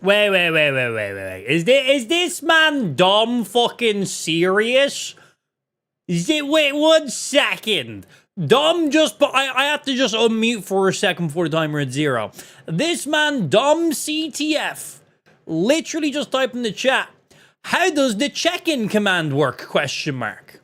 Wait. Is this man dumb fucking serious? Wait 1 second. Dom I have to just unmute for a second before the timer at 0. This man, Dom CTF, literally just typed in the chat, how does the check-in command work, question mark.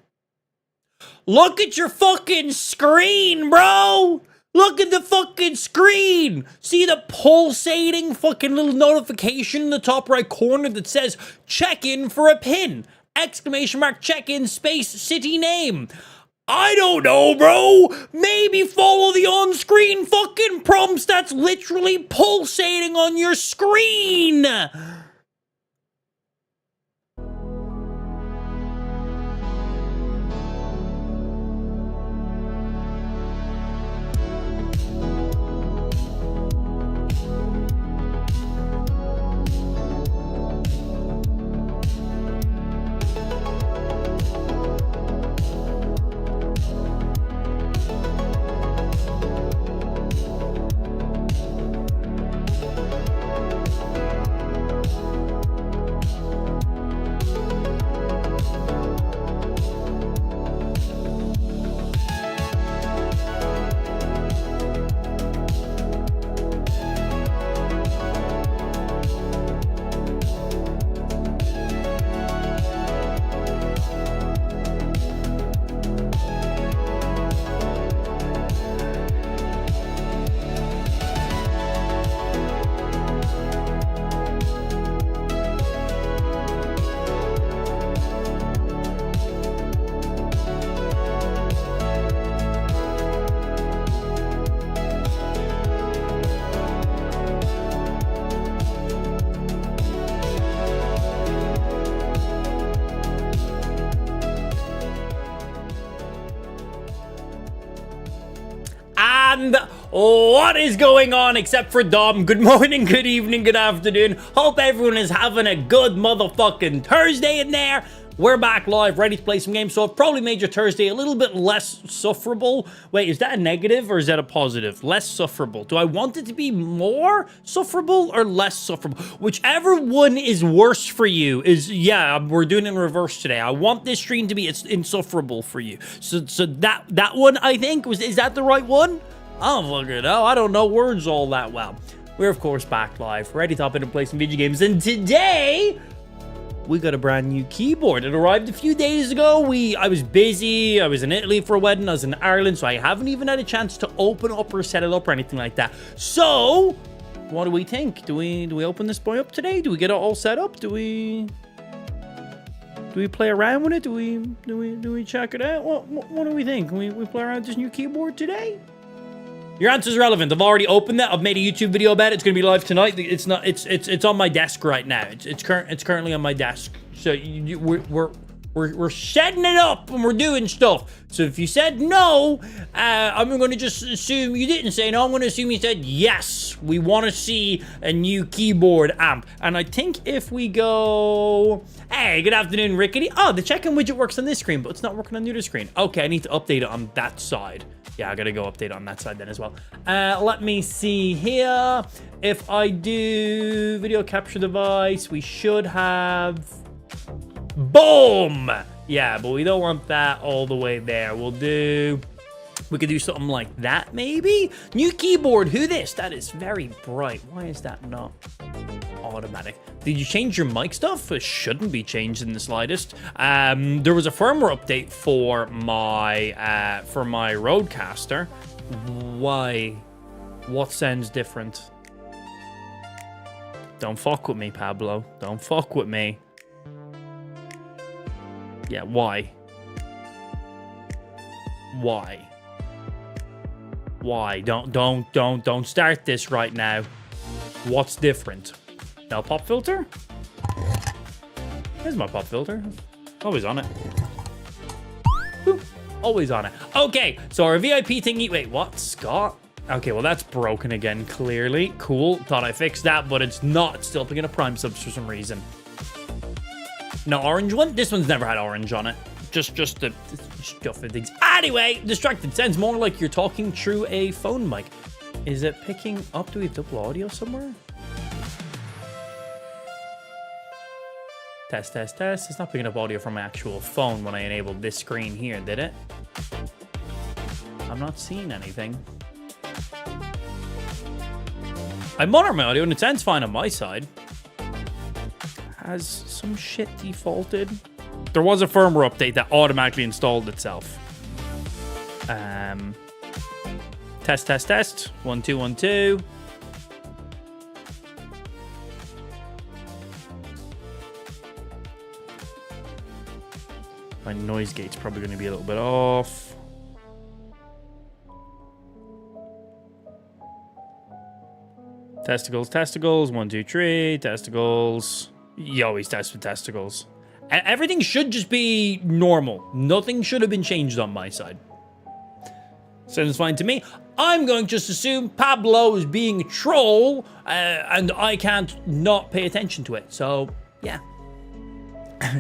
Look at your fucking screen, bro. Look at the fucking screen. See the pulsating fucking little notification in the top right corner that says check in for a pin. Exclamation mark check in space city name. I don't know, bro. Maybe follow the on-screen fucking prompts that's literally pulsating on your screen. And what is going on except for Dom? Good morning, good evening, good afternoon. Hope everyone is having a good motherfucking Thursday in there. We're back live, ready to play some games. So I've probably made your Thursday a little bit less sufferable. Wait, is that a negative or is that a positive? Less sufferable. Do I want it to be more sufferable or less sufferable? Whichever one is worse for you is, yeah, we're doing it in reverse today. I want this stream to be insufferable for you. So that one, I think, is that the right one? I don't fucking know. I don't know words all that well. We're, of course, back live, ready to hop in and play some video games. And today, we got a brand new keyboard. It arrived a few days ago. I was busy. I was in Italy for a wedding. I was in Ireland, so I haven't even had a chance to open up or set it up or anything like that. So, what do we think? Do we open this boy up today? Do we get it all set up? Do we play around with it? Do we check it out? What do we think? Can we play around with this new keyboard today? Your answer is relevant. I've already opened that. I've made a YouTube video about it. It's gonna be live tonight. It's not. It's on my desk right now. It's currently on my desk. So we're setting it up and we're doing stuff. So if you said no, I'm gonna just assume you didn't say no. I'm gonna assume you said yes. We want to see a new keyboard amp. And I think if we go, hey, good afternoon, Rickety. Oh, the check-in widget works on this screen, but it's not working on the other screen. Okay, I need to update it on that side. Yeah, I gotta go update on that side then as well. Let me see here. If I do video capture device, we should have... Boom! Yeah, but we don't want that all the way there. We could do something like that, maybe? New keyboard, who this? That is very bright. Why is that not automatic? Did you change your mic stuff? It shouldn't be changed in the slightest. There was a firmware update for my Rodecaster. Why? What sounds different? Don't fuck with me, Pablo. Don't fuck with me. Yeah, why? Why? Why? Don't start this right now. What's different? No pop filter? Here's my pop filter. Always on it. Boop. Always on it. Okay, so our VIP thingy. Wait, what? Scott? Okay, well, that's broken again, clearly. Cool. Thought I fixed that, but it's not. It's still picking up prime subs for some reason. No orange one? This one's never had orange on it. Just the stuff and things. Anyway, distracted. Sounds more like you're talking through a phone mic. Is it picking up? Do we have double audio somewhere? Test, test, test. It's not picking up audio from my actual phone when I enabled this screen here, did it? I'm not seeing anything. I monitor my audio and it sounds fine on my side. Has some shit defaulted? There was a firmware update that automatically installed itself. Test, test, test. 1, 2, 1, 2. My noise gate's probably going to be a little bit off. Testicles, testicles. 1, 2, 3. Testicles. You always test with testicles. Everything should just be normal. Nothing should have been changed on my side. Sounds fine to me. I'm going to just assume Pablo is being a troll, and I can't not pay attention to it. So, yeah.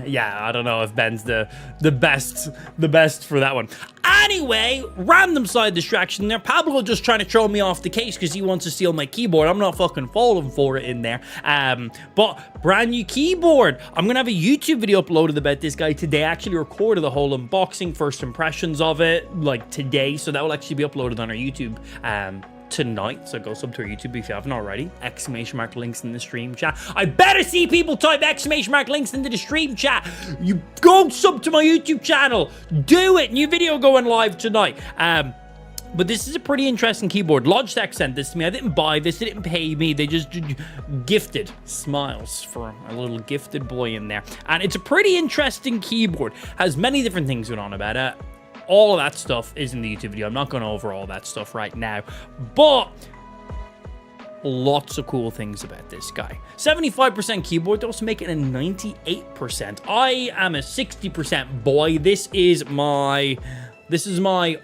Yeah, I don't know if Ben's the best for that one. Anyway, random side distraction there. Pablo just trying to throw me off the case because he wants to steal my keyboard. I'm not fucking falling for it in there. But brand new keyboard. I'm gonna have a YouTube video uploaded about this guy today. I actually recorded the whole unboxing, first impressions of it, like today. So that will actually be uploaded on our YouTube tonight, so go sub to our YouTube if you haven't already. Exclamation mark links in the stream chat. I better see people type exclamation mark links into the stream chat. You go sub to my YouTube channel. Do it. New video going live tonight. But this is a pretty interesting keyboard. Logitech sent this to me. I didn't buy this. They didn't pay me. They just gifted. Smiles for a little gifted boy in there. And it's a pretty interesting keyboard. Has many different things going on about it. All of that stuff is in the YouTube video. I'm not going over all that stuff right now, but lots of cool things about this guy. 75% keyboard, they're also making a 98%. I am a 60% boy. This is my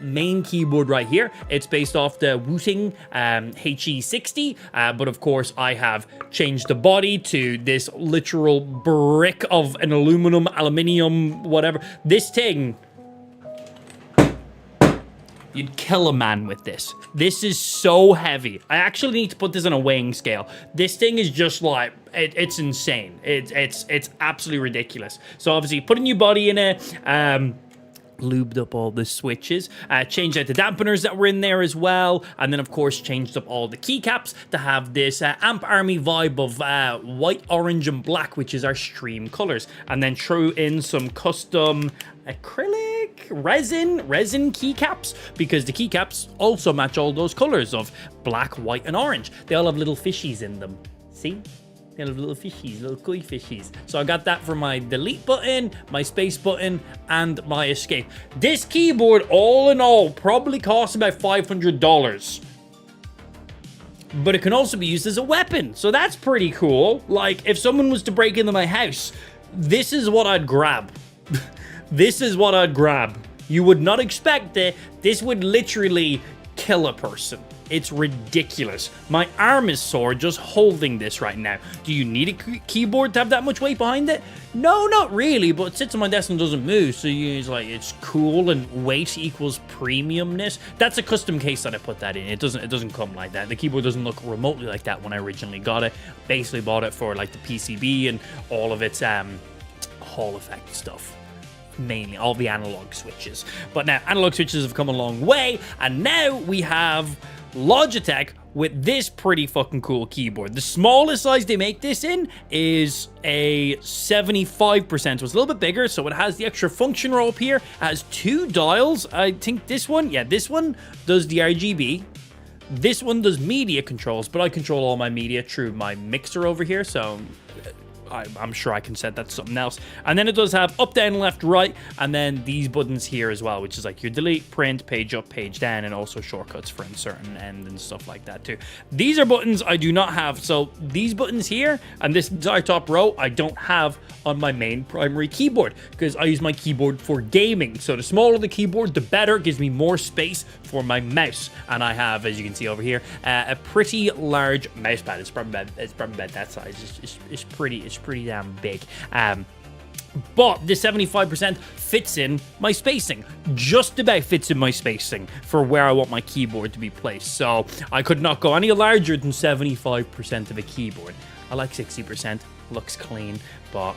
main keyboard right here. It's based off the Wooting HE60, but of course I have changed the body to this literal brick of an aluminium, whatever. This thing, you'd kill a man with this. This is so heavy. I actually need to put this on a weighing scale. This thing is just like, it's insane. It's absolutely ridiculous. So obviously put a new body in it, lubed up all the switches, changed out the dampeners that were in there as well, and then of course changed up all the keycaps to have this Amp Army vibe of white, orange, and black, which is our stream colors, and then threw in some custom acrylic resin keycaps, because the keycaps also match all those colors of black, white, and orange. They all have little fishies in them. See? They have little fishies, little koi fishies. So I got that for my delete button, my space button, and my escape. This keyboard, all in all, probably costs about $500. But it can also be used as a weapon, so that's pretty cool. Like, if someone was to break into my house, this is what I'd grab. This is what I'd grab. You would not expect it. This would literally kill a person. It's ridiculous. My arm is sore just holding this right now. Do you need a keyboard to have that much weight behind it? No, not really, but it sits on my desk and doesn't move, so it's like, it's cool, and weight equals premiumness. That's a custom case that I put that in. It doesn't come like that. The keyboard doesn't look remotely like that when I originally got it. Basically bought it for like the PCB and all of its Hall effect stuff. Mainly all the analog switches. But now analog switches have come a long way, and now we have Logitech with this pretty fucking cool keyboard. The smallest size they make this in is a 75%, so it's a little bit bigger, so it has the extra function rope here. It has 2 dials. I think this one does the RGB. This one does media controls, but I control all my media through my mixer over here, so I'm sure I can set that to something else. And then it does have up, down, left, right, and then these buttons here as well, which is like your delete, print, page up, page down, and also shortcuts for inserting end and stuff like that too. These are buttons I do not have. So these buttons here and this entire top row I don't have on my main primary keyboard, because I use my keyboard for gaming. So the smaller the keyboard, the better. It gives me more space for my mouse. And I have, as you can see over here, a pretty large mouse pad. It's probably about that size. It's pretty damn big. But the 75% fits in my spacing. Just about fits in my spacing for where I want my keyboard to be placed. So I could not go any larger than 75% of a keyboard. I like 60%. Looks clean, but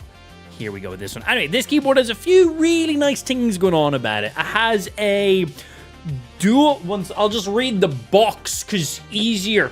here we go with this one. Anyway, this keyboard has a few really nice things going on about it. It has a dual ones. I'll just read the box because easier.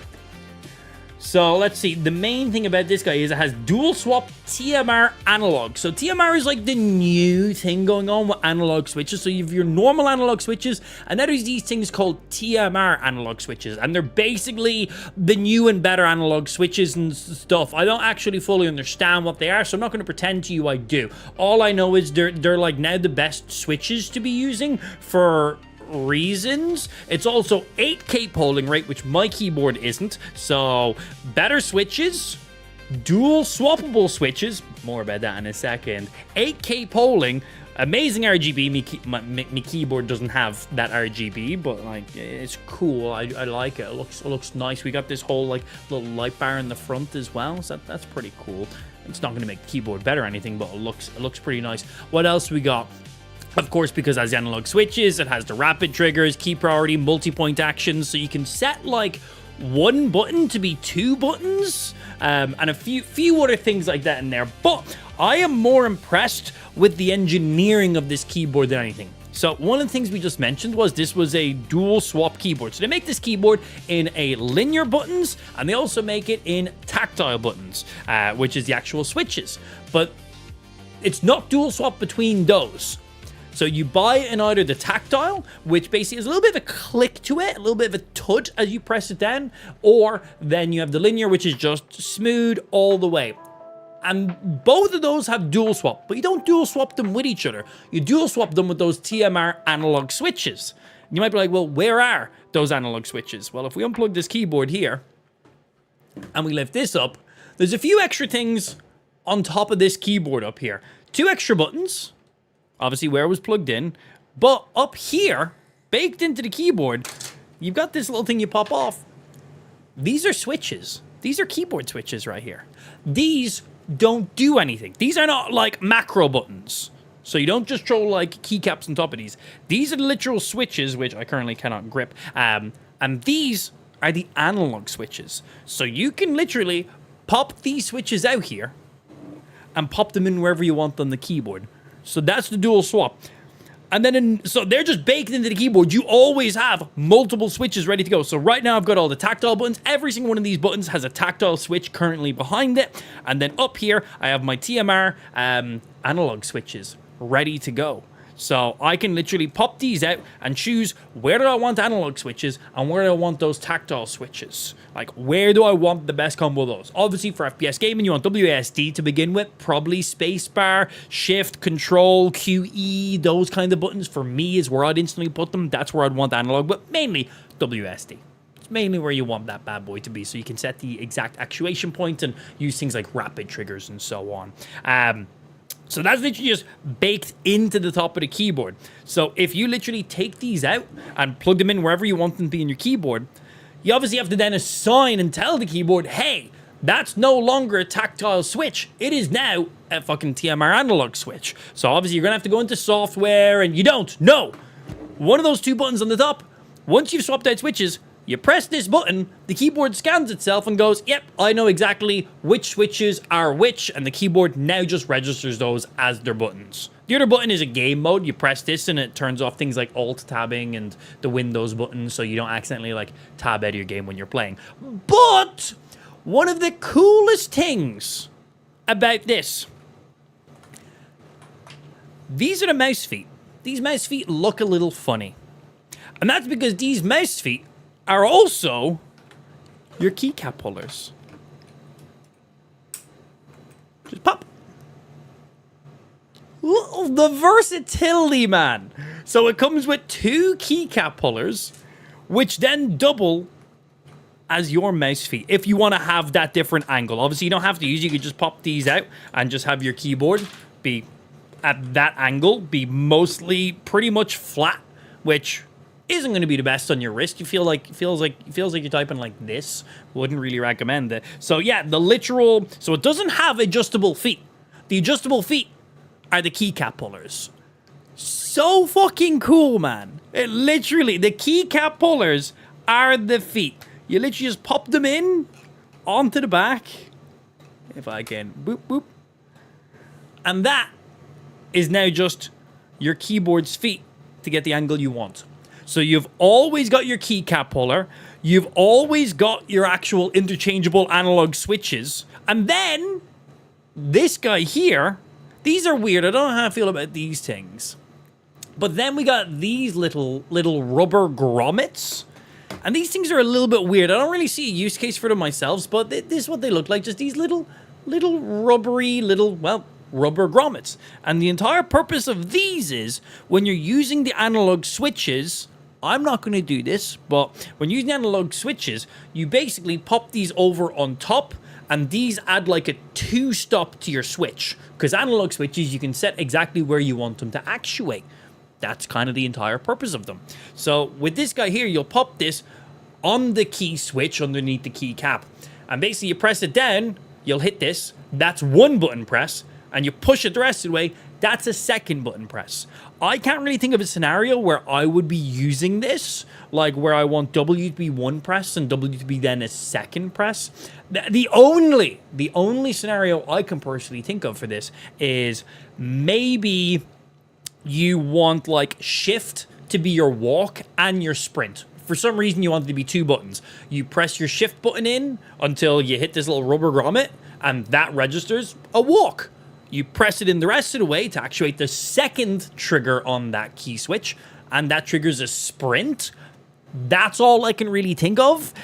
So let's see. The main thing about this guy is it has dual swap TMR analog. So TMR is like the new thing going on with analog switches. So you have your normal analog switches, and then there's these things called TMR analog switches, and they're basically the new and better analog switches and stuff. I don't actually fully understand what they are, so I'm not going to pretend to you I do. All I know is they're like now the best switches to be using for reasons. It's also 8K polling rate, which my keyboard isn't. So better switches, dual swappable switches, more about that in a second, 8K polling, amazing RGB. My keyboard doesn't have that RGB, but like it's cool. I like it. It looks nice. We got this whole like little light bar in the front as well, so that's pretty cool. It's not going to make the keyboard better or anything, but it looks pretty nice. What else we got? Of course, because it has analog switches, it has the rapid triggers, key priority, multi-point actions, so you can set like one button to be two buttons, and a few other things like that in there. But I am more impressed with the engineering of this keyboard than anything. So one of the things we just mentioned was this was a dual swap keyboard. So they make this keyboard in a linear buttons, and they also make it in tactile buttons, which is the actual switches. But it's not dual swap between those. So you buy in either the tactile, which basically is a little bit of a click to it, a little bit of a thud as you press it down, or then you have the linear, which is just smooth all the way. And both of those have dual swap, but you don't dual swap them with each other. You dual swap them with those TMR analog switches. You might be like, well, where are those analog switches? Well, if we unplug this keyboard here and we lift this up, there's a few extra things on top of this keyboard up here. 2 extra buttons. Obviously where it was plugged in, but up here, baked into the keyboard, you've got this little thing you pop off. These are switches. These are keyboard switches right here. These don't do anything. These are not like macro buttons. So you don't just throw like keycaps on top of these. These are the literal switches, which I currently cannot grip. And these are the analog switches. So you can literally pop these switches out here and pop them in wherever you want on the keyboard. So that's the dual swap. And then, so they're just baked into the keyboard. You always have multiple switches ready to go. So right now I've got all the tactile buttons. Every single one of these buttons has a tactile switch currently behind it. And then up here, I have my TMR analog switches ready to go. So I can literally pop these out and choose where do I want analog switches and where do I want those tactile switches. Like, where do I want the best combo of those? Obviously, for FPS gaming, you want WASD to begin with. Probably spacebar, shift, control, QE, those kind of buttons. For me is where I'd instantly put them. That's where I'd want analog, but mainly WASD. It's mainly where you want that bad boy to be, so you can set the exact actuation point and use things like rapid triggers and so on. So that's literally just baked into the top of the keyboard. So if you literally take these out and plug them in wherever you want them to be in your keyboard, you obviously have to then assign and tell the keyboard, hey, that's no longer a tactile switch. It is now a fucking TMR analog switch. So obviously you're going to have to go into software, and you don't. No. One of those 2 buttons on the top, once you've swapped out switches, you press this button, the keyboard scans itself and goes, yep, I know exactly which switches are which, and the keyboard now just registers those as their buttons. The other button is a game mode. You press this and it turns off things like alt tabbing and the Windows button, so you don't accidentally like tab out of your game when you're playing. But one of the coolest things about this, these are the mouse feet. These mouse feet look a little funny. And that's because these mouse feet are also your keycap pullers. Just pop. Ooh, the versatility, man. So it comes with 2 keycap pullers, which then double as your mouse feet if you want to have that different angle. Obviously, you don't have to use. You could just pop these out and just have your keyboard be at that angle, be mostly pretty much flat, which isn't going to be the best on your wrist. You feels like you're typing like this. Wouldn't really recommend it. So yeah, the literal, so it doesn't have adjustable feet. The adjustable feet are the keycap pullers. So fucking cool, man. It literally, the keycap pullers are the feet. You literally just pop them in onto the back. If I can, boop, boop. And that is now just your keyboard's feet to get the angle you want. So you've always got your keycap puller. You've always got your actual interchangeable analog switches. And then this guy here, these are weird. I don't know how I feel about these things. But then we got these little rubber grommets. And these things are a little bit weird. I don't really see a use case for them myself, but this is what they look like. Just these little rubbery well, rubber grommets. And the entire purpose of these is when you're using the analog switches, I'm not going to do this, but when using analog switches, you basically pop these over on top, and these add like a 2-stop to your switch. Because analog switches, you can set exactly where you want them to actuate. That's kind of the entire purpose of them. So with this guy here, you'll pop this on the key switch underneath the keycap. And basically you press it down, you'll hit this. That's one button press. And you push it the rest of the way, that's a second button press. I can't really think of a scenario where I would be using this, like where I want W to be one press and W to be then a second press. The only scenario I can personally think of for this is maybe you want like shift to be your walk and your sprint. For some reason, you want it to be 2 buttons. You press your shift button in until you hit this little rubber grommet, and that registers a walk. You press it in the rest of the way to actuate the second trigger on that key switch, and that triggers a sprint. That's all I can really think of.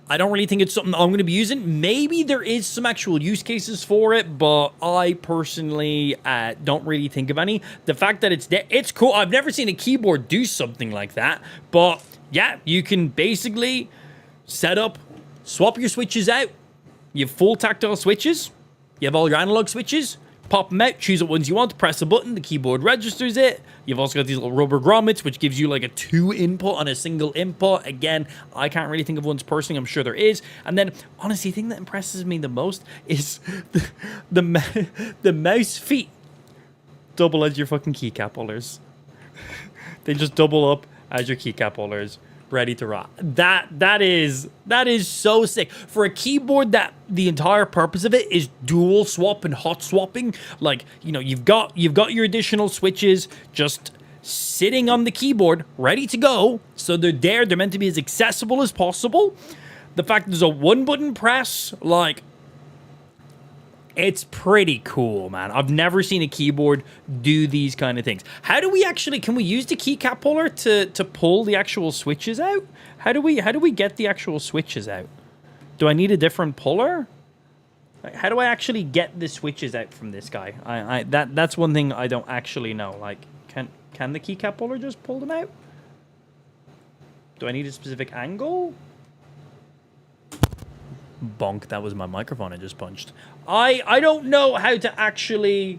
I don't really think it's something I'm going to be using. Maybe there is some actual use cases for it, but I personally don't really think of any. The fact that it's there, it's cool. I've never seen a keyboard do something like that, but yeah, you can basically set up, swap your switches out. You have full tactile switches. You have all your analog switches. Pop them out, choose what ones you want, press a button, the keyboard registers it. You've also got these little rubber grommets, which gives you like a 2 input on a single input. Again, I can't really think of ones personally. I'm sure there is. And then, honestly, the thing that impresses me the most is the mouse feet double as your fucking keycap holders. They just double up as your keycap holders. Ready to rock. That is so sick for a keyboard that the entire purpose of it is dual swap and hot swapping. Like, you know, you've got your additional switches just sitting on the keyboard ready to go, so they're meant to be as accessible as possible. The fact there's a 1-button press, like, it's pretty cool, man. I've never seen a keyboard do these kind of things. How do we actually, can we use the keycap puller to pull the actual switches out? How do we get the actual switches out? Do I need a different puller? How do I actually get the switches out from this guy? That's one thing I don't actually know. Like, can the keycap puller just pull them out? Do I need a specific angle? Bonk, that was my microphone I just punched. I don't know how to actually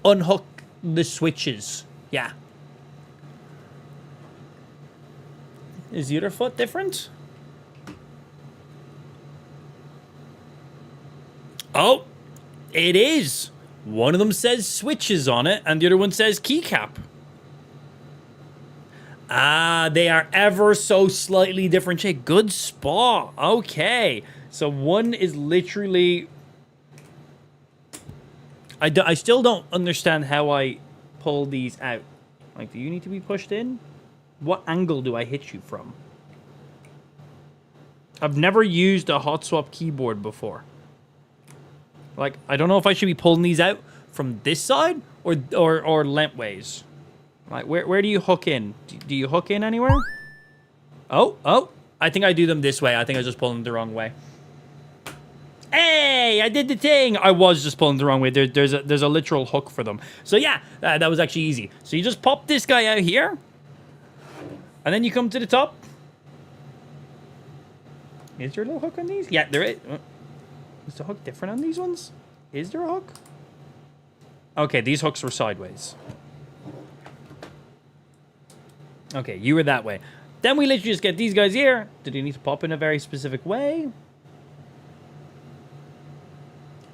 unhook the switches. Yeah. Is the other foot different? Oh, it is. One of them says switches on it, and the other one says keycap. Ah, they are ever so slightly different shape. Good spot. Okay. So one is literally... I still don't understand how I pull these out. Like, do you need to be pushed in? What angle do I hit you from? I've never used a hot swap keyboard before. Like, I don't know if I should be pulling these out from this side or lengthways. Like, where do you hook in? Do you hook in anywhere? Oh, I think I do them this way. I think I was just pulling them the wrong way. Hey, I did the thing. I was just pulling the wrong way. There's a literal hook for them. So yeah, that was actually easy. So you just pop this guy out here, and then you come to the top. Is there a little hook on these? Yeah, there is. Is the hook different on these ones? Is there a hook? Okay, these hooks were sideways. Okay, you were that way. Then we literally just get these guys here. Do they need to pop in a very specific way?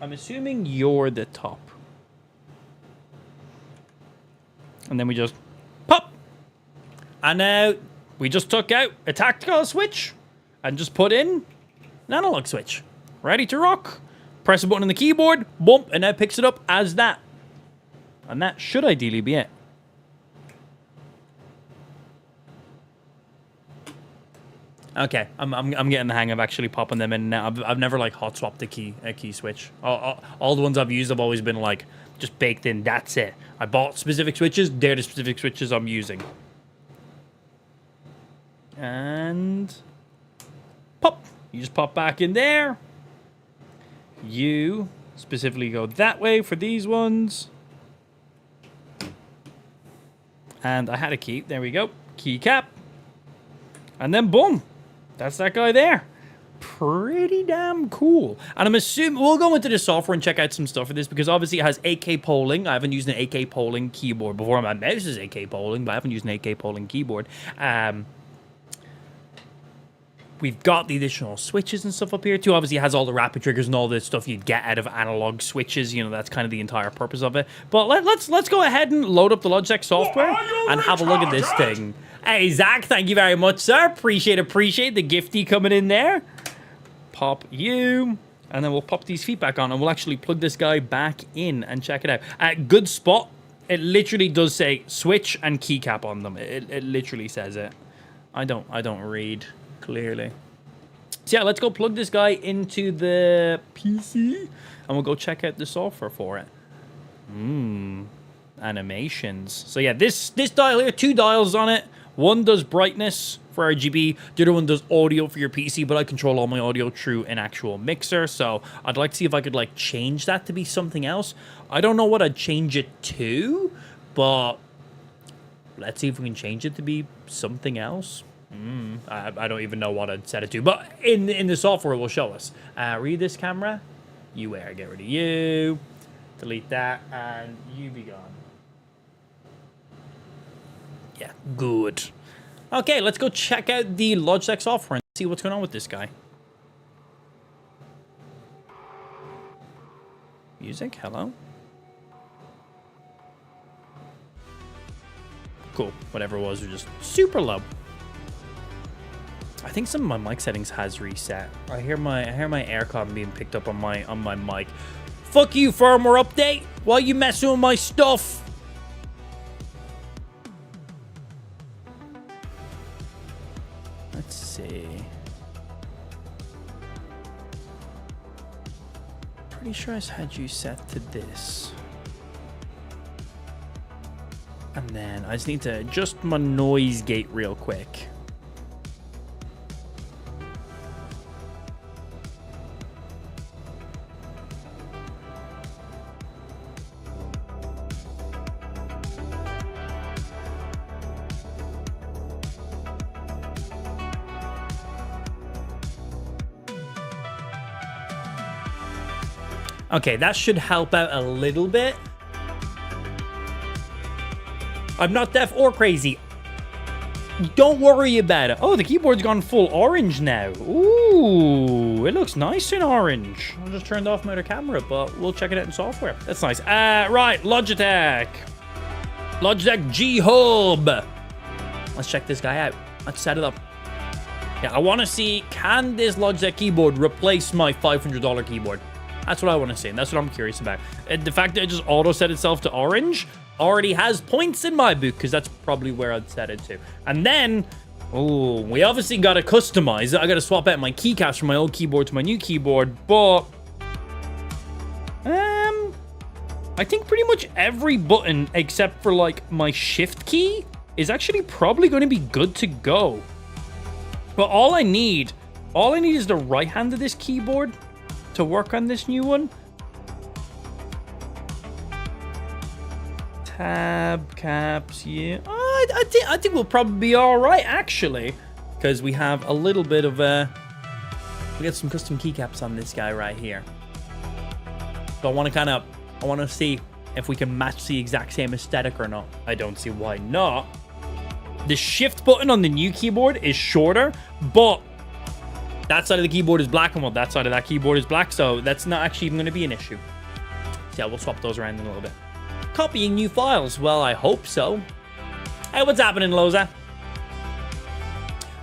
I'm assuming you're the top. And then we just pop. And now we just took out a tactical switch and just put in an analog switch. Ready to rock. Press a button on the keyboard, bump, and that picks it up as that. And that should ideally be it. Okay, I'm getting the hang of actually popping them in now. I've never like hot swapped a key switch. All the ones I've used have always been like just baked in. That's it. I bought specific switches. They're the specific switches I'm using. And pop. You just pop back in there. You specifically go that way for these ones. And I had a key. There we go. Key cap. And then boom. That's that guy there. Pretty damn cool. And I'm assuming we'll go into the software and check out some stuff for this because obviously it has 8K polling. I haven't used an 8K polling keyboard before. My mouse is 8K polling, but I haven't used an 8K polling keyboard. We've got the additional switches and stuff up here too. Obviously, it has all the rapid triggers and all the stuff you'd get out of analog switches. You know, that's kind of the entire purpose of it. But let's go ahead and load up the Logitech software and have a look at this thing. Hey, Zach, thank you very much, sir. Appreciate the gifty coming in there. Pop you. And then we'll pop these feet back on and we'll actually plug this guy back in and check it out. Good spot. It literally does say switch and keycap on them. It literally says it. I don't read clearly. So yeah, let's go plug this guy into the PC and we'll go check out the software for it. Animations. So yeah, this dial here, 2 dials on it. One does brightness for RGB, the other one does audio for your PC, but I control all my audio through an actual mixer, so I'd like to see if I could like change that to be something else. I don't know what I'd change it to, but let's see if we can change it to be something else. I don't even know what I'd set it to, but in the software it will show us. Read this camera. You wear. Get rid of you. Delete that, and you be gone. Yeah, good. Okay, let's go check out the Logitech software and see what's going on with this guy. Music, hello. Cool, whatever it was just super low. I think some of my mic settings has reset. I hear my aircon being picked up on my mic. Fuck you, firmware update. Why you messing with my stuff? Let's see. Pretty sure I had you set to this. And then I just need to adjust my noise gate real quick. Okay, that should help out a little bit. I'm not deaf or crazy. Don't worry about it. Oh, the keyboard's gone full orange now. Ooh, it looks nice in orange. I just turned off my other camera, but we'll check it out in software. That's nice. Right, Logitech. Logitech G-Hub. Let's check this guy out. Let's set it up. Yeah, I want to see, can this Logitech keyboard replace my $500 keyboard? That's what I want to see, and that's what I'm curious about. The fact that it just auto-set itself to orange already has points in my book, because that's probably where I'd set it to. And then, oh, we obviously got to customize it. I got to swap out my keycaps from my old keyboard to my new keyboard, but I think pretty much every button except for like my shift key is actually probably going to be good to go. But all I need is the right hand of this keyboard to work on this new one. Tab, caps, yeah. I think we'll probably be all right, actually, because we have a little bit of we got some custom keycaps on this guy right here. So I want to see if we can match the exact same aesthetic or not. I don't see why not. The shift button on the new keyboard is shorter, but that side of the keyboard is black, and well, that side of that keyboard is black, so that's not actually even going to be an issue. So yeah, we'll swap those around in a little bit. Copying new files. Well, I hope so. Hey, what's happening, Loza?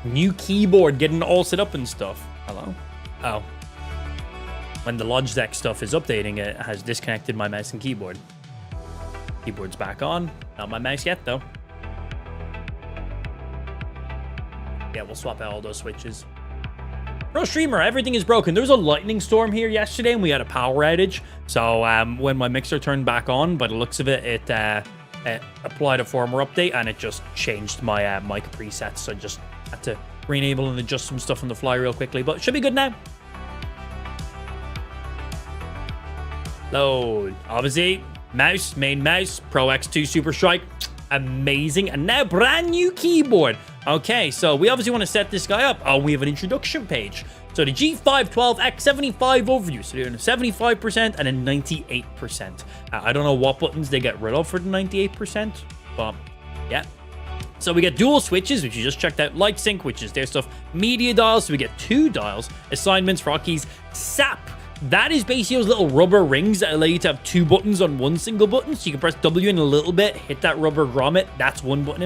New keyboard, getting all set up and stuff. Hello? Oh. when the Logitech stuff is updating, it has disconnected my mouse and keyboard. Keyboard's back on. Not my mouse yet, though. Yeah, we'll swap out all those switches. Bro, streamer, everything is broken. There was a lightning storm here yesterday, and we had a power outage. So when my mixer turned back on, by the looks of it, it applied a firmware update, and it just changed my mic presets. So I just had to re-enable and adjust some stuff on the fly real quickly, but it should be good now. Load. Obviously, mouse, main mouse, Pro X2 Super Strike. Amazing. And now brand new keyboard. Okay, so we obviously want to set this guy up. Oh, we have an introduction page. So the G512X75 overview. So they're doing a 75% and a 98%. I don't know what buttons they get rid of for the 98%, but yeah. So we get dual switches, which you just checked out. Light sync, which is their stuff. Media dials, so we get 2 dials. Assignments, hotkeys. SAP. That is basically those little rubber rings that allow you to have 2 buttons on one single button. So you can press W in a little bit, hit that rubber grommet. That's one button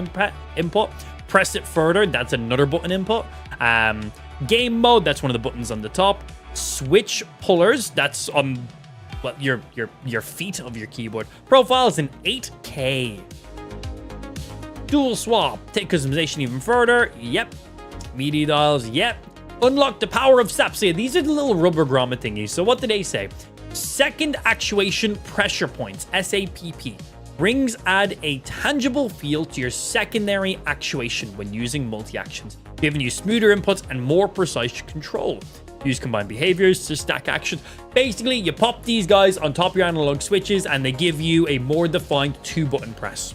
input. Press it further. That's another button input. Game mode. That's one of the buttons on the top. Switch pullers. That's on your feet of your keyboard. Profile is an 8K. Dual swap. Take customization even further. Yep. Media dials. Yep. Unlock the power of SAP. So yeah, these are the little rubber grommet thingies. So what did they say? Second actuation pressure points, SAPP. Rings add a tangible feel to your secondary actuation when using multi-actions, giving you smoother inputs and more precise control. Use combined behaviors to stack actions. Basically, you pop these guys on top of your analog switches and they give you a more defined 2-button press.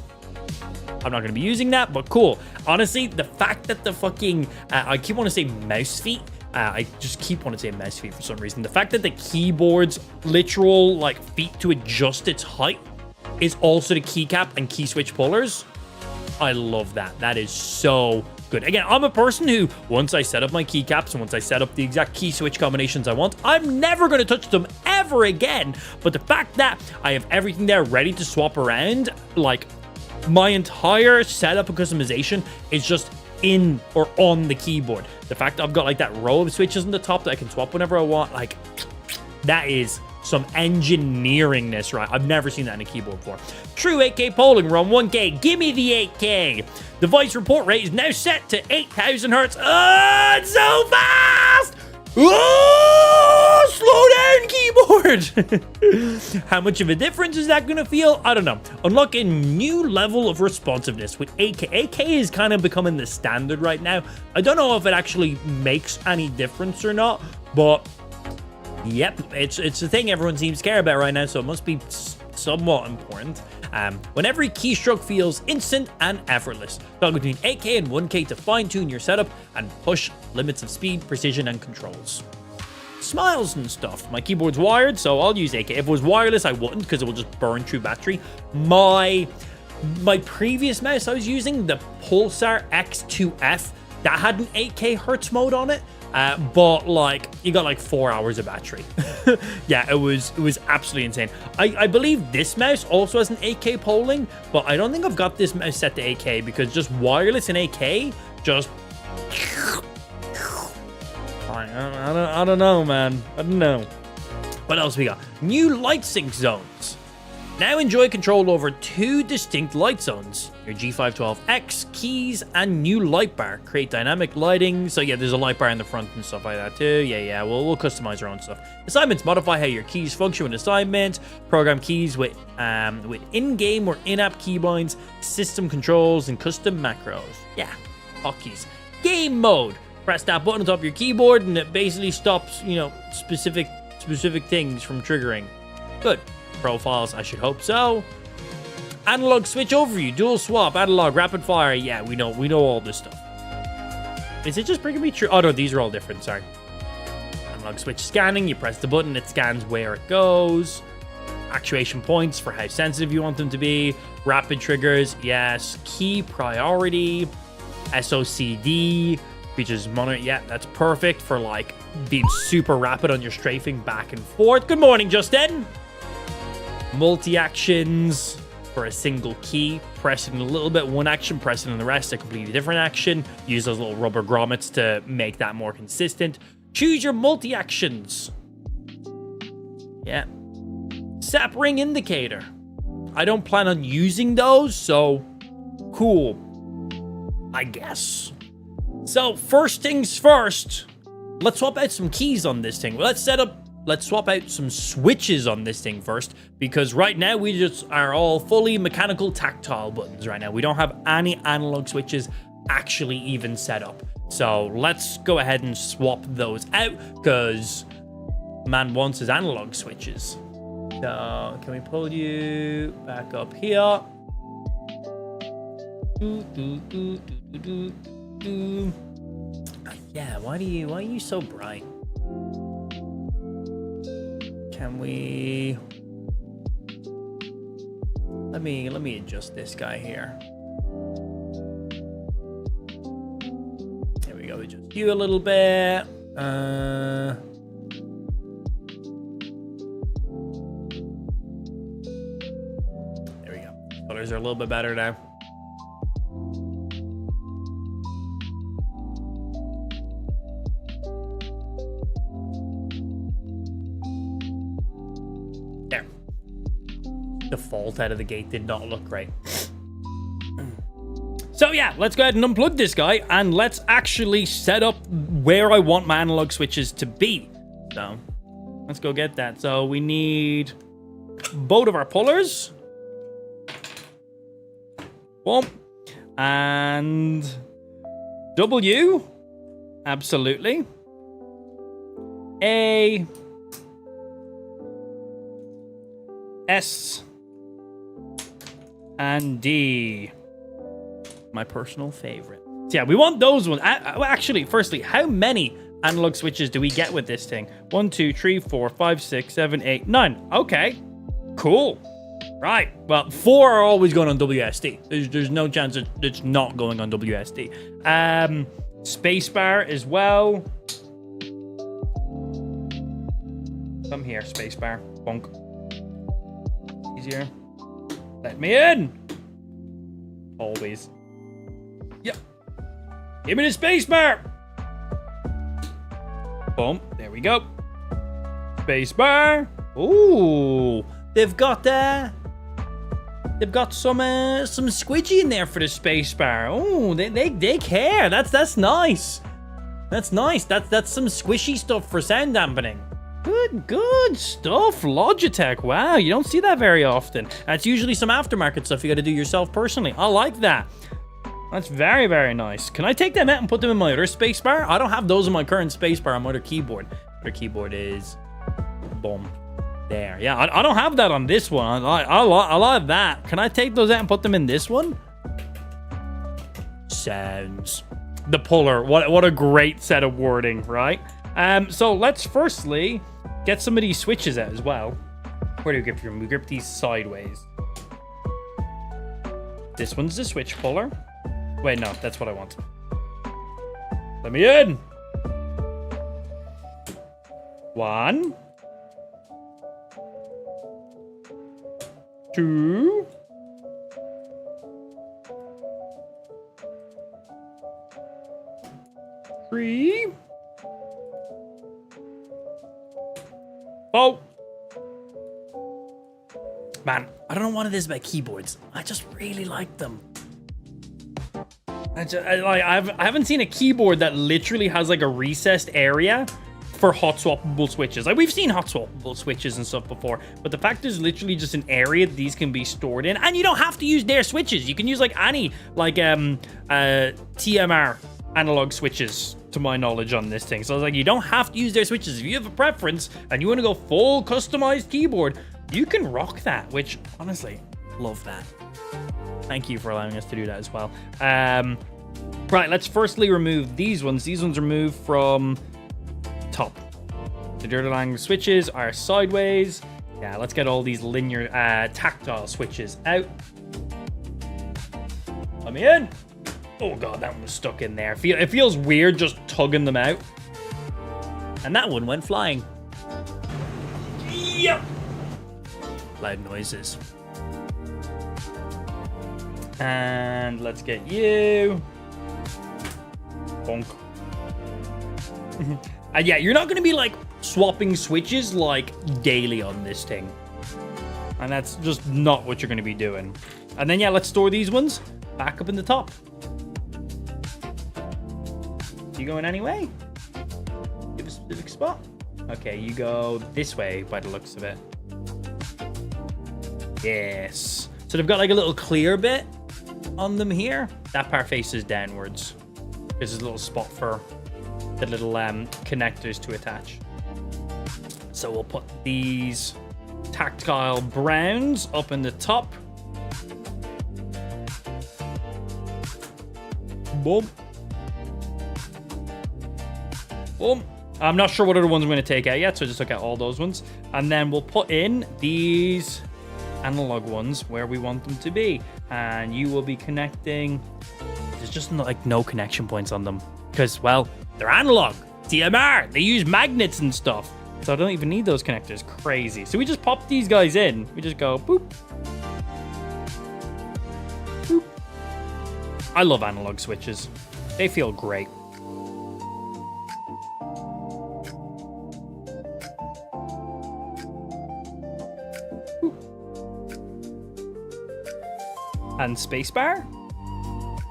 I'm not going to be using that, but cool. Honestly, the fact that the fucking... I keep wanting to say mouse feet. I just keep wanting to say mouse feet for some reason. The fact that the keyboard's literal like feet to adjust its height is also the keycap and key switch pullers. I love that. That is so good. Again, I'm a person who, once I set up my keycaps and once I set up the exact key switch combinations I want, I'm never going to touch them ever again. But the fact that I have everything there ready to swap around, like my entire setup and customization is just in or on the keyboard. The fact that I've got like that row of switches on the top that I can swap whenever I want, like that is some engineeringness, right? I've never seen that in a keyboard before. True 8K polling, we're on 1K. Give me the 8K. Device report rate is now set to 8,000 hertz. Oh, it's so fast! Oh, slow down, keyboard. How much of a difference is that going to feel? I don't know. Unlock a new level of responsiveness with 8K. 8K is kind of becoming the standard right now. I don't know if it actually makes any difference or not, but yep, it's the thing everyone seems to care about right now, so it must be somewhat important. When every keystroke feels instant and effortless. Toggle between 8K and 1K to fine-tune your setup and push limits of speed, precision, and controls. Smiles and stuff. My keyboard's wired, so I'll use 8K. If it was wireless, I wouldn't because it will just burn through battery. My previous mouse I was using, the Pulsar X2F, that had an 8K hertz mode on it. But like you got like 4 hours of battery. Yeah, it was absolutely insane. I believe this mouse also has an 8K polling, but I don't think I've got this mouse set to 8K because just wireless and 8K just I don't know, man. I don't know. What else we got? New light sync zones. Now enjoy control over 2 distinct light zones. Your G512X keys and new light bar. Create dynamic lighting. So yeah, there's a light bar in the front and stuff like that too. Yeah, we'll customize our own stuff. Assignments. Modify how your keys function with assignments. Program keys with in-game or in-app keybinds, system controls, and custom macros. Yeah, hotkeys. Game mode. Press that button on top of your keyboard and it basically stops, you know, specific things from triggering. Good. Profiles, I should hope so. Analog switch overview, dual swap, analog, rapid fire. Yeah, we know all this stuff. Is it just bringing me true? Oh no, these are all different. Sorry. Analog switch scanning. You press the button, it scans where it goes. Actuation points for how sensitive you want them to be. Rapid triggers, yes. Key priority. SOCD. Features monitor. Yeah, that's perfect for like being super rapid on your strafing back and forth. Good morning, Justin. Multi-actions for a single key. Pressing a little bit one action, pressing on the rest a completely different action. Use those little rubber grommets to make that more consistent. Choose your multi-actions. Yeah. Sap ring indicator. I don't plan on using those, so cool, I guess. So first things first, let's swap out some keys on this thing. Let's swap out some switches on this thing first, because right now we just are all fully mechanical tactile buttons right now. We don't have any analog switches actually even set up. So let's go ahead and swap those out, because man wants his analog switches. So can we pull you back up here? Yeah, why are you so bright? Can we... Let me adjust this guy here. There we go, adjust you a little bit. There we go. Colors are a little bit better now. There. Default out of the gate did not look right. So yeah, let's go ahead and unplug this guy, and let's actually set up where I want my analog switches to be. So let's go get that. So we need both of our pullers. Boom. And W. Absolutely. A. S. And D. My personal favorite. So yeah, we want those ones. Actually, firstly, how many analog switches do we get with this thing? 1, 2, 3, 4, 5, 6, 7, 8, 9. Okay, cool. Right. Well, 4 are always going on WSD. There's no chance it's not going on WSD. Spacebar as well. Come here, spacebar. Bonk. Easier. Let me in. Always. Yep. Give me the spacebar. Boom. There we go. Spacebar. Ooh. They've got some squidgy in there for the spacebar. Oh, they care. That's nice. That's nice. That's some squishy stuff for sound dampening. Good stuff, Logitech. Wow, you don't see that very often. That's usually some aftermarket stuff you got to do yourself personally. I like that. That's very, very nice. Can I take them out and put them in my other spacebar? I don't have those in my current spacebar on my other keyboard. Other keyboard is... boom. There. Yeah, I don't have that on this one. I like that. Can I take those out and put them in this one? Sounds. The puller. What a great set of wording, right? So let's firstly get some of these switches out as well. Where do we grip them? We grip these sideways. This one's the switch puller. Wait, no, that's what I want. Let me in. 1, 2, 3, 4. Man, I don't know what it is about keyboards. I just really like them. I haven't seen a keyboard that literally has like a recessed area for hot swappable switches. Like, we've seen hot swappable switches and stuff before, but the fact there's literally just an area that these can be stored in, and you don't have to use their switches. You can use like any TMR analog switches, to my knowledge, on this thing. So it's like, you don't have to use their switches. If you have a preference and you want to go full customized keyboard, you can rock that, which honestly, love that. Thank you for allowing us to do that as well. Right, let's firstly remove these ones. These ones are moved from top. The dirty language switches are sideways. Yeah, let's get all these linear tactile switches out. Let me in. Oh god, that one was stuck in there. It feels weird just tugging them out. And that one went flying. Yep. Loud noises. And let's get you. Bonk. And yeah, you're not going to be like swapping switches like daily on this thing. And that's just not what you're going to be doing. And then, yeah, let's store these ones back up in the top. You going anyway? Give a specific spot? Okay, you go this way by the looks of it. Yes. So they've got like a little clear bit on them here. That part faces downwards. There's a little spot for the little connectors to attach. So we'll put these tactile browns up in the top. Boom. Boom. I'm not sure what other ones I'm going to take out yet, so just look at all those ones. And then we'll put in these analog ones where we want them to be. And you will be connecting... There's just like no connection points on them. Because, well, they're analog. TMR. They use magnets and stuff. So I don't even need those connectors. Crazy. So we just pop these guys in. We just go boop. Boop. I love analog switches. They feel great. And spacebar.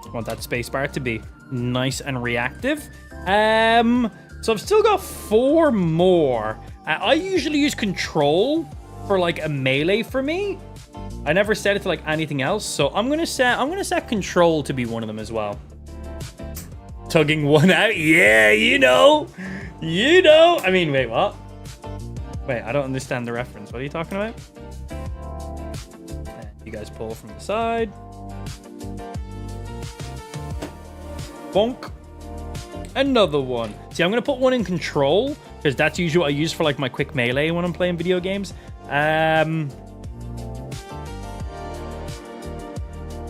I want that spacebar to be nice and reactive. So I've still got 4 more. I usually use control for like a melee for me. I never set it to like anything else, so I'm gonna set control to be one of them as well. Tugging one out, yeah, you know. I mean, wait, what? Wait, I don't understand the reference. What are you talking about? You guys pull from the side. Bonk. Another one. See, I'm going to put one in control because that's usually what I use for like my quick melee when I'm playing video games. And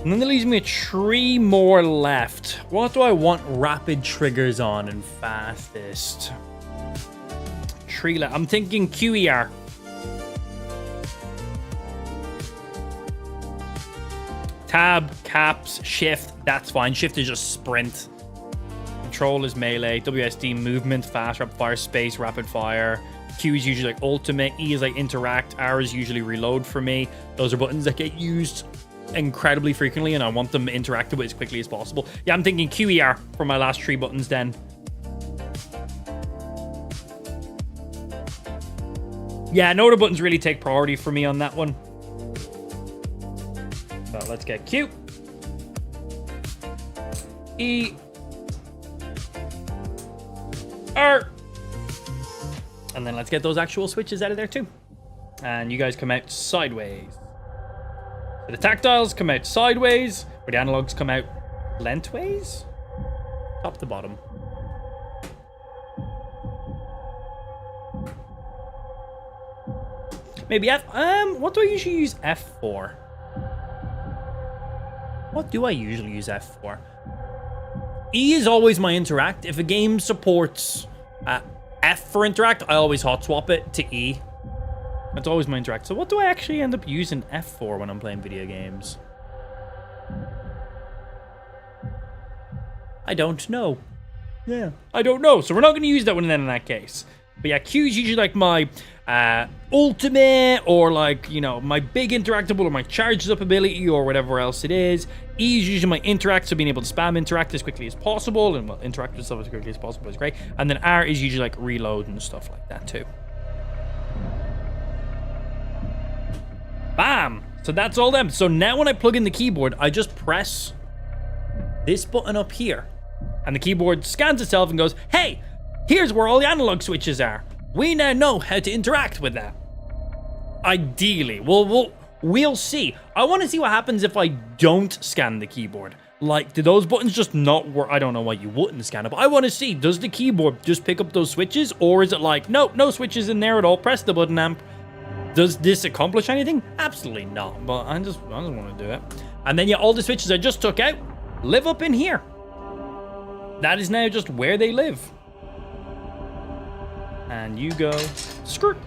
then there leaves me 3 more left. What do I want rapid triggers on and fastest? I'm thinking QER. Tab, caps, shift, that's fine. Shift is just sprint. Control is melee. WSD, movement, fast, rapid fire, space, rapid fire. Q is usually like ultimate. E is like interact. R is usually reload for me. Those are buttons that get used incredibly frequently, and I want them interacted with as quickly as possible. Yeah, I'm thinking QER for my last 3 buttons then. Yeah, no other buttons really take priority for me on that one. So let's get Q, E, R, and then let's get those actual switches out of there too. And you guys come out sideways. So the tactiles come out sideways, where the analogs come out lengthways, top to bottom. Maybe F. What do I usually use F for? What do I usually use F for? E is always my interact. If a game supports F for interact, I always hot swap it to E. That's always my interact. So what do I actually end up using F for when I'm playing video games? I don't know. Yeah, I don't know. So we're not going to use that one then in that case. But yeah, Q is usually like my ultimate, or like, you know, my big interactable, or my charged up ability, or whatever else it is. E is usually my interact, so being able to spam interact as quickly as possible, and well, interact with stuff as quickly as possible is great. And then R is usually like reload and stuff like that too. Bam! So that's all them. So now when I plug in the keyboard, I just press this button up here, and the keyboard scans itself and goes, hey, here's where all the analog switches are. We now know how to interact with that. Ideally. We'll see. I want to see what happens if I don't scan the keyboard. Like, do those buttons just not work? I don't know why you wouldn't scan it, but I want to see, does the keyboard just pick up those switches? Or is it like, nope, no switches in there at all. Press the button, amp. Does this accomplish anything? Absolutely not. But I just want to do it. And then, yeah, all the switches I just took out live up in here. That is now just where they live. And you go, skirt.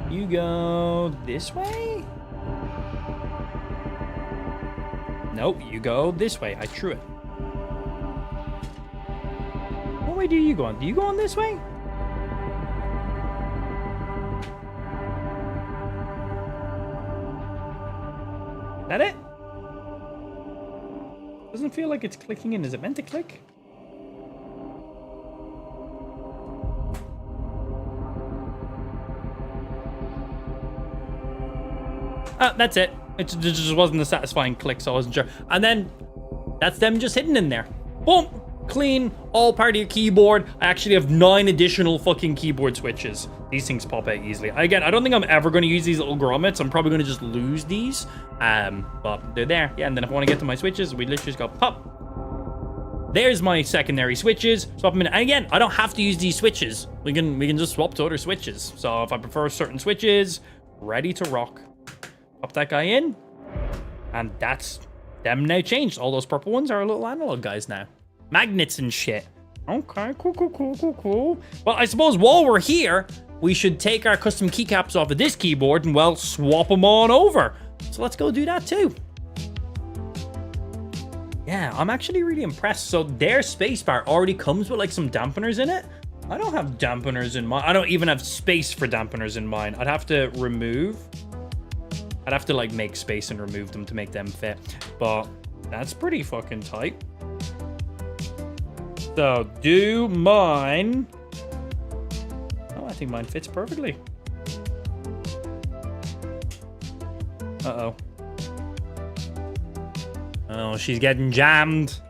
You go this way? Nope, you go this way. I threw it. What way do you go on? Do you go on this way? that it? Doesn't feel like it's clicking in. Is it meant to click? That's it. It just wasn't a satisfying click, so I wasn't sure. And then that's them just hidden in there. Boom! Clean, all part of your keyboard. I actually have 9 additional fucking keyboard switches. These things pop out easily. Again, I don't think I'm ever going to use these little grommets. I'm probably going to just lose these. But they're there. Yeah, and then if I want to get to my switches, we literally just go pop. There's my secondary switches. Swap them in. And again, I don't have to use these switches. We can just swap to other switches. So if I prefer certain switches, ready to rock. Pop that guy in. And that's them now changed. All those purple ones are little analog guys now. Magnets and shit. Okay, cool. Well, I suppose while we're here, we should take our custom keycaps off of this keyboard and, well, swap them on over. So let's go do that too. Yeah, I'm actually really impressed. So their spacebar already comes with like some dampeners in it. I don't have dampeners in mine. I don't even have space for dampeners in mine. I'd have to like make space and remove them to make them fit. But that's pretty fucking tight. So do mine. Oh, I think mine fits perfectly. Uh-oh. Oh, she's getting jammed.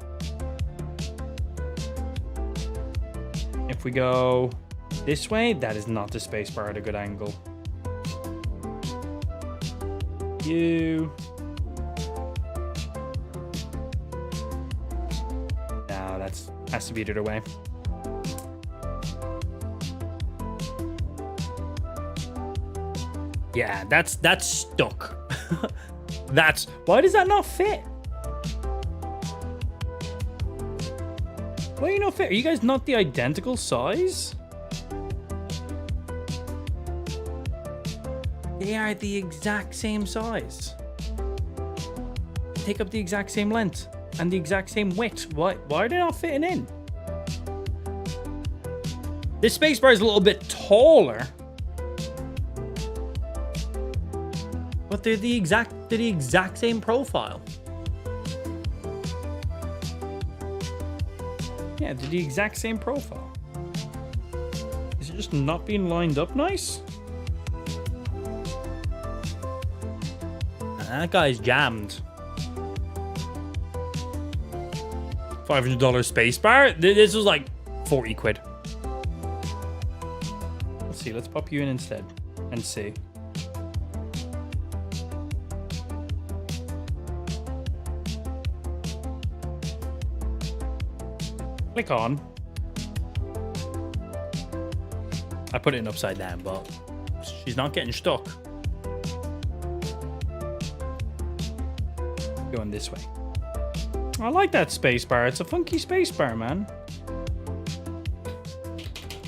If we go this way, that is not the spacebar at a good angle. You. No, that's has to be the other way. Yeah, that's stuck. That's why does that not fit? Why are you not fit? Are you guys not the identical size? They are the exact same size. Take up the exact same length and the exact same width. Why are they not fitting in? This spacebar is a little bit taller. But they're the exact same profile. Yeah, they're the exact same profile. Is it just not being lined up nice? That guy's jammed. $500 spacebar? This was like 40 quid. Let's see, let's pop you in instead and see. Click on. I put it in upside down, but she's not getting stuck. Going this way. I like that spacebar. It's a funky spacebar, man.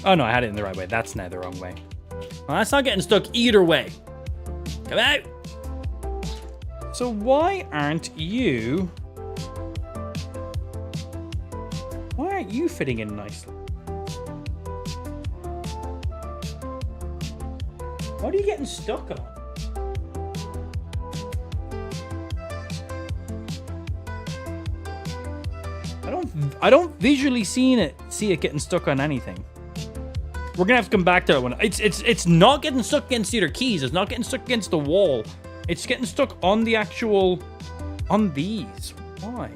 Oh no, I had it in the right way. That's now the wrong way. Well, that's not getting stuck either way. Come out. So why aren't you... Why aren't you fitting in nicely? What are you getting stuck on? I don't visually see it getting stuck on anything. We're gonna have to come back to that one. It's not getting stuck against the other keys. It's not getting stuck against the wall. It's getting stuck on the actual... on these. Why?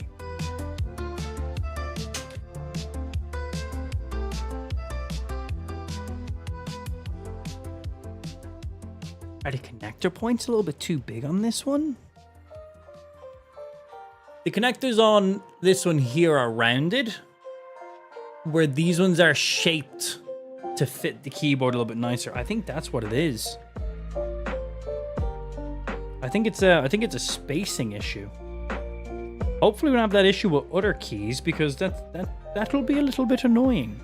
Are the connector points a little bit too big on this one? The connectors on this one here are rounded, where these ones are shaped to fit the keyboard a little bit nicer. I think that's what it is. I think it's a spacing issue. Hopefully we don't have that issue with other keys, because that'll be a little bit annoying.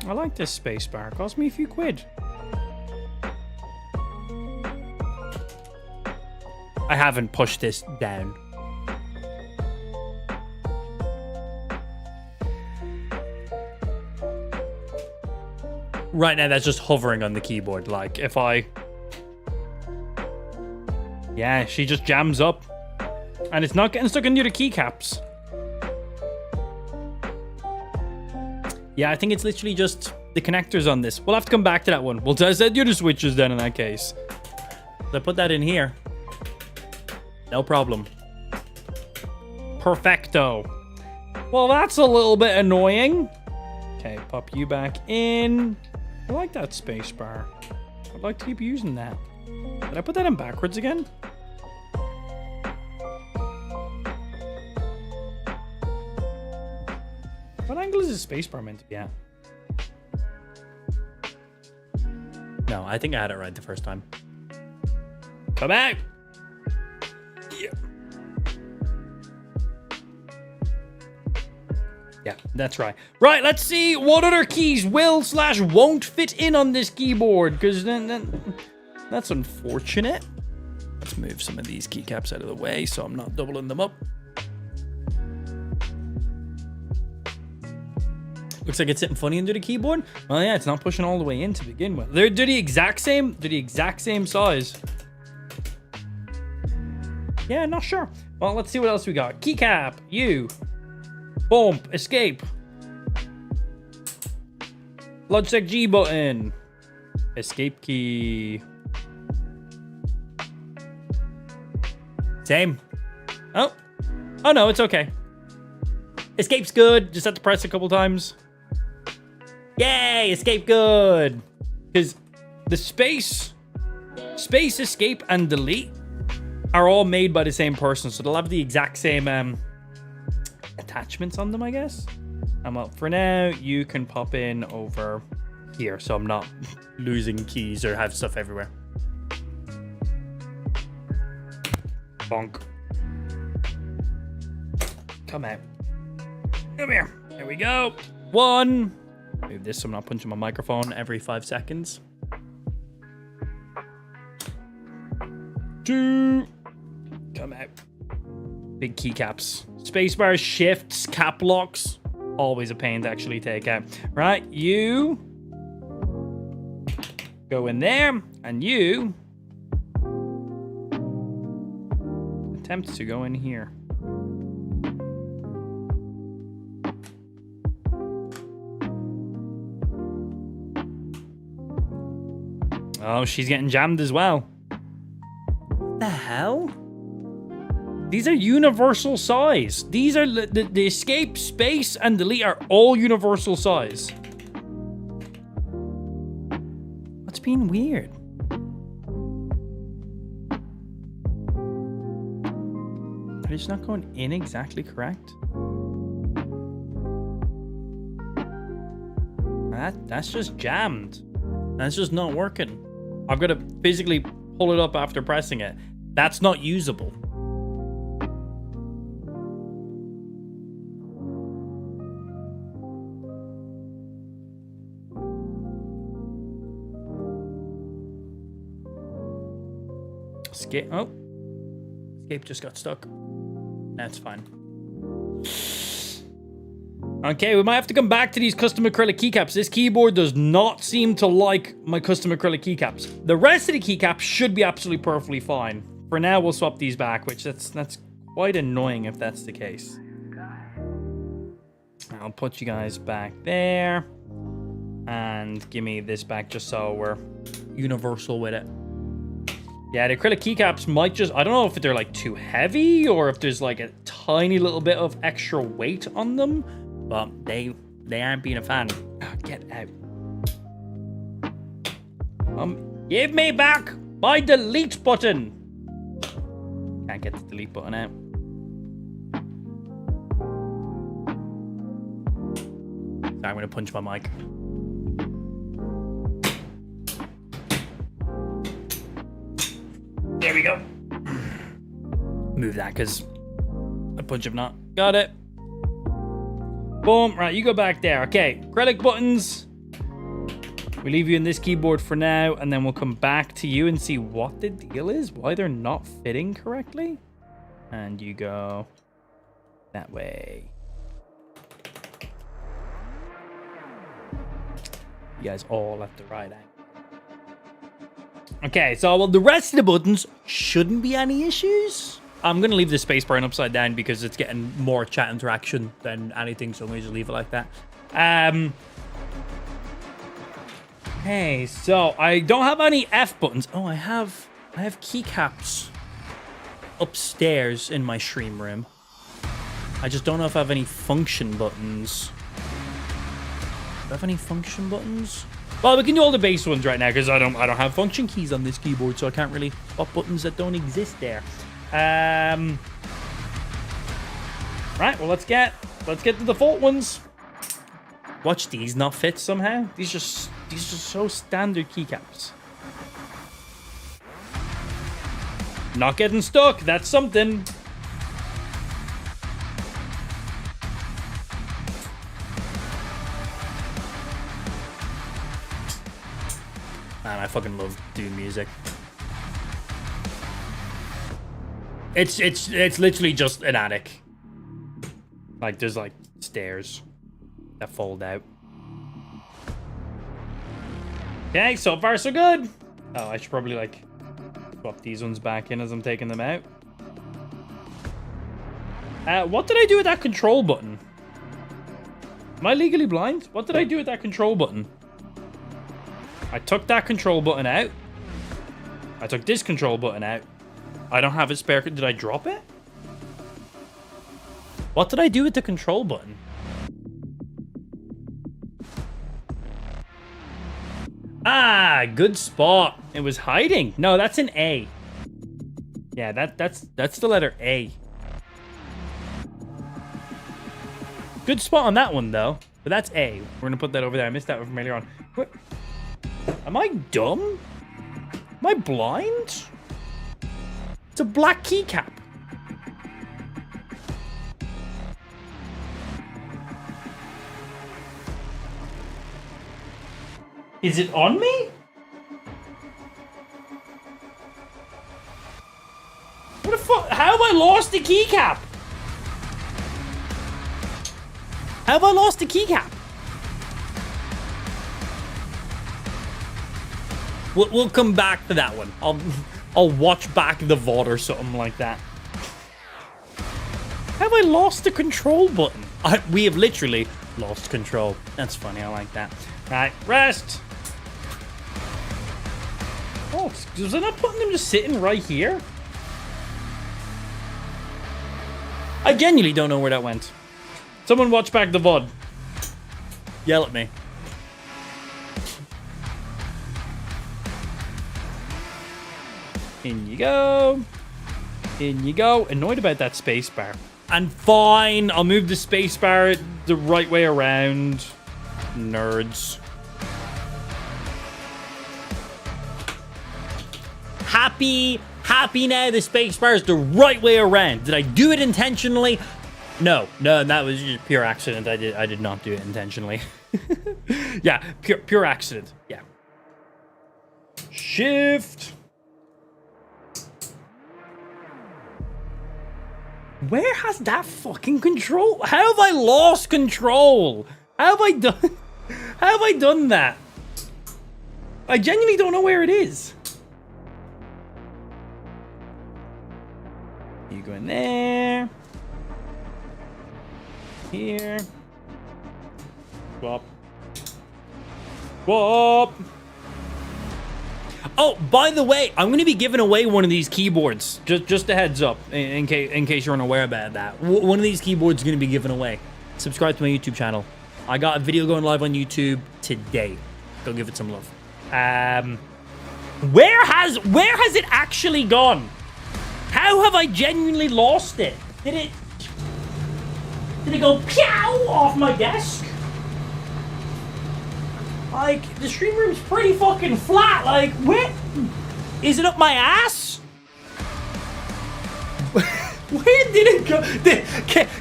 I like this spacebar. It cost me a few quid. I haven't pushed this down. Right now, that's just hovering on the keyboard. Like, if I... Yeah, she just jams up. And it's not getting stuck into the keycaps. Yeah, I think it's literally just the connectors on this. We'll have to come back to that one. We'll test out the other switches then in that case. So I put that in here. No problem. Perfecto. Well, that's a little bit annoying. Okay, pop you back in. I like that space bar. I'd like to keep using that. Did I put that in backwards again? What angle is the space bar meant to be at? No, I think I had it right the first time. Come out! Yeah. Yeah, that's right. Right, let's see what other keys will/won't fit in on this keyboard, because then that's unfortunate. Let's move some of these keycaps out of the way so I'm not doubling them up. Looks like it's sitting funny under the keyboard. Well, yeah, it's not pushing all the way in to begin with. They're the exact same. They're the exact same size. Yeah, not sure. Well, let's see what else we got. Keycap, U, bump, escape, Logitech G button, escape key. Same. Oh no, it's okay. Escape's good. Just have to press a couple times. Yay, escape good. Because the space, escape, and delete are all made by the same person. So they'll have the exact same attachments on them, I guess. Well, for now, you can pop in over here. So I'm not losing keys or have stuff everywhere. Bonk. Come out. Come here. There we go. 1. Move this so I'm not punching my microphone every 5 seconds. 2. Come out. Big keycaps. Spacebar, shifts, cap locks. Always a pain to actually take out. Right, you go in there, and you attempt to go in here. Oh, she's getting jammed as well. What the hell? These are universal size. These are the escape, space, and delete are all universal size. What's being weird? Are they just not going in exactly correct? That's just jammed. That's just not working. I've got to physically pull it up after pressing it. That's not usable. Escape. Oh. Escape just got stuck. That's fine. Okay, we might have to come back to these custom acrylic keycaps. This keyboard does not seem to like my custom acrylic keycaps. The rest of the keycaps should be absolutely perfectly fine. For now, we'll swap these back, which that's quite annoying if that's the case. I'll put you guys back there. And give me this back just so we're universal with it. Yeah, the acrylic keycaps might just... I don't know if they're like too heavy or if there's like a tiny little bit of extra weight on them. But they aren't being a fan. Oh, get out. Give me back my delete button. Can't get the delete button out. Sorry, I'm gonna punch my mic. There we go. Move that because a punch if not. Got it. Boom. Right, you go back there. Okay, acrylic buttons. We leave you in this keyboard for now, and then we'll come back to you and see what the deal is, why they're not fitting correctly. And you go that way. You guys all at the right angle. Okay, so well, the rest of the buttons shouldn't be any issues. I'm going to leave the spacebar upside down because it's getting more chat interaction than anything, so I'm going to just leave it like that. Okay, so I don't have any F buttons. Oh, I have keycaps upstairs in my stream room. I just don't know if I have any function buttons. Do I have any function buttons? Well, we can do all the base ones right now because I don't have function keys on this keyboard, so I can't really pop buttons that don't exist there. Right, well let's get the default ones. Watch these not fit somehow. These are so standard keycaps. Not getting stuck. That's something. Man, I fucking love doing music. It's literally just an attic. Like there's like stairs that fold out. Okay, so far so good. Oh, I should probably like swap these ones back in as I'm taking them out. What did I do with that control button? Am I legally blind? What did I do with that control button? I took that control button out. I took this control button out. I don't have a spare. Did I drop it? What did I do with the control button? Ah, good spot. It was hiding. No, that's an A. Yeah, that's the letter A. Good spot on that one though. But that's A. We're gonna put that over there. I missed that one from earlier on. What? Am I dumb? Am I blind? It's a black keycap. Is it on me? What the fuck? How have I lost the keycap? How have I lost the keycap? We'll come back to that one. I'll watch back the VOD or something like that. Have I lost the control button? We have literally lost control. That's funny. I like that. Right, rest. Oh, was I not putting them just sitting right here? I genuinely don't know where that went. Someone watch back the VOD. Yell at me. In you go. In you go. Annoyed about that space bar. And fine, I'll move the space bar the right way around. Nerds. Happy now the space bar is the right way around. Did I do it intentionally? No, that was just pure accident. I did not do it intentionally. Yeah, pure accident. Yeah. Shift. Where has that fucking control? How have I lost control? How have I done that? I genuinely don't know where it is. You go in there. Here. Swap. Swap. Oh, by the way, I'm going to be giving away one of these keyboards. Just a heads up, in case you're unaware about that. One of these keyboards is going to be given away. Subscribe to my YouTube channel. I got a video going live on YouTube today. Go give it some love. Where has it actually gone? How have I genuinely lost it? Did it go pew off my desk? Like, the stream room's pretty fucking flat. Like, where? Is it up my ass? Where did it go?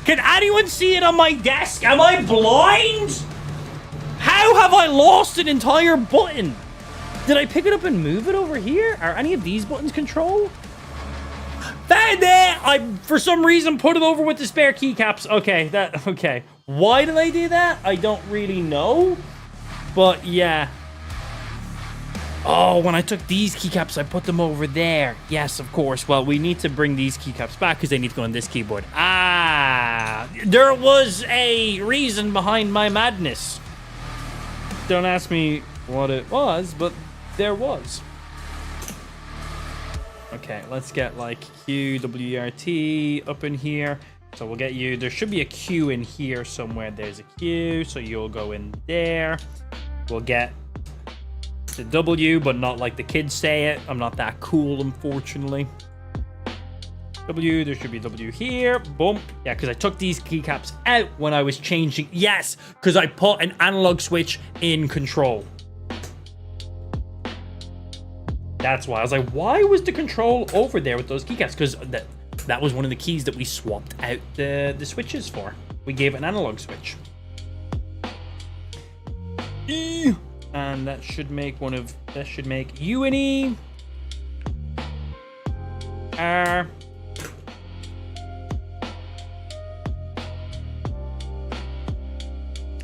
Can anyone see it on my desk? Am I blind? How have I lost an entire button? Did I pick it up and move it over here? Are any of these buttons control? There! I, for some reason, put it over with the spare keycaps. Okay, okay. Why did I do that? I don't really know. But yeah. Oh, when I took these keycaps, I put them over there. Yes, of course. Well, we need to bring these keycaps back because they need to go on this keyboard. Ah, there was a reason behind my madness. Don't ask me what it was, but there was. Okay, let's get like Q, W, R, T up in here. So we'll get you. There should be a Q in here somewhere. There's a Q, so you'll go in there. We'll get the W, but not like the kids say it. I'm not that cool, unfortunately. W, there should be W here. Boom. Yeah, because I took these keycaps out when I was changing. Yes, because I put an analog switch in control. That's why. I was like, why was the control over there with those keycaps? Because that was one of the keys that we swapped out the switches for. We gave an analog switch. And that should make that should make U and E. R.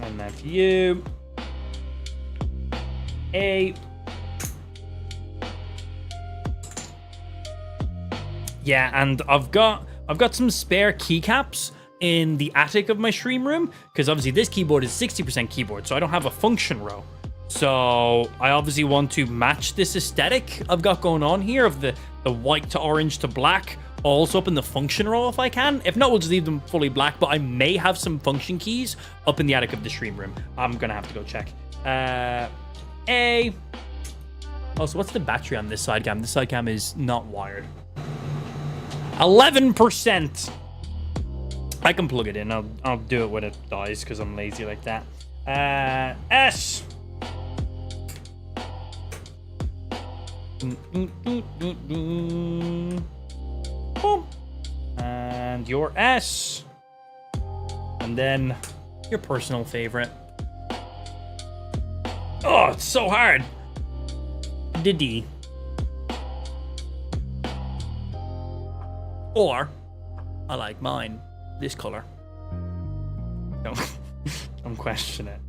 And that's U. A. Yeah, and I've got some spare keycaps in the attic of my stream room, because obviously this keyboard is 60% keyboard, so I don't have a function row. So I obviously want to match this aesthetic I've got going on here of the white to orange to black, also up in the function row if I can. If not, we'll just leave them fully black, but I may have some function keys up in the attic of the stream room. I'm gonna have to go check. A. Also, what's the battery on this side cam? This side cam is not wired. 11%. I can plug it in. I'll do it when it dies because I'm lazy like that. S. Boom. And your S. And then your personal favorite. Oh, it's so hard. The D. Or, I like mine, this color. No, don't question it.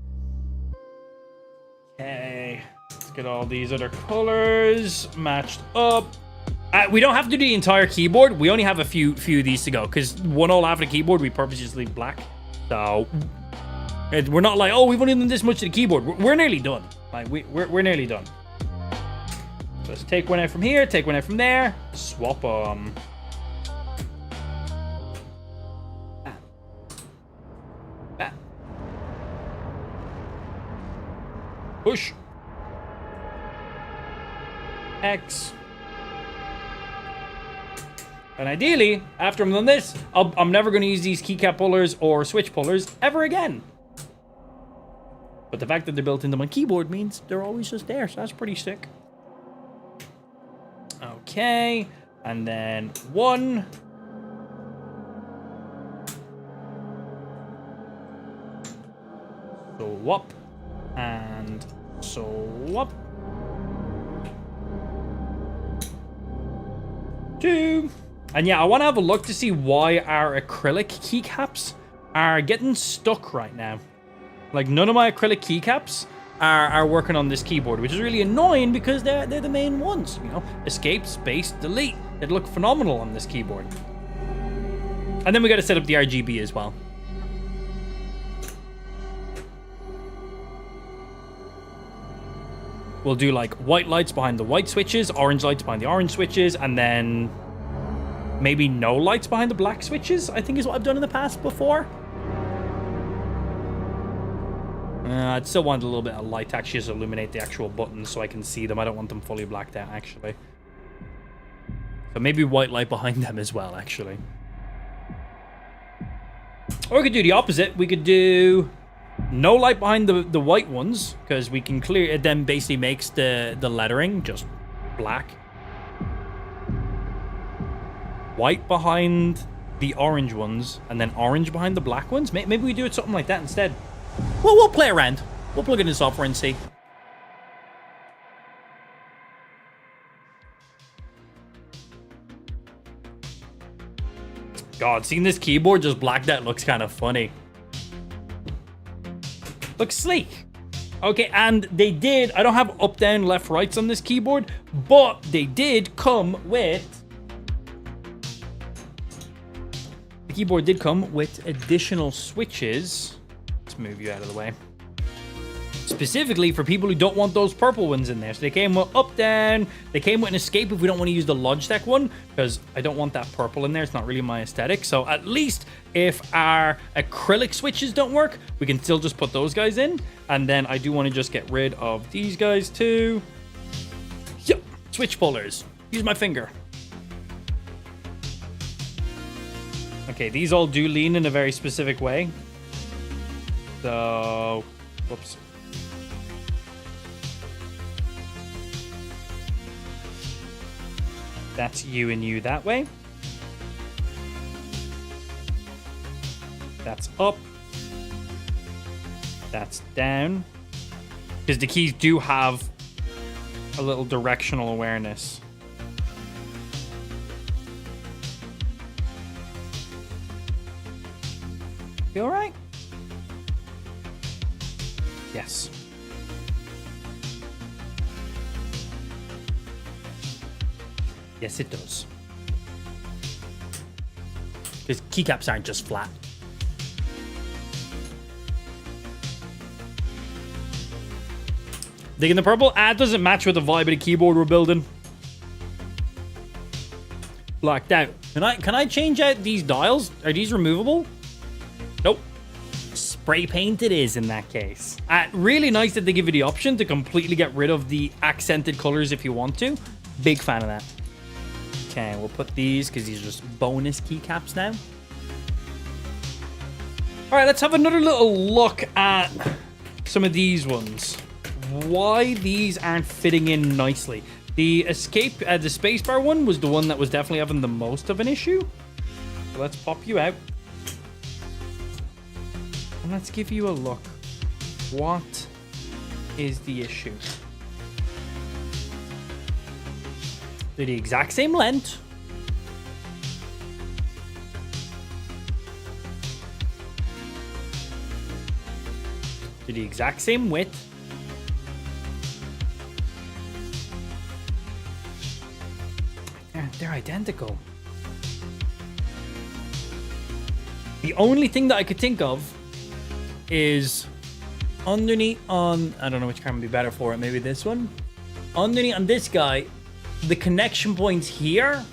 Okay, let's get all these other colors matched up. We don't have to do the entire keyboard. We only have a few of these to go, because one all half of the keyboard, we purposely just leave black. So, we're not like, oh, we've only done this much to the keyboard. We're nearly done. Like, we're nearly done. So let's take one out from here, take one out from there, swap them. Push. X. And ideally, after I'm done this, I'm never going to use these keycap pullers or switch pullers ever again. But the fact that they're built into my keyboard means they're always just there, so that's pretty sick. Okay. And then 1. Swap. And swap. 2. And yeah, I want to have a look to see why our acrylic keycaps are getting stuck right now. Like, none of my acrylic keycaps are working on this keyboard, which is really annoying because they're the main ones, you know. Escape, space, delete. They'd look phenomenal on this keyboard. And then we got to set up the RGB as well. We'll do like white lights behind the white switches, orange lights behind the orange switches, and then maybe no lights behind the black switches, I think is what I've done in the past before. I'd still want a little bit of light to actually just illuminate the actual buttons so I can see them. I don't want them fully blacked out, actually. So maybe white light behind them as well, actually. Or we could do the opposite. We could do no light behind the white ones, because we can clear it. Then basically makes the lettering just black. White behind the orange ones, and then orange behind the black ones. Maybe we do it something like that instead. Well, we'll play around. We'll plug it in software and see. God, seeing this keyboard just blacked out looks kind of funny. Looks sleek. Okay, and they did, I don't have up, down, left, rights on this keyboard, but they did come with, the keyboard did come with additional switches. Let's move you out of the way. Specifically for people who don't want those purple ones in there. So they came with up, down. They came with an escape if we don't want to use the Logitech one, because I don't want that purple in there. It's not really my aesthetic. So at least if our acrylic switches don't work, we can still just put those guys in. And then I do want to just get rid of these guys too. Yep, switch pullers. Use my finger. Okay, these all do lean in a very specific way. So, whoops. That's you and you that way. That's up. That's down. Because the keys do have a little directional awareness. You all right? Yes. Yes, it does. Because keycaps aren't just flat. Digging the purple? It doesn't match with the vibe of the keyboard we're building. Blacked out. Can I change out these dials? Are these removable? Nope. Spray paint it is in that case. Really nice that they give you the option to completely get rid of the accented colors if you want to. Big fan of that. Okay, we'll put these because these are just bonus keycaps now. All right, let's have another little look at some of these ones. Why these aren't fitting in nicely. The escape, the spacebar one was the one that was definitely having the most of an issue. So let's pop you out. And let's give you a look. What is the issue? They're the exact same length. They're the exact same width. They're identical. The only thing that I could think of is underneath on, I don't know which camera would be better for it, maybe this one. Underneath on this guy, the connection points here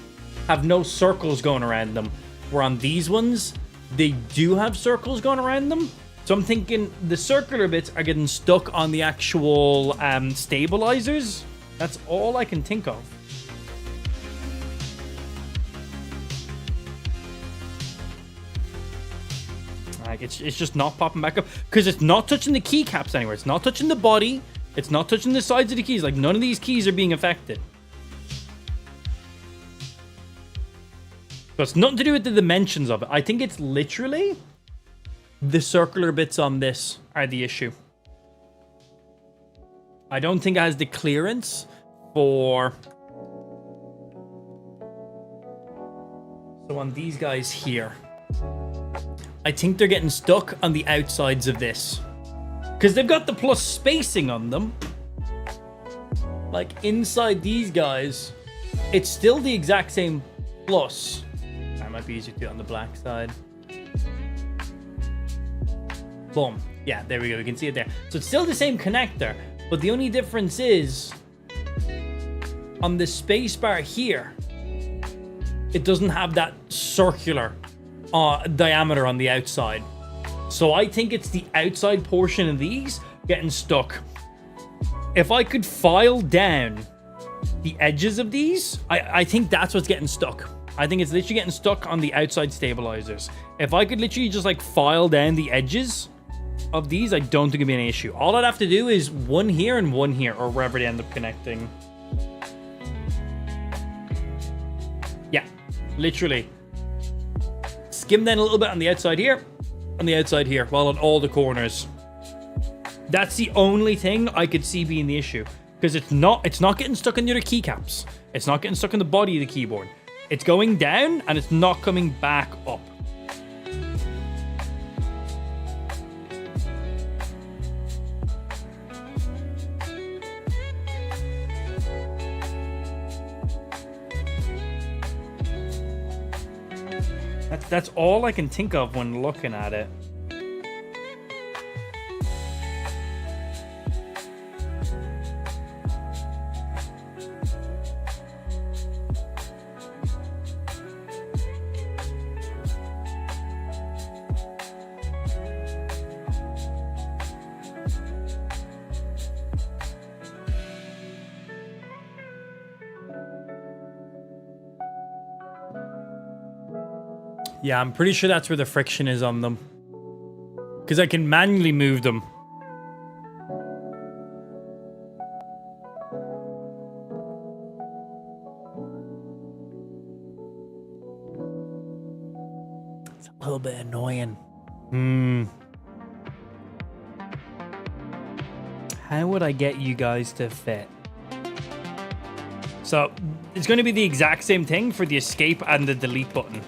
have no circles going around them. Where on these ones, they do have circles going around them. So I'm thinking the circular bits are getting stuck on the actual stabilizers. That's all I can think of. Like it's just not popping back up because it's not touching the keycaps anywhere. It's not touching the body. It's not touching the sides of the keys. Like none of these keys are being affected. So it's nothing to do with the dimensions of it. I think it's literally the circular bits on this are the issue. I don't think it has the clearance for... So on these guys here, I think they're getting stuck on the outsides of this. Because they've got the plus spacing on them. Like inside these guys, it's still the exact same plus. That might be easier to do it on the black side. Boom. Yeah, there we go. We can see it there. So it's still the same connector, but the only difference is on the spacebar here, it doesn't have that circular diameter on the outside. So I think it's the outside portion of these getting stuck. If I could file down the edges of these, I think that's what's getting stuck. I think it's literally getting stuck on the outside stabilizers. If I could literally just like file down the edges of these, I don't think it'd be an issue. All I'd have to do is one here and one here, or wherever they end up connecting. Yeah, literally. Skim down a little bit on the outside here, on the outside here, while on all the corners. That's the only thing I could see being the issue. Because it's not getting stuck in the other keycaps. It's not getting stuck in the body of the keyboard. It's going down and it's not coming back up. That's all I can think of when looking at it. Yeah, I'm pretty sure that's where the friction is on them. Because I can manually move them. It's a little bit annoying. How would I get you guys to fit? So, it's going to be the exact same thing for the escape and the delete button.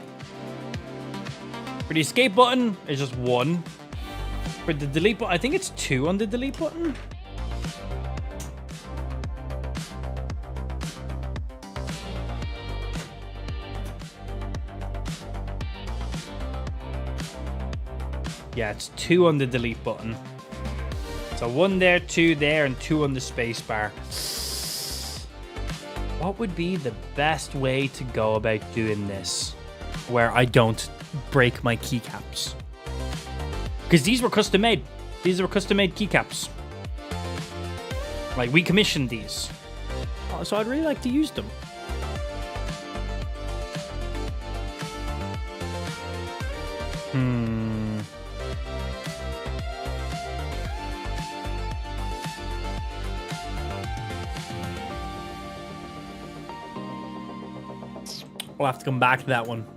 For the escape button, it's just 1. For the delete button, I think it's 2 on the delete button. Yeah, it's 2 on the delete button. So 1 there, 2 there, and 2 on the space bar. What would be the best way to go about doing this where I don't break my keycaps? Because these were custom made. These were custom made keycaps. Like, we commissioned these. So I'd really like to use them. We'll have to come back to that one.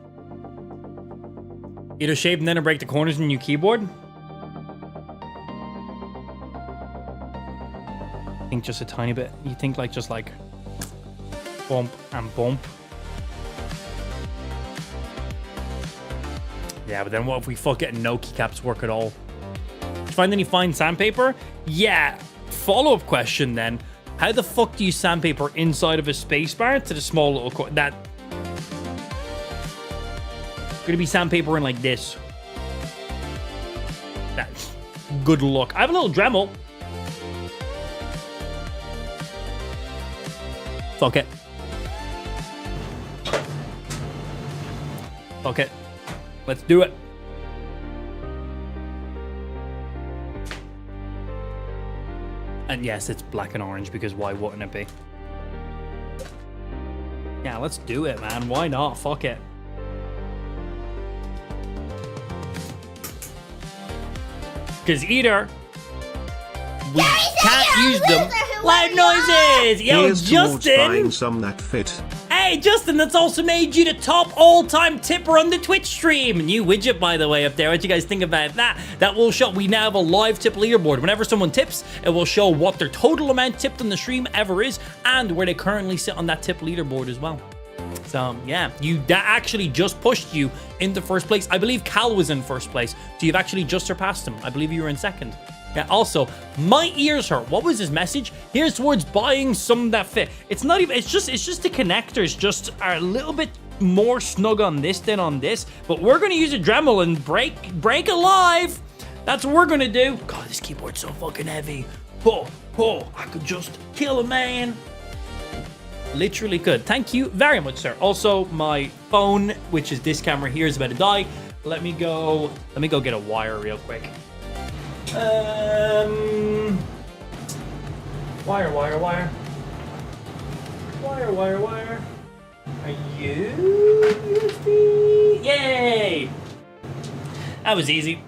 Either shape and then break the corners in your keyboard. I think just a tiny bit. You think like just like bump and bump. Yeah, but then what if we fuck it and no keycaps work at all? Did you find any fine sandpaper? Yeah. Follow-up question then. How the fuck do you sandpaper inside of a spacebar to the small little that? Gonna be sandpapering like this. That's good luck. I have a little Dremel. Fuck it. Fuck it. Let's do it. And yes, it's black and orange because why wouldn't it be? Yeah, let's do it, man. Why not? Fuck it. Because either we can't use them. Loud noises! Yo, Here's Justin! buying some that fit. Hey, Justin, that's also made you the top all-time tipper on the Twitch stream. New widget, by the way, up there. What you guys think about that? That will show. We now have a live tip leaderboard. Whenever someone tips, it will show what their total amount tipped on the stream ever is and where they currently sit on that tip leaderboard as well. So, yeah, that actually just pushed you into first place. I believe Cal was in first place, so you've actually just surpassed him. I believe you were in second. Yeah, also, my ears hurt. What was his message? Here's towards buying some that fit. It's not even, it's just the connectors just are a little bit more snug on this than on this, but we're going to use a Dremel and break alive. That's what we're going to do. God, this keyboard's so fucking heavy. Oh, I could just kill a man. Literally could. Thank you very much, sir. Also, my phone, which is this camera here, is about to die. Let me go get a wire real quick. Wire. Are you USB? Yay! That was easy.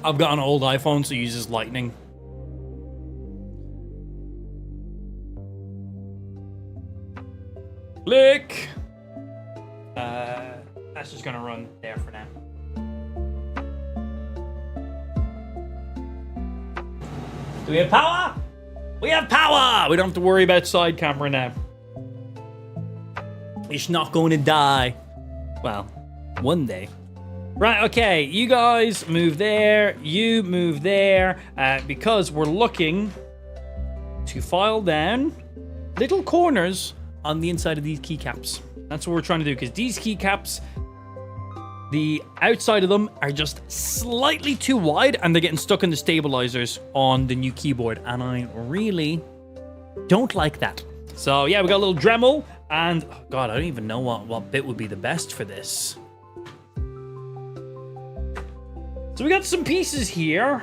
I've got an old iPhone, so it uses lightning. Click. That's just gonna run there for now. Do we have power? We have power! We don't have to worry about side camera now. It's not going to die. Well, one day. Right, okay, you guys move there, you move there, because we're looking to file down little corners on the inside of these keycaps. That's what we're trying to do, because these keycaps, the outside of them are just slightly too wide, and they're getting stuck in the stabilizers on the new keyboard, and I really don't like that. So yeah, we got a little Dremel, and oh god, I don't even know what bit would be the best for this. So we got some pieces here.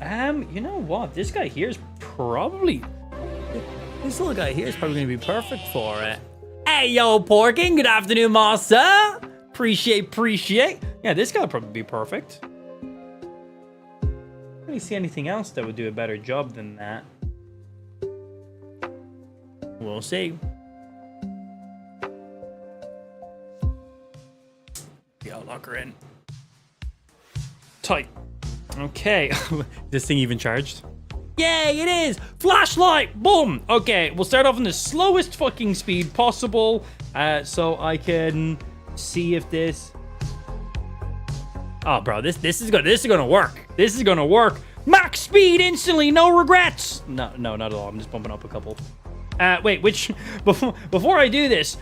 You know what? This guy here is probably... This little guy here is probably going to be perfect for it. Hey, yo, Porking. Good afternoon, Massa. Appreciate. Yeah, this guy would probably be perfect. I don't really see anything else that would do a better job than that. We'll see. Yeah, I'll lock her in. Tight. Okay. This thing even charged? Yay, it is! Flashlight! Boom! Okay, we'll start off in the slowest fucking speed possible, so I can see if this... Oh, bro, this is gonna work. This is gonna work. Max speed instantly, no regrets! No, not at all. I'm just bumping up a couple. Wait, before I do this,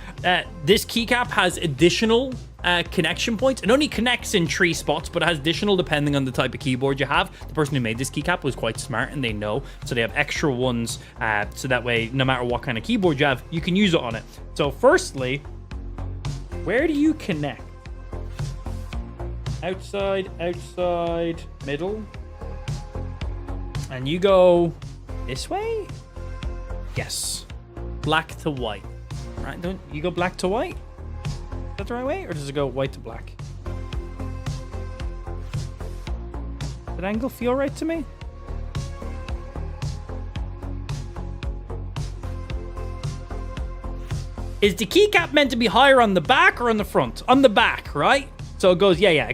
this keycap has additional connection points. It only connects in 3 spots, but it has additional depending on the type of keyboard you have. The person who made this keycap was quite smart, and they know, so they have extra ones, so that way, no matter what kind of keyboard you have, you can use it on it. So firstly, where do you connect? Outside, middle, and you go this way? Yes. Black to white. Right, don't you go black to white? Is that the right way? Or does it go white to black? Does that angle feel right to me? Is the keycap meant to be higher on the back or on the front? On the back, right? So it goes, yeah.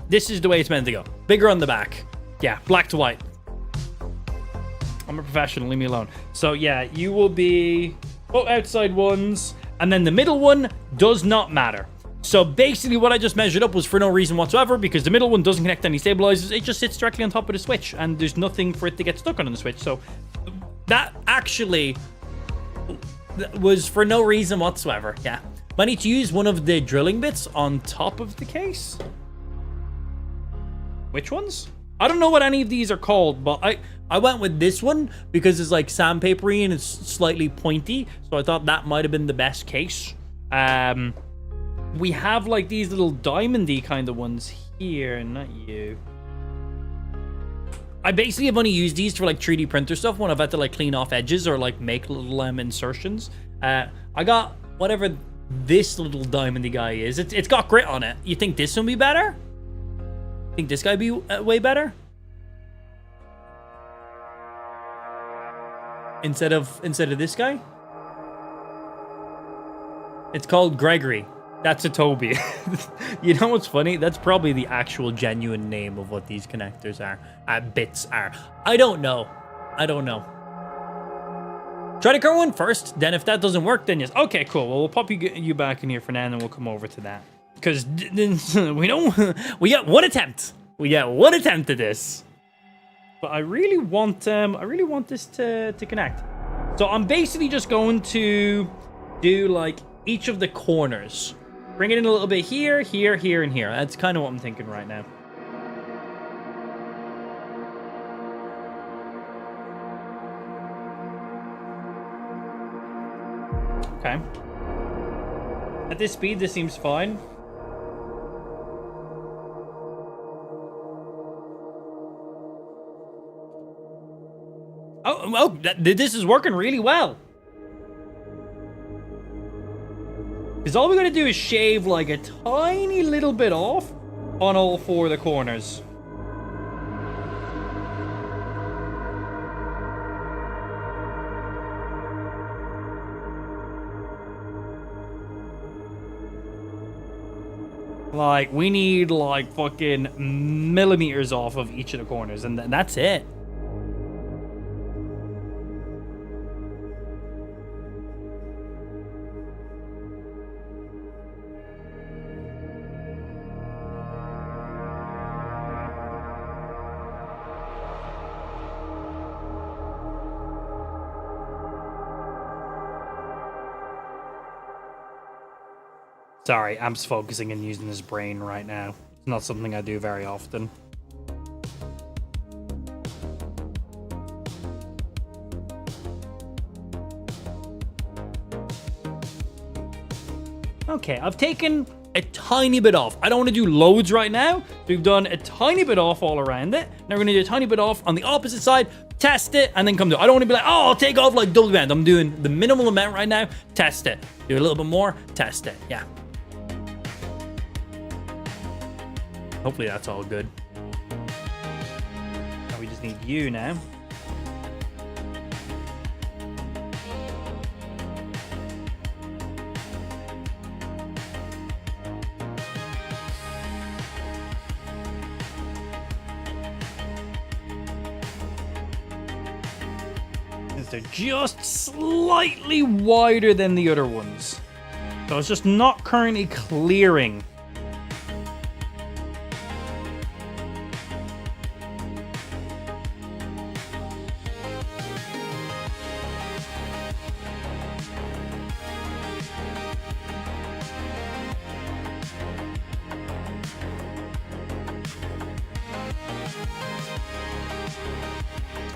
This is the way it's meant to go. Bigger on the back. Yeah, black to white. I'm a professional, leave me alone. So yeah, you will be outside ones, and then the middle one does not matter. So basically what I just measured up was for no reason whatsoever, because the middle one doesn't connect to any stabilizers. It just sits directly on top of the switch, and there's nothing for it to get stuck on the switch. So that actually was for no reason whatsoever. Yeah. I need to use one of the drilling bits on top of the case. Which ones? I don't know what any of these are called, but I went with this one because it's like sandpapery and it's slightly pointy. So I thought that might have been the best case. We have like these little diamondy kind of ones here, not you. I basically have only used these for like 3D printer stuff when I've had to like clean off edges or like make little insertions. I got whatever this little diamondy guy is. It's got grit on it. You think this one be better? Think this guy be way better? Instead of this guy? It's called Gregory. That's a Toby. You know what's funny? That's probably the actual genuine name of what these connectors are. Bits are. I don't know. Try the current one first. Then if that doesn't work, then yes. Okay, cool. Well, we'll pop you back in here for now, and then we'll come over to that. Because we got one attempt. We got one attempt at this. But I really want this to connect. So I'm basically just going to do like each of the corners. Bring it in a little bit here, here, here, and here. That's kind of what I'm thinking right now. Okay. At this speed, this seems fine. This is working really well. Because all we gotta do is shave like a tiny little bit off on all 4 of the corners. Like, we need like fucking millimeters off of each of the corners, and that's it. Sorry, I'm just focusing and using his brain right now. It's not something I do very often. Okay, I've taken a tiny bit off. I don't want to do loads right now. We've done a tiny bit off all around it. Now we're going to do a tiny bit off on the opposite side, test it, and then come to it. I don't want to be like, oh, I'll take off like double amount. I'm doing the minimal amount right now, test it. Do a little bit more, test it. Yeah. Hopefully that's all good. Now we just need you now. They're just slightly wider than the other ones. So it's just not currently clearing.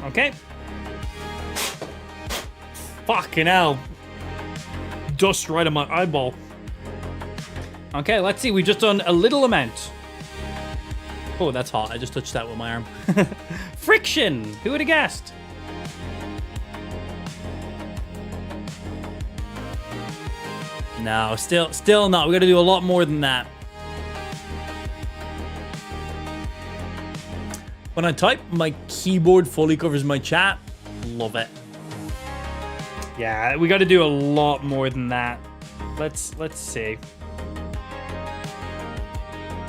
Okay. Fucking hell. Dust right on my eyeball. Okay, let's see. We've just done a little amount. Oh, that's hot. I just touched that with my arm. Friction. Who would have guessed? No, still not. We got to do a lot more than that. When I type, my keyboard fully covers my chat. Love it. Yeah, we got to do a lot more than that. Let's see.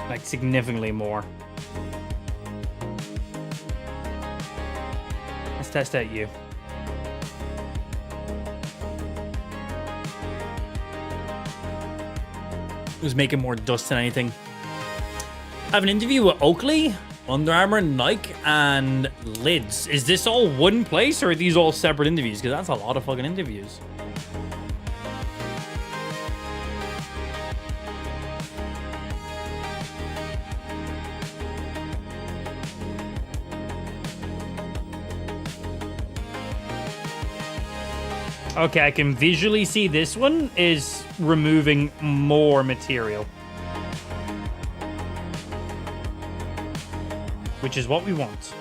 Like significantly more. Let's test out you. Who's making more dust than anything? I have an interview with Oakley, Under Armour, Nike, and Lids. Is this all one place, or are these all separate interviews? Because that's a lot of fucking interviews. Okay, I can visually see this one is removing more material. Which is what we want.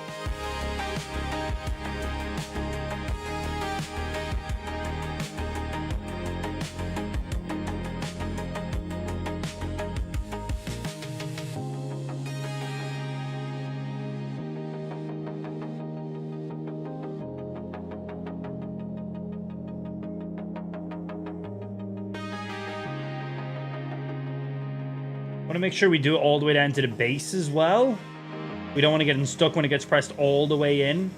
I want to make sure we do it all the way down to the base as well. We don't want to get it stuck when it gets pressed all the way in.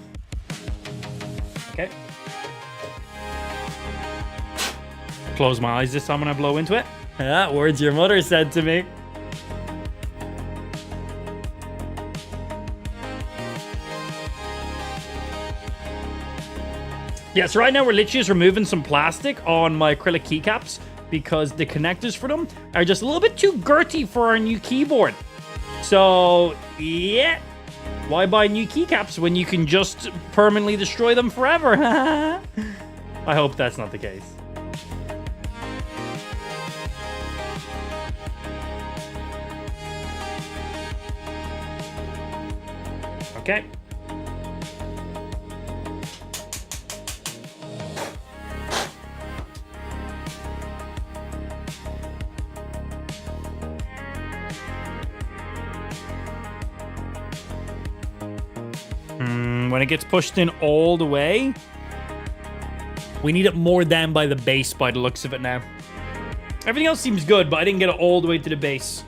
Okay. Close my eyes this time when I blow into it. Yeah, words your mother said to me. Yeah, so right now we're literally just removing some plastic on my acrylic keycaps because the connectors for them are just a little bit too girty for our new keyboard. So, yeah. Why buy new keycaps when you can just permanently destroy them forever? I hope that's not the case. Okay. When it gets pushed in all the way, we need it more down by the base by the looks of it now. Everything else seems good, but I didn't get it all the way to the base.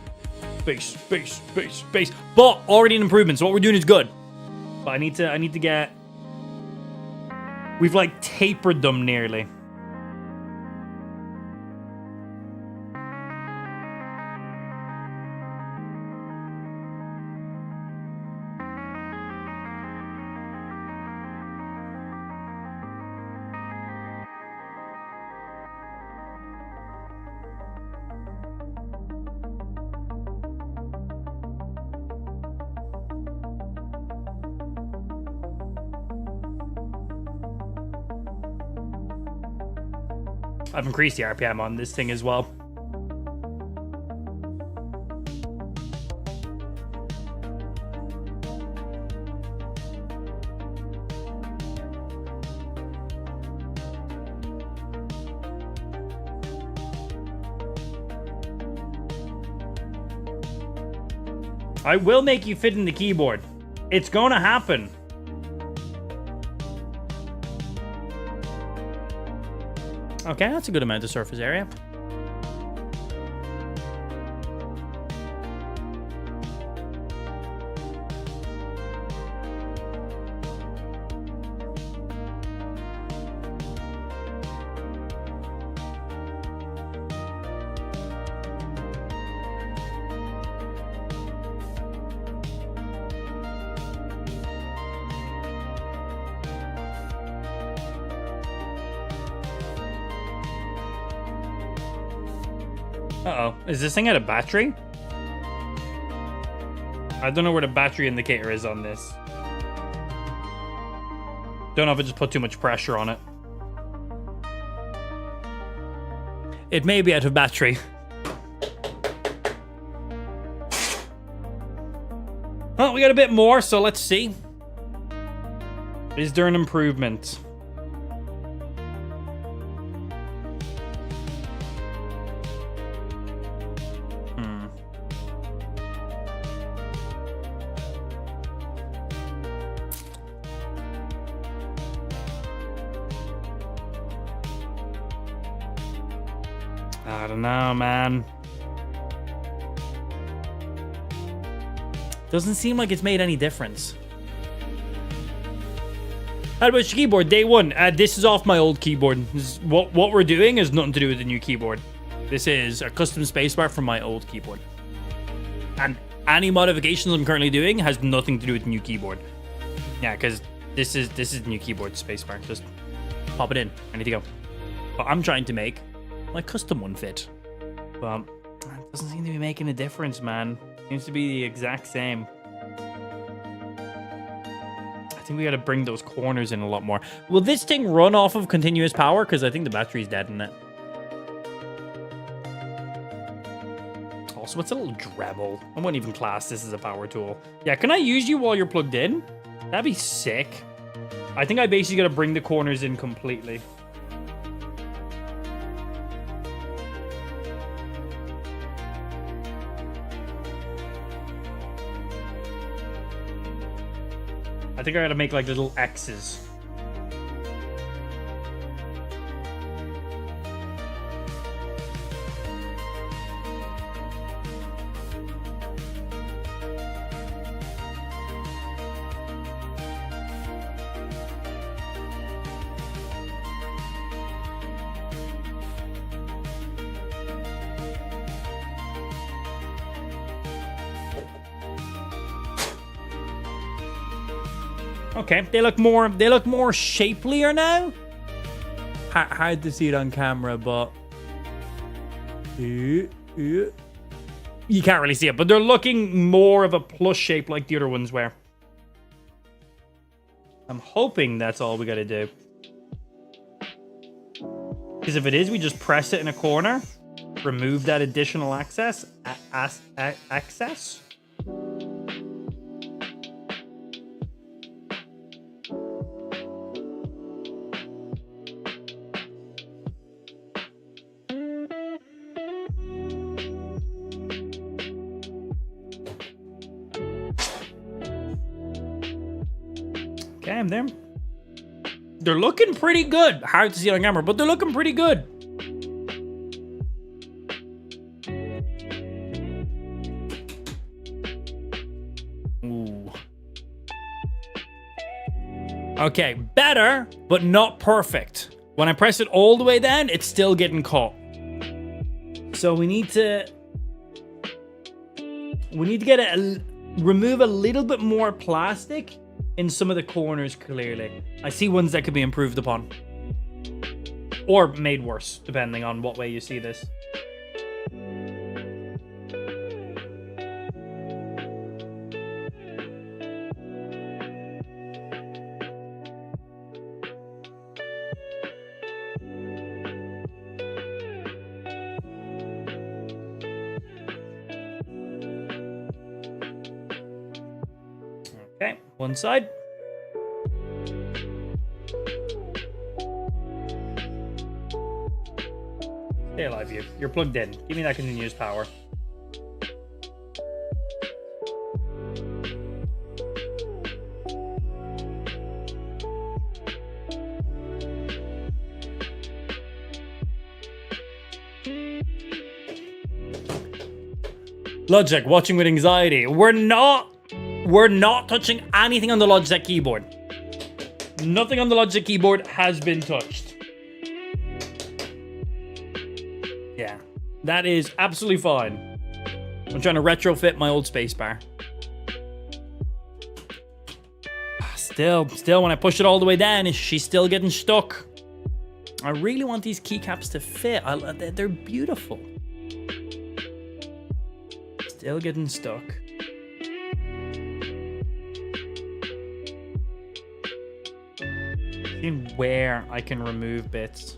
Base. But already an improvement, so what we're doing is good. But I need to get... We've like tapered them nearly. I've increased the RPM on this thing as well. I will make you fit in the keyboard. It's gonna happen. Okay, that's a good amount of surface area. Uh-oh. Is this thing out of battery? I don't know where the battery indicator is on this. Don't know if I just put too much pressure on it. It may be out of battery. Well, we got a bit more, so let's see. Is there an improvement? I don't know, man. Doesn't seem like it's made any difference. How about your keyboard? Day one. This is off my old keyboard. What we're doing has nothing to do with the new keyboard. This is a custom spacebar from my old keyboard. And any modifications I'm currently doing has nothing to do with the new keyboard. Yeah, because this is the new keyboard spacebar. Just pop it in. Ready to go. But I'm trying to make my custom one fit. But it doesn't seem to be making a difference, man. Seems to be the exact same. I think we gotta bring those corners in a lot more. Will this thing run off of continuous power? Because I think the battery's dead in it. Also, it's a little Dremel. I wouldn't even class this as a power tool. Yeah, can I use you while you're plugged in? That'd be sick. I think I basically gotta bring the corners in completely. I think I gotta make like little X's. Okay, they look more shapelier now. Hard to see it on camera, but you can't really see it, but they're looking more of a plus shape like the other ones were. I'm hoping that's all we gotta do. Because if it is, we just press it in a corner, remove that additional access. Okay, I'm there. They're looking pretty good. Hard to see on camera, but they're looking pretty good. Ooh. Okay, better, but not perfect. When I press it all the way down, it's still getting caught. So we need to get remove a little bit more plastic in some of the corners, clearly. I see ones that could be improved upon. Or made worse, depending on what way you see this. One side. Stay alive, you. You're plugged in. Give me that continuous power. Logitech, watching with anxiety. We're not touching anything on the Logitech keyboard. Nothing on the Logitech keyboard has been touched. Yeah, that is absolutely fine. I'm trying to retrofit my old spacebar. Still, when I push it all the way down, she's still getting stuck. I really want these keycaps to fit. They're beautiful. Still getting stuck. Seeing where I can remove bits.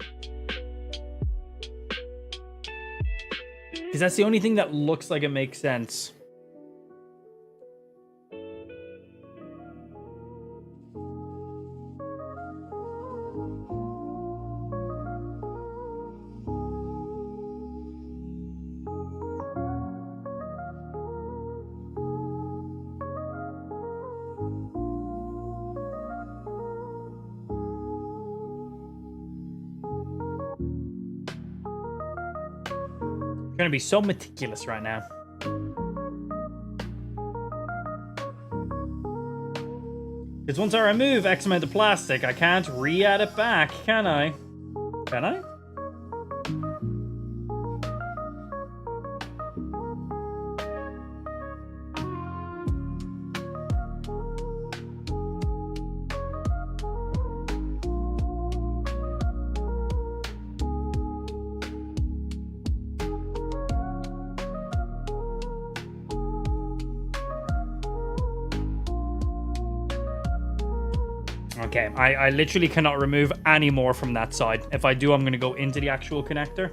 Because that's the only thing that looks like it makes sense. Going to be so meticulous right now. Because once I remove X amount of plastic, I can't re-add it back, can I? Can I? Okay, I literally cannot remove any more from that side. If I do, I'm going to go into the actual connector.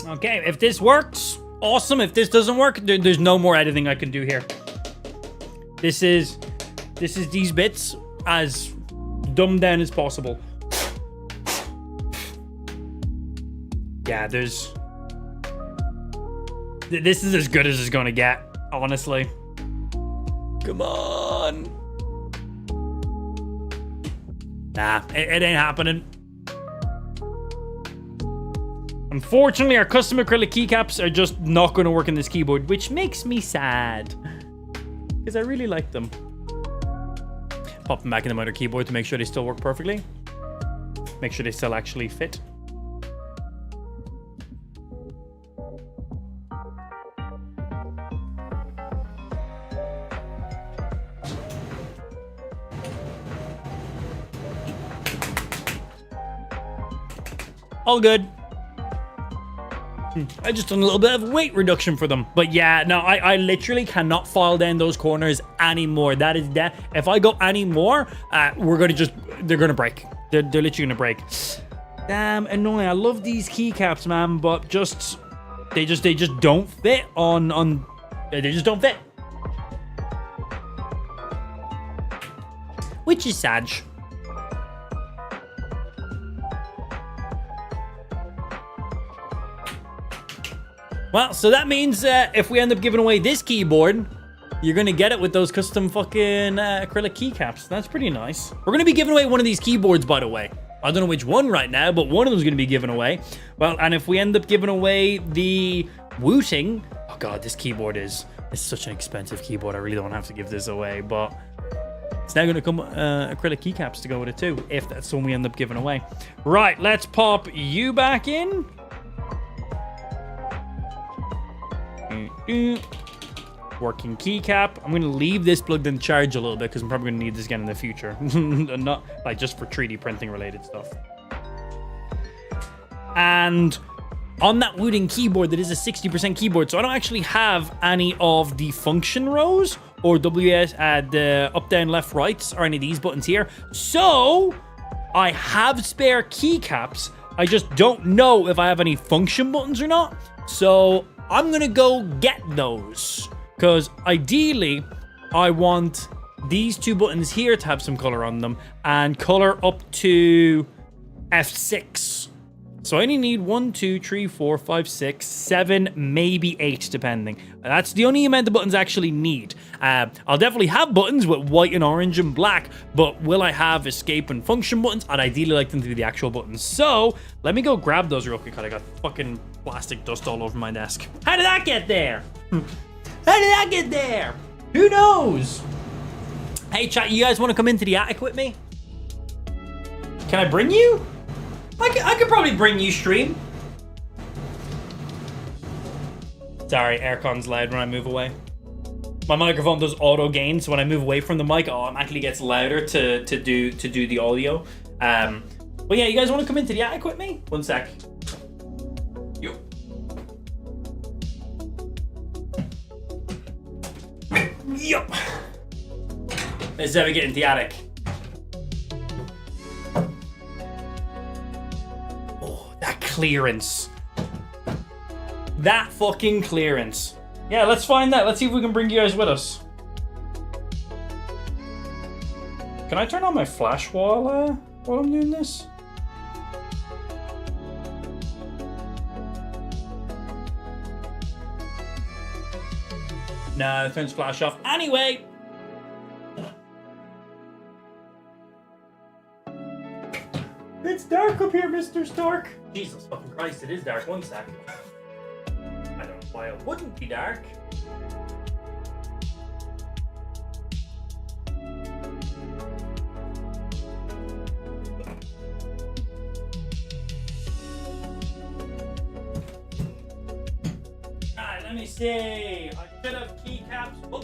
Okay, if this works, awesome. If this doesn't work, there's no more editing I can do here. This is these bits as dumbed down as possible. Yeah, this is as good as it's gonna get, honestly. Come on. Nah, it ain't happening. Unfortunately, our custom acrylic keycaps are just not going to work in this keyboard, which makes me sad. Because I really like them. Pop them back in the motor keyboard to make sure they still work perfectly. Make sure they still actually fit. All good. I just done a little bit of weight reduction for them. But yeah, no, I literally cannot file down those corners anymore. That is that. If I go any more, they're gonna break. They're literally gonna break. Damn annoying. I love these keycaps, man, but they just don't fit on they just don't fit. Which is sad. Well, so that means if we end up giving away this keyboard, you're going to get it with those custom fucking acrylic keycaps. That's pretty nice. We're going to be giving away one of these keyboards, by the way. I don't know which one right now, but one of them is going to be given away. Well, and if we end up giving away the Wooting... Oh, God, this keyboard is such an expensive keyboard. I really don't have to give this away, but... It's now going to come acrylic keycaps to go with it, too, if that's the one we end up giving away. Right, let's pop you back in. Working keycap. I'm gonna leave this plugged in charge a little bit because I'm probably gonna need this again in the future. Not like just for 3D printing related stuff. And on that wooden keyboard, that is a 60% keyboard, so I don't actually have any of the function rows or WS the up, down, left, rights or any of these buttons here. So I have spare keycaps. I just don't know if I have any function buttons or not. So I'm gonna go get those. Because ideally, I want these two buttons here to have some color on them and color up to F6. So I only need 1, 2, 3, 4, 5, 6, 7, maybe 8, depending. That's the only amount of buttons I actually need. I'll definitely have buttons with white and orange and black, but will I have escape and function buttons? I'd ideally like them to be the actual buttons. So let me go grab those real quick because I got fucking plastic dust all over my desk. How did that get there? How did that get there? Who knows? Hey, chat, you guys want to come into the attic with me? Can I bring you? I could probably bring you, stream. Sorry, aircon's loud when I move away. My microphone does auto gain, so when I move away from the mic, it automatically gets louder to do the audio. But yeah, you guys want to come into the attic with me? One sec. Yo. Yup. Let's have we get into the attic. Oh, that clearance. That fucking clearance. Yeah, let's find that. Let's see if we can bring you guys with us. Can I turn on my flash while I'm doing this? No, it turns flash off. Anyway. It's dark up here, Mr. Stark. Jesus fucking Christ, it is dark. One sec. I don't know why it wouldn't be dark. Alright, let me see. I should have keycaps. Oh.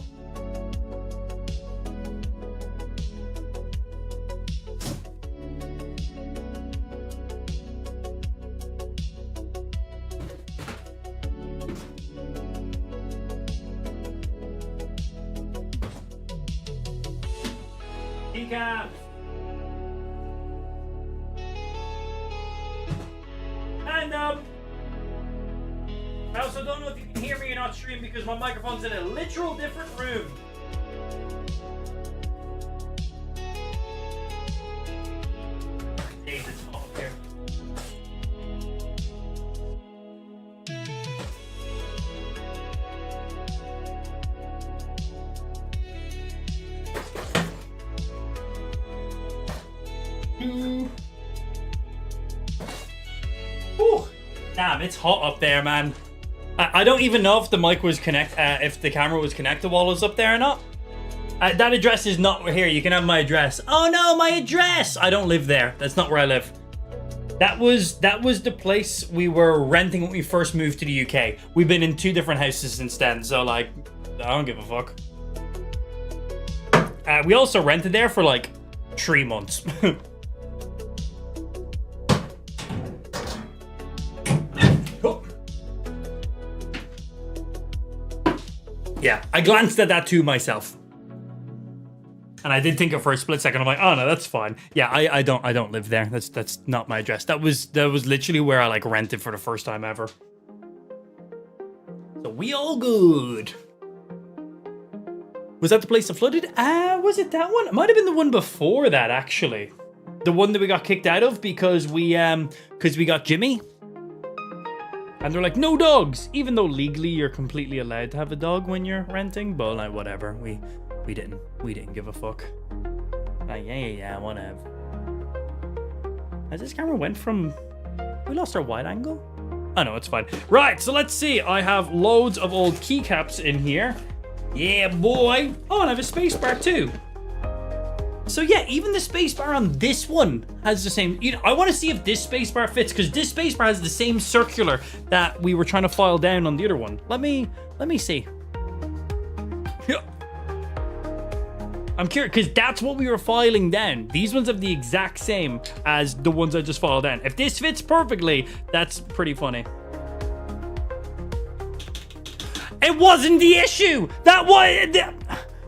Keycaps. Hand up. I also don't know if you can hear me or not, stream, because my microphone's in a literal different room. Jeez, it's hot up here. Whew. Damn, it's hot up there, man. I don't even know if the mic was if the camera was connected while it was up there or not. That address is not here. You can have my address. Oh no, my address! I don't live there. That's not where I live. That was the place we were renting when we first moved to the UK. We've been in 2 different houses since then, so like, I don't give a fuck. We also rented there for like 3 months. Yeah, I glanced at that too myself. And I did think for a split second, I'm like, oh no, that's fine. Yeah, I don't live there. That's not my address. That was literally where I like rented for the first time ever. So we all good. Was that the place that flooded? Was it that one? It might have been the one before that, actually. The one that we got kicked out of because we got Jimmy. And they're like, no dogs, even though legally you're completely allowed to have a dog when you're renting, but like whatever, we didn't give a fuck. Like yeah, whatever. Has this camera went from? We lost our wide angle. Oh no, it's fine. Right, so let's see. I have loads of old keycaps in here. Yeah, boy. Oh, and I have a space bar too. So yeah, even the spacebar on this one has the same. You know, I want to see if this spacebar fits, because this spacebar has the same circular that we were trying to file down on the other one. Let me see. I'm curious, because that's what we were filing down. These ones have the exact same as the ones I just filed down. If this fits perfectly, that's pretty funny. It wasn't the issue. That was...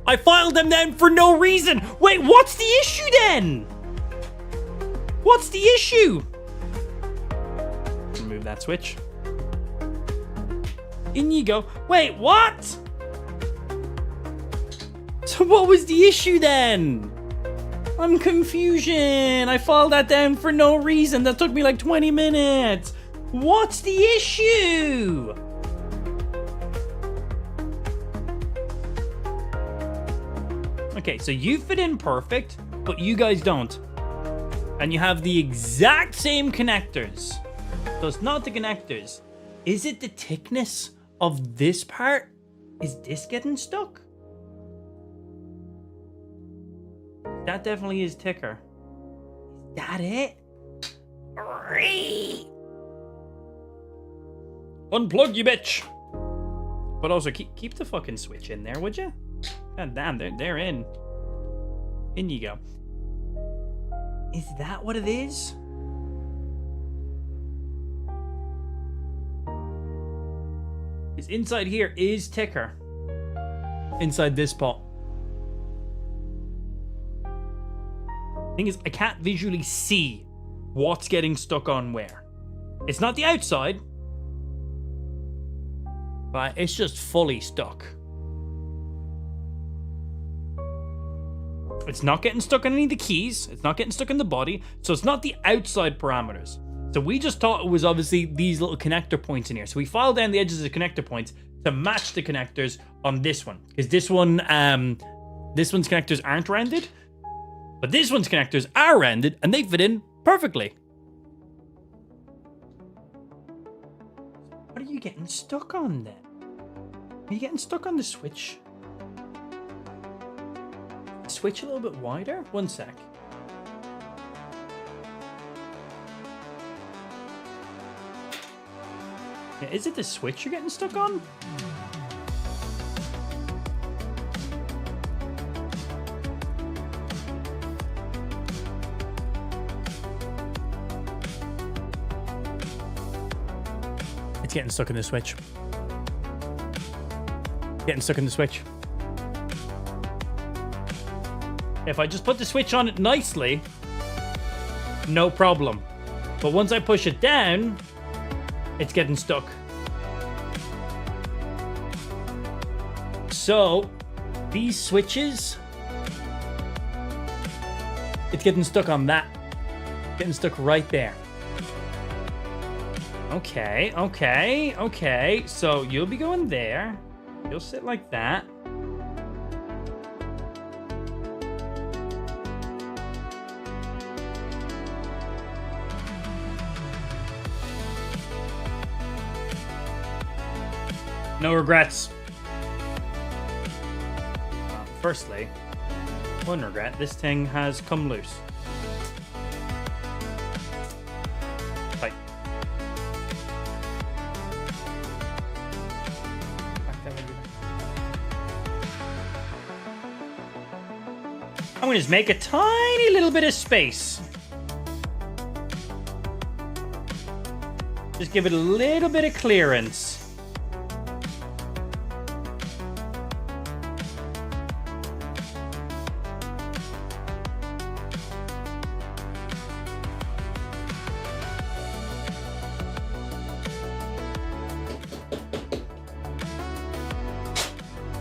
I filed them down for no reason. Wait, what's the issue then? What's the issue? Remove that switch. In you go. Wait, what? So what was the issue then? I'm confusion. I filed that down for no reason. That took me like 20 minutes. What's the issue? Okay, so you fit in perfect, but you guys don't. And you have the exact same connectors. So it's not the connectors. Is it the thickness of this part? Is this getting stuck? That definitely is thicker. Is that it? Unplug, you bitch. But also keep the fucking switch in there, would you? God damn, they're in. In you go. Is that what it is? Because inside here is thicker. Inside this pot. Thing is, I can't visually see what's getting stuck on where. It's not the outside, but it's just fully stuck. It's not getting stuck on any of the keys. It's not getting stuck in the body. So it's not the outside parameters. So we just thought it was obviously these little connector points in here. So we filed down the edges of the connector points to match the connectors on this one. Because this one's connectors aren't rounded. But this one's connectors are rounded and they fit in perfectly. What are you getting stuck on then? Are you getting stuck on the switch? Switch a little bit wider? One sec. Yeah, is it the switch you're getting stuck on? It's getting stuck in the switch. Getting stuck in the switch. If I just put the switch on it nicely, no problem. But once I push it down, it's getting stuck. So, these switches, it's getting stuck on that. Getting stuck right there. Okay, okay, okay. So, you'll be going there. You'll sit like that. No regrets. Firstly, one regret, this thing has come loose. Right. I'm going to just make a tiny little bit of space. Just give it a little bit of clearance.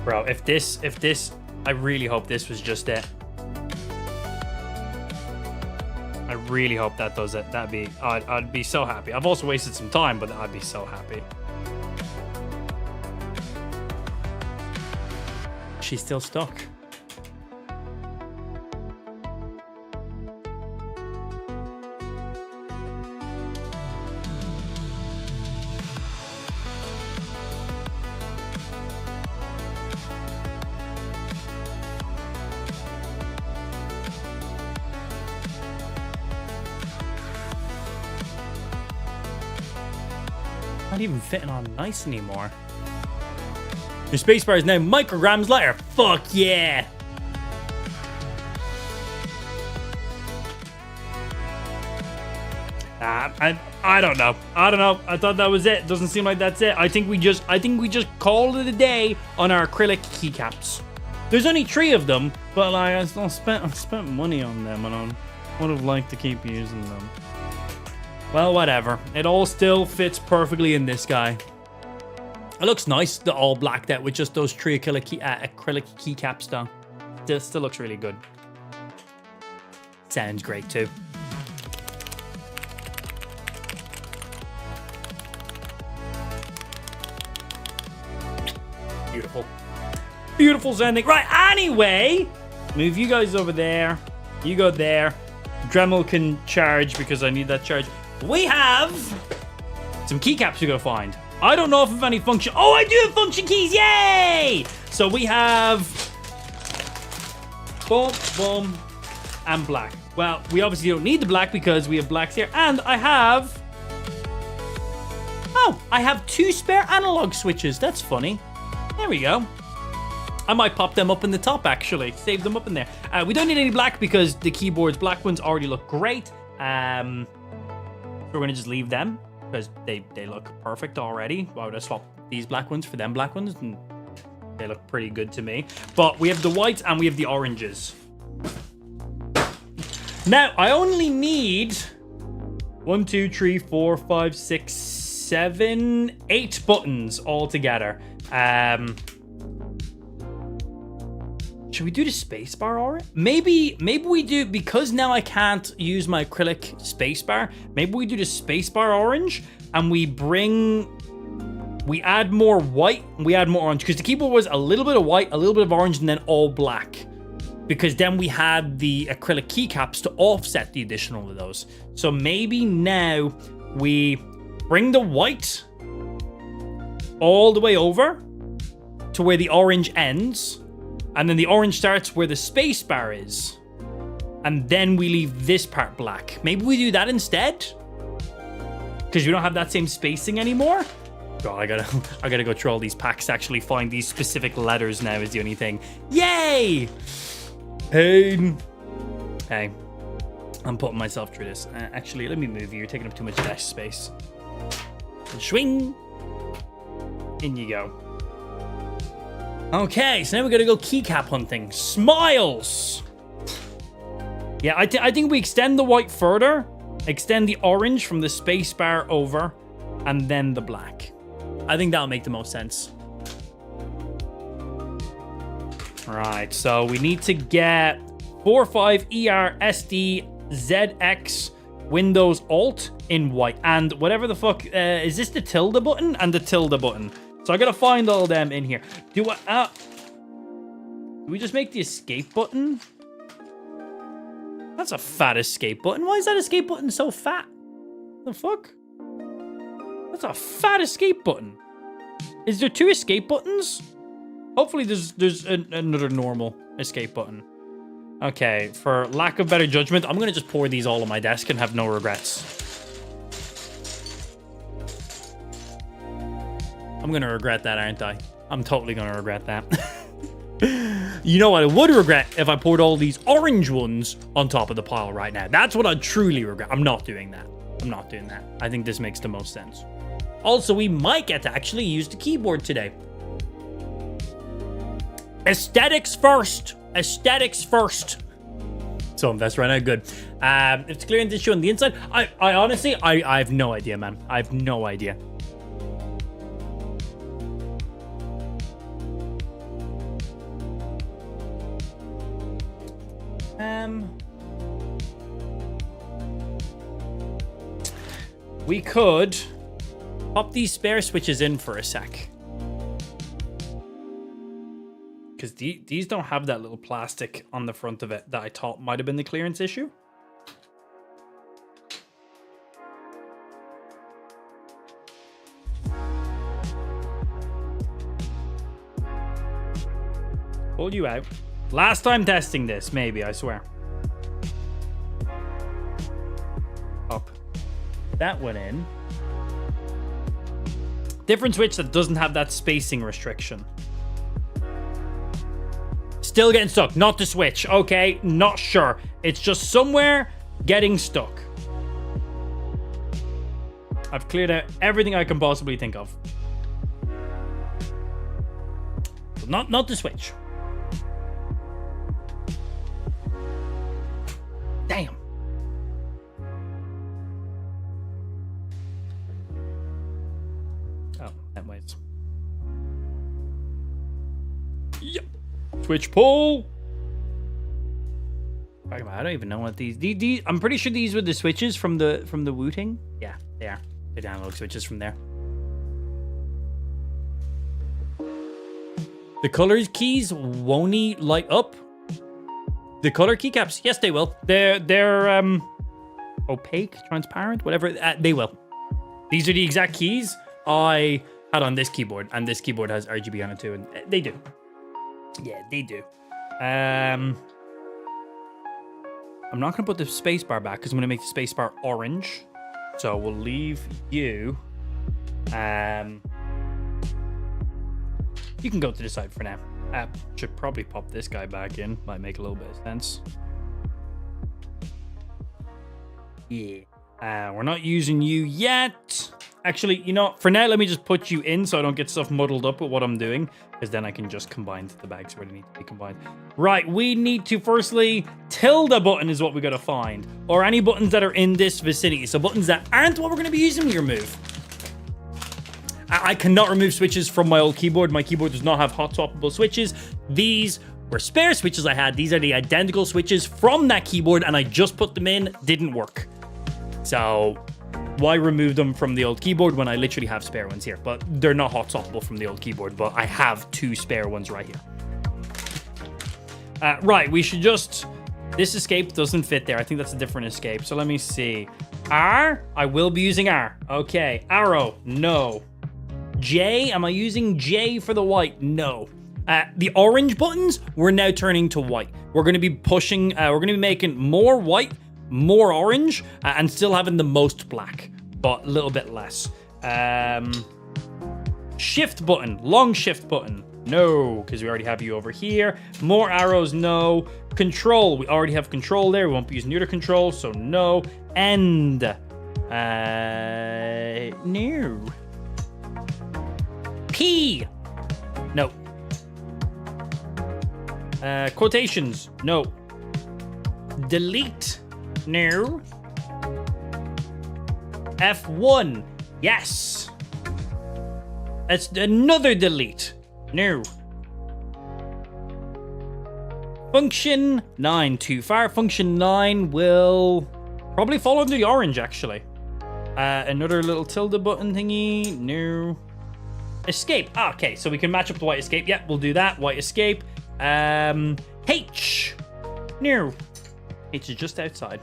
Bro, if this, I really hope this was just it. I really hope that does it. I'd be so happy. I've also wasted some time, but I'd be so happy. She's still stuck. Not even fitting on nice anymore. Your spacebar is now micrograms lighter. Fuck yeah. I don't know. I thought that was it. Doesn't seem like that's it. I think we just called it a day on our acrylic keycaps. There's only 3 of them, but like I spent money on them, and I would have liked to keep using them. Well, whatever. It all still fits perfectly in this guy. It looks nice, the all blacked out with just those 3 acrylic keycaps though. Still looks really good. Sounds great too. Beautiful. Beautiful sounding. Right, anyway, move you guys over there. You go there. Dremel can charge because I need that charge. We have some keycaps we gotta find. I don't know if any function. Oh, I do have function keys. Yay! So we have boom, boom, and black. Well, we obviously don't need the black because we have blacks here. And I have... Oh, I have 2 spare analog switches. That's funny. There we go. I might pop them up in the top, actually. Save them up in there. We don't need any black because the keyboard's black ones already look great. We're going to just leave them because they look perfect already. Why would I swap these black ones for them black ones? And they look pretty good to me. But we have the whites and we have the oranges. Now, I only need 1, 2, 3, 4, 5, 6, 7, 8 buttons all together. Should we do the spacebar orange? Maybe we do, because now I can't use my acrylic spacebar. Maybe we do the spacebar orange and we add more white, we add more orange, because the keyboard was a little bit of white, a little bit of orange, and then all black. Because then we had the acrylic keycaps to offset the additional of those. So maybe now we bring the white all the way over to where the orange ends. And then the orange starts where the space bar is. And then we leave this part black. Maybe we do that instead? Because we don't have that same spacing anymore? God, I gotta go through all these packs to actually find these specific letters now is the only thing. Yay! Pain. Hey, I'm putting myself through this. Actually, let me move you. You're taking up too much desk space. And swing. In you go. Okay, so now we're gonna go keycap hunting. Smiles! Yeah, I think we extend the white further, extend the orange from the spacebar over, and then the black. I think that'll make the most sense. Right, so we need to get 45ERSDZX Windows Alt in white. And whatever the fuck, is this the tilde button? And the tilde button. So I gotta find all of them in here. Do we just make the escape button? That's a fat escape button. Why is that escape button so fat? The fuck? That's a fat escape button. Is there 2 escape buttons? Hopefully there's another normal escape button. Okay, for lack of better judgment, I'm gonna just pour these all on my desk and have no regrets. I'm going to regret that, aren't I? I'm totally going to regret that. You know what I would regret if I poured all these orange ones on top of the pile right now. That's what I'd truly regret. I'm not doing that. I'm not doing that. I think this makes the most sense. Also, we might get to actually use the keyboard today. Aesthetics first. Aesthetics first. So that's right now. Good. If it's clearing this show on the inside, I honestly, I have no idea, man. I have no idea. We could pop these spare switches in for a sec. Because these don't have that little plastic on the front of it that I thought might have been the clearance issue. Pull you out. Last time testing this, maybe, I swear. Up. That went in. Different switch that doesn't have that spacing restriction. Still getting stuck. Not the switch. Okay, not sure. It's just somewhere getting stuck. I've cleared out everything I can possibly think of. Not the switch. Damn. Oh, that waits. Yep. Switch pull. I don't even know what these. I'm pretty sure these were the switches from the Wu-Ting. Yeah, they are. They're analog switches from there. The colors keys won't light up. The color keycaps, yes, they will. They're opaque, transparent, whatever. They will. These are the exact keys I had on this keyboard, and this keyboard has RGB on it too, and they do. Yeah, they do. I'm not gonna put the spacebar back because I'm gonna make the spacebar orange. So we'll leave you. You can go to the side for now. Should probably pop this guy back in. Might make a little bit of sense. Yeah. We're not using you yet. Actually, you know, for now, let me just put you in so I don't get stuff muddled up with what I'm doing. Because then I can just combine the bags where they need to be combined. Right, we need to firstly... tilde button is what we got to find. Or any buttons that are in this vicinity. So buttons that aren't what we're going to be using with your move. I cannot remove switches from my old keyboard. My keyboard does not have hot swappable switches. These were spare switches I had. These are the identical switches from that keyboard, and I just put them in. Didn't work. So why remove them from the old keyboard when I literally have spare ones here? But they're not hot swappable from the old keyboard, but I have 2 spare ones right here. Right, we should just... This escape doesn't fit there. I think that's a different escape. So let me see. R? I will be using R. Okay. Arrow? No. J? Am I using J for the white? No. The orange buttons, we're now turning to white. We're going to be pushing, we're going to be making more white, more orange, and still having the most black, but a little bit less. Shift button, long shift button. No, because we already have you over here. More arrows, no. Control, we already have control there. We won't be using the other control, so no. End. No. P. No. Quotations. No. Delete. No. F1. Yes. That's another delete. No. Function 9. Too far. Function 9 will probably fall under the orange, actually. Another little tilde button thingy. No. Escape. Okay, so we can match up the white escape. Yep, we'll do that. White escape. H. No. H is just outside.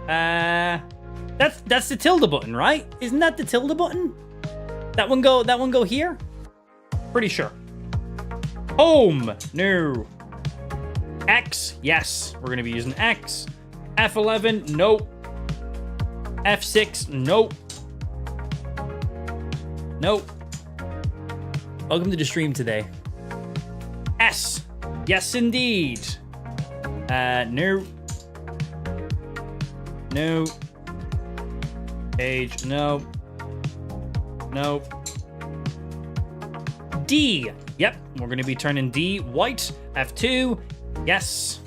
That's the tilde button, right? Isn't that the tilde button? That one go here? Pretty sure. Home. No. X. Yes, we're gonna be using X. F11. Nope. F6. Nope. Nope. Welcome to the stream today. S. Yes, indeed. No. No. Page. No. No. D. Yep. We're going to be turning D white. F2. Yes.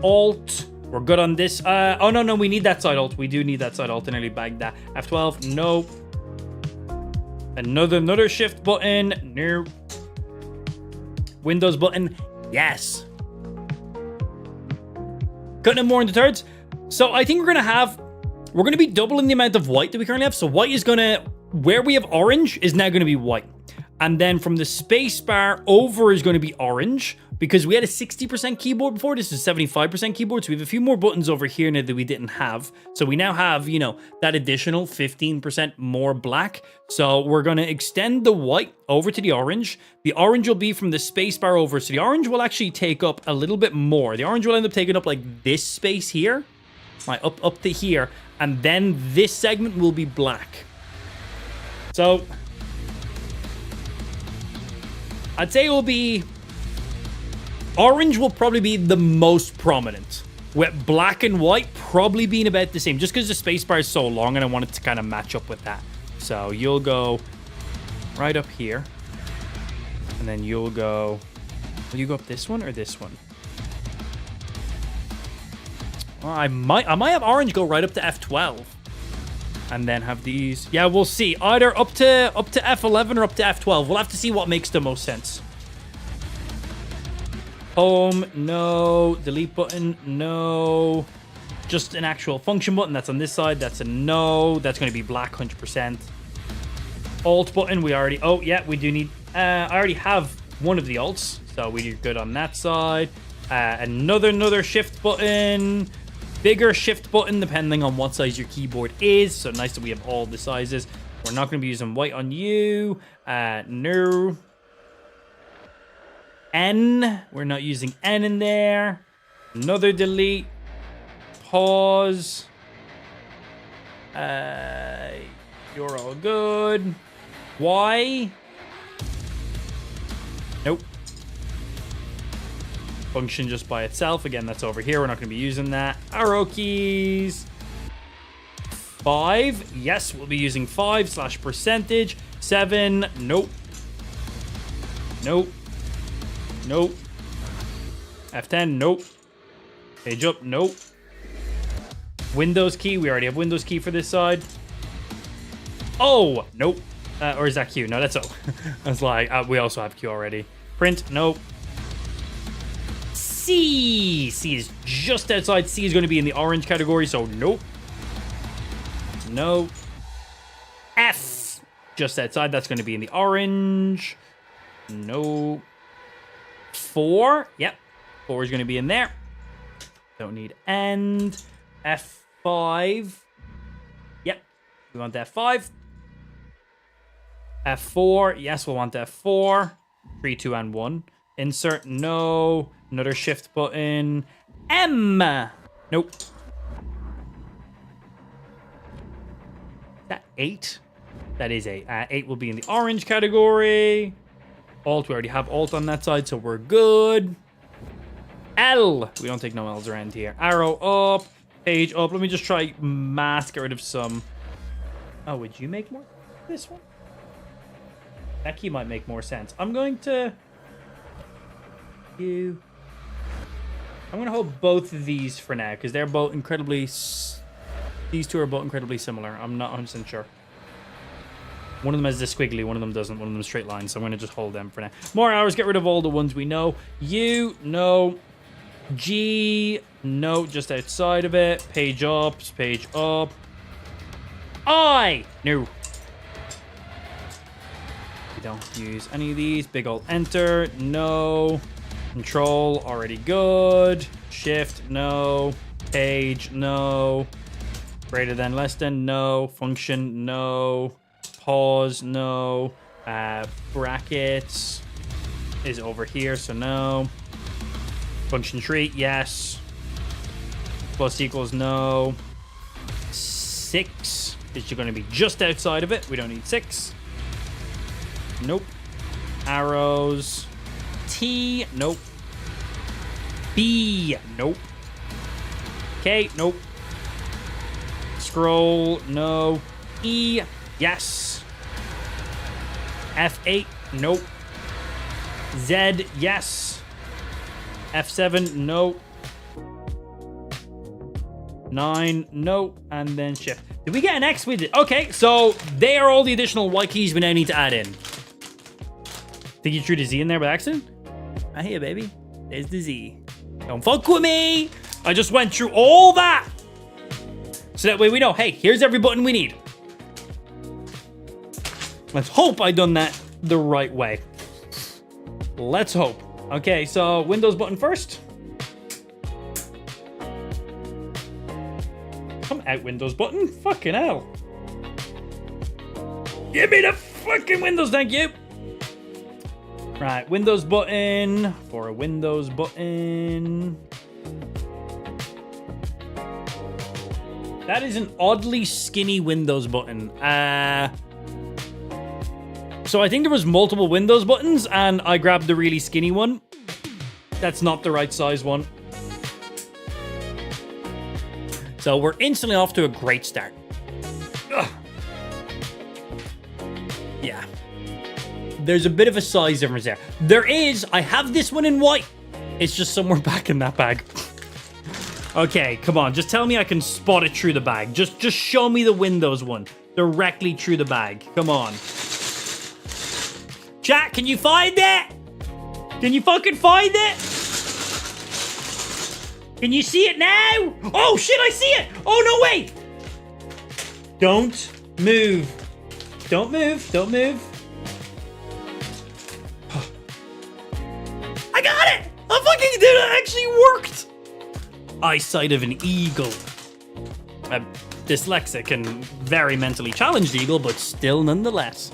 Alt. We're good on this. Oh, no. We need that side alt. We do need that side alt. I nearly bagged that. F12. No. Another shift button. No. Windows button. Yes. Cutting it more into thirds. So I think we're going to be doubling the amount of white that we currently have. So white is going to, where we have orange is now going to be white. And then from the space bar over is going to be orange, because we had a 60% keyboard before. This is 75% keyboard. So we have a few more buttons over here now that we didn't have. So we now have, you know, that additional 15% more black. So we're going to extend the white over to the orange. The orange will be from the space bar over. So the orange will actually take up a little bit more. The orange will end up taking up like this space here, right, up to here. And then this segment will be black. So I'd say it will be orange will probably be the most prominent, with black and white probably being about the same, just because the spacebar is so long and I want it to kind of match up with that. So you'll go right up here, and then you'll go. Will you go up this one or this one? Well, I might have orange go right up to F12, and then have these. Yeah, we'll see. Either up to F11 or up to F12. We'll have to see what makes the most sense. Home, no. Delete button, no. Just an actual function button. That's on this side. That's a no. That's going to be black 100%. Alt button, we already... Oh, yeah, we do need... I already have one of the alts, so we're good on that side. Another shift button. Bigger shift button, depending on what size your keyboard is. So nice that we have all the sizes. We're not going to be using white on you. No. N. We're not using N in there. Another delete. Pause. You're all good. Y. Nope. Function just by itself. Again, that's over here. We're not going to be using that. Arrow keys. 5. Yes, we'll be using 5/%. 7. Nope. Nope. Nope. F10. Nope. Page up. Nope. Windows key. We already have Windows key for this side. Oh, nope. Or is that Q? No, that's O. I was like, we also have Q already. Print. Nope. C. C is just outside. C is going to be in the orange category, so nope. No. F. Just outside. That's going to be in the orange. No. 4. Yep. 4 is going to be in there. Don't need end. F5. Yep. We want F5. F4. Yes, we'll want F4. 3, 2, and 1. Insert. No. Another shift button. M. Nope. Is that 8? That is 8. 8 will be in the orange category. Alt. We already have Alt on that side, so we're good. L. We don't take no L's around here. Arrow up. Page up. Let me just try mask, get rid of some. Oh, would you make more? This one? That key might make more sense. I'm going to... I'm going to hold both of these for now, because they're both incredibly... These two are both incredibly similar. I'm not 100% sure. One of them has this squiggly, one of them doesn't. One of them straight lines, so I'm going to just hold them for now. More hours, get rid of all the ones we know. U, no. G, no, just outside of it. Page up, page up. I, no. We don't use any of these. Big old enter, no. Control, already good. Shift, no. Page, no. Greater than, less than, no. Function, no. Pause, no. Brackets is over here, so no. Function tree, yes. Plus equals, no. 6 is going to be just outside of it. We don't need 6. Nope. Arrows. T, nope. B, nope. K, nope. Scroll, no. E, yes. F8, nope. Z, yes. F7, no. 9, no. And then shift. Did we get an X with it? Okay, so they are all the additional Y keys we now need to add in. Think you threw the Z in there by accident? I hear, baby. There's the Z. Don't fuck with me. I just went through all that. So that way we know, hey, here's every button we need. Let's hope I done that the right way. Let's hope. Okay, so Windows button first. Come out, Windows button. Fucking hell. Give me the fucking Windows, thank you. Right, Windows button for a Windows button. That is an oddly skinny Windows button. So I think there was multiple Windows buttons, and I grabbed the really skinny one. That's not the right size one. So we're instantly off to a great start. Ugh. Yeah. There's a bit of a size difference there. There is. I have this one in white. It's just somewhere back in that bag. Okay, come on. Just tell me I can spot it through the bag. Just show me the Windows one directly through the bag. Come on. Chat, can you find it? Can you fucking find it? Can you see it now? Oh, shit, I see it. Oh, no, wait. Don't move. Don't move. Don't move. I got it. I fucking did it. It actually worked. Eyesight of an eagle. A dyslexic and very mentally challenged eagle, but still nonetheless.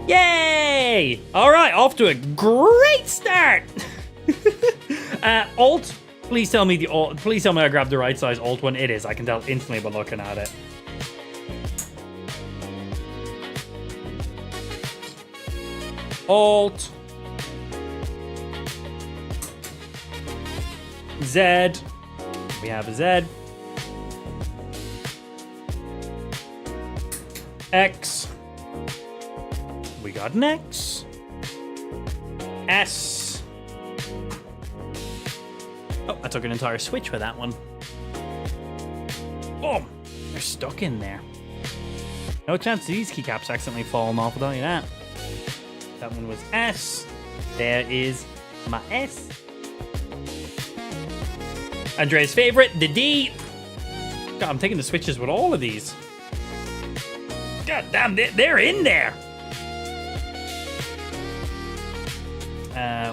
Yay! All right, off to a great start. Alt, please tell me please tell me I grabbed the right size Alt one. It is. I can tell instantly by looking at it. Alt. Z. We have a Z. X. We got an X. S. Oh, I took an entire switch with that one. Boom! They're stuck in there. No chance these keycaps accidentally falling off, I'll tell you that. That one was S. There is my S. Andrea's favorite, the D. God, I'm taking the switches with all of these. God damn, they're in there.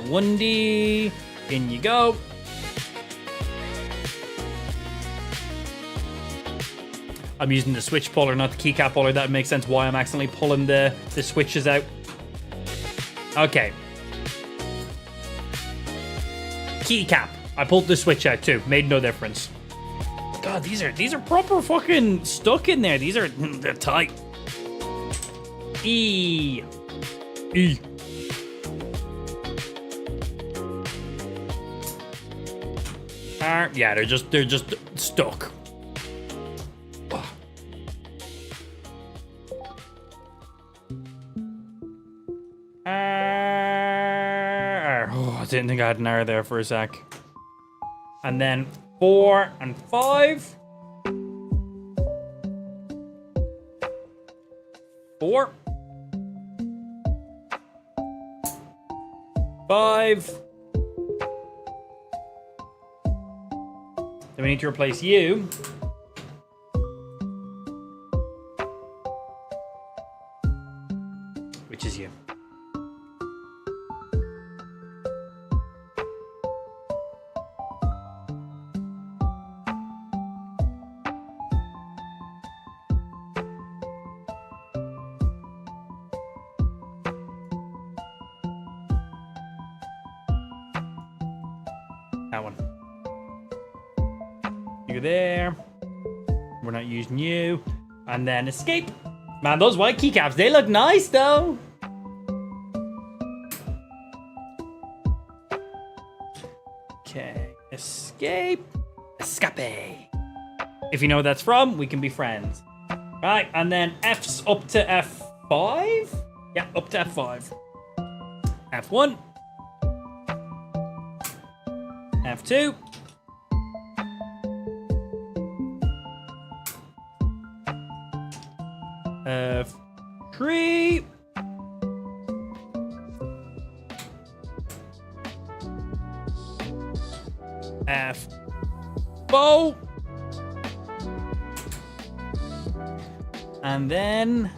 1D, in you go. I'm using the switch puller, not the keycap puller. That makes sense why I'm accidentally pulling the switches out. Okay. Keycap. I pulled the switch out too. Made no difference. God, these are proper fucking stuck in there. They're tight. E. E. Yeah, they're just stuck. I didn't think I had an R there for a sec. And then 4 and 5. 4. 5. Then we need to replace you. Which is you. That one. You go there. We're not using you. And then escape. Man, those white keycaps, they look nice though. Okay. Escape. Escape. If you know what that's from, we can be friends. Right, and then F's up to F5? Yeah, up to F5. F1. F2. F3. F4. And then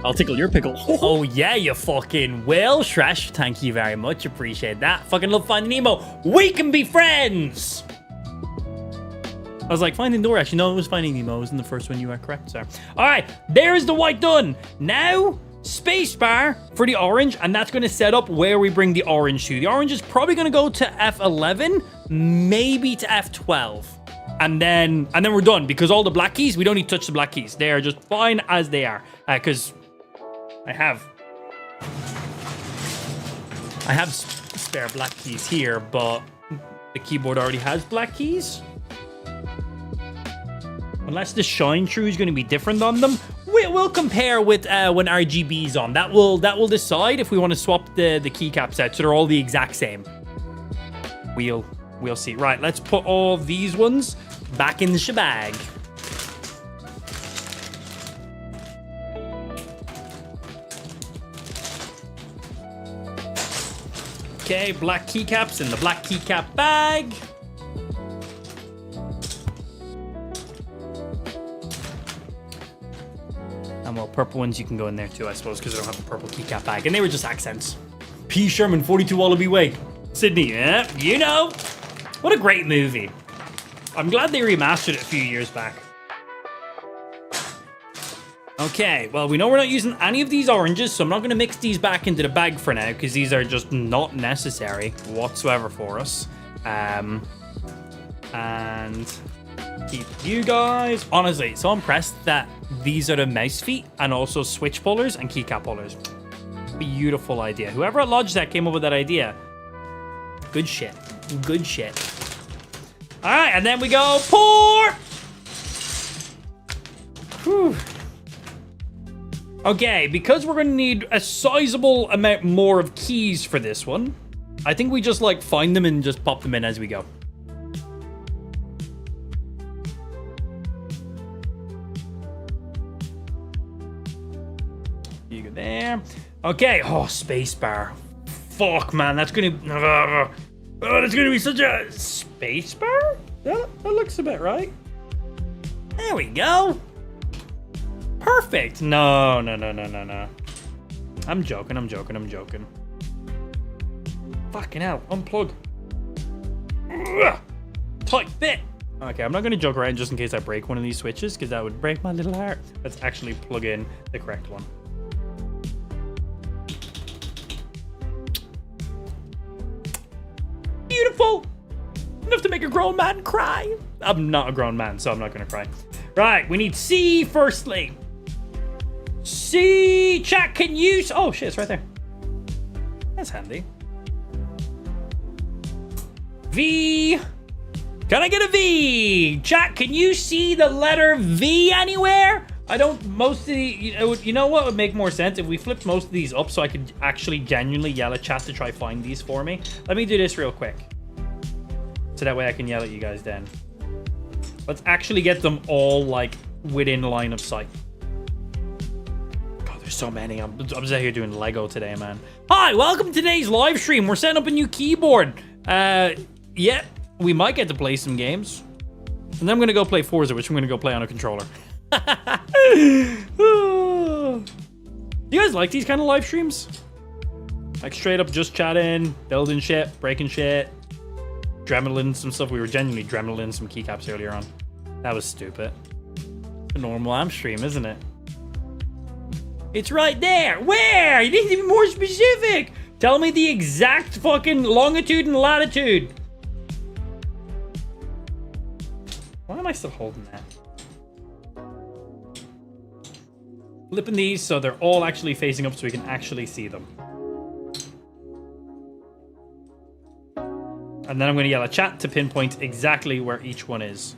I'll tickle your pickle. Oh yeah, you fucking will, Shresh. Thank you very much. Appreciate that. Fucking love Finding Nemo. We can be friends. I was like, Finding Dory. Actually, no, it was Finding Nemo. It was in the first one. You are correct, sir. All right, there's the white done. Now, spacebar for the orange, and that's going to set up where we bring the orange to. The orange is probably going to go to F11, maybe to F12. And then we're done, because all the black keys, we don't need to touch the black keys. They are just fine as they are. Because I have spare black keys here, but the keyboard already has black keys. Unless the shine through is going to be different on them. We'll compare with when RGB's on. That will decide if we want to swap the keycaps out so they're all the exact same. We'll see. Right, let's put all these ones back in the shebag. Okay, black keycaps in the black keycap bag. And well, purple ones you can go in there too, I suppose, because I don't have a purple keycap bag. And they were just accents. P. Sherman, 42 Wallaby Way. Sydney, yeah, you know. What a great movie. I'm glad they remastered it a few years back. Okay, well, we know we're not using any of these oranges, so I'm not going to mix these back into the bag for now, because these are just not necessary whatsoever for us. And keep you guys. Honestly, so impressed that these are the mouse feet and also switch pullers and keycap pullers. Beautiful idea. Whoever at Logitech came up with that idea, good shit. Good shit. All right, and then we go pour. Whew. Okay, because we're going to need a sizable amount more of keys for this one, I think we just like find them and just pop them in as we go. You go there. Okay. Oh, spacebar. Fuck, man. That's gonna be such a spacebar. That looks a bit right. There we go. Perfect. No. I'm joking. Fucking hell. Unplug. Ugh. Tight fit. Okay, I'm not going to joke around just in case I break one of these switches, because that would break my little heart. Let's actually plug in the correct one. Beautiful. Enough to make a grown man cry. I'm not a grown man, so I'm not going to cry. Right, we need C firstly. C. Chat, can you... Oh, shit, it's right there. That's handy. V. Can I get a V? Chat, can you see the letter V anywhere? I don't... Most of the... You know what would make more sense? If we flipped most of these up so I could actually genuinely yell at chat to try find these for me. Let me do this real quick. So that way I can yell at you guys then. Let's actually get them all, like, within line of sight. God, there's so many. I'm just out here doing Lego today, man. Hi, welcome to today's live stream. We're setting up a new keyboard. Yeah, we might get to play some games. And then I'm going to go play Forza, which I'm going to go play on a controller. Do you guys like these kind of live streams? Like straight up just chatting, building shit, breaking shit, dremeling some stuff. We were genuinely dremeling some keycaps earlier on. That was stupid. It's a normal AMP stream, isn't it? It's right there. Where? You need to be more specific. Tell me the exact fucking longitude and latitude. Why am I still holding that? Flipping these so they're all actually facing up so we can actually see them. And then I'm going to yell at chat to pinpoint exactly where each one is.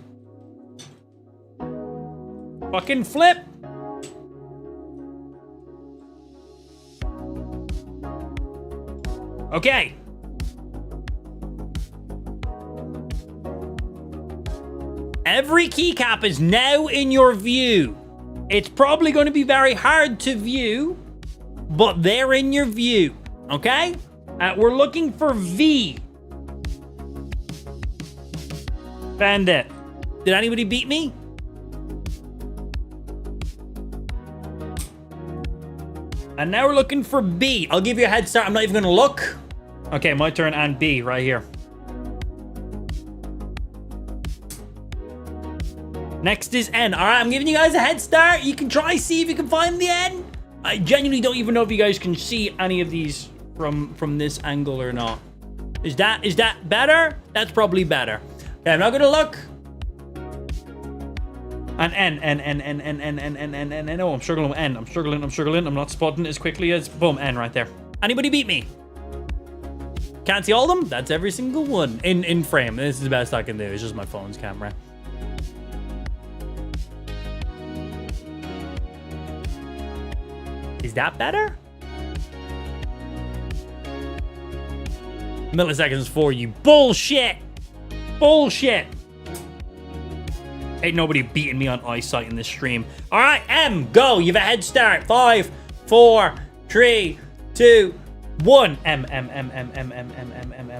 Fucking flip! Okay. Every keycap is now in your view. It's probably going to be very hard to view, but they're in your view. Okay? We're looking for V. Found it. Did anybody beat me? And now we're looking for B. I'll give you a head start. I'm not even going to look. Okay, my turn and B right here. Next is N. All right, I'm giving you guys a head start. You can try, see if you can find the N. I genuinely don't even know if you guys can see any of these from this angle or not. Is that better? That's probably better. Okay, I'm not going to look. And N. Oh, I'm struggling with N. I'm struggling. I'm not spotting as quickly as... Boom, N right there. Anybody beat me? Can't see all of them? That's every single one in frame. This is the best I can do. It's just my phone's camera. Is that better? Milliseconds for you. Bullshit. Bullshit. Ain't nobody beating me on eyesight in this stream. All right, M, go. You have a head start. 5, 4, 3, 2, 1. M.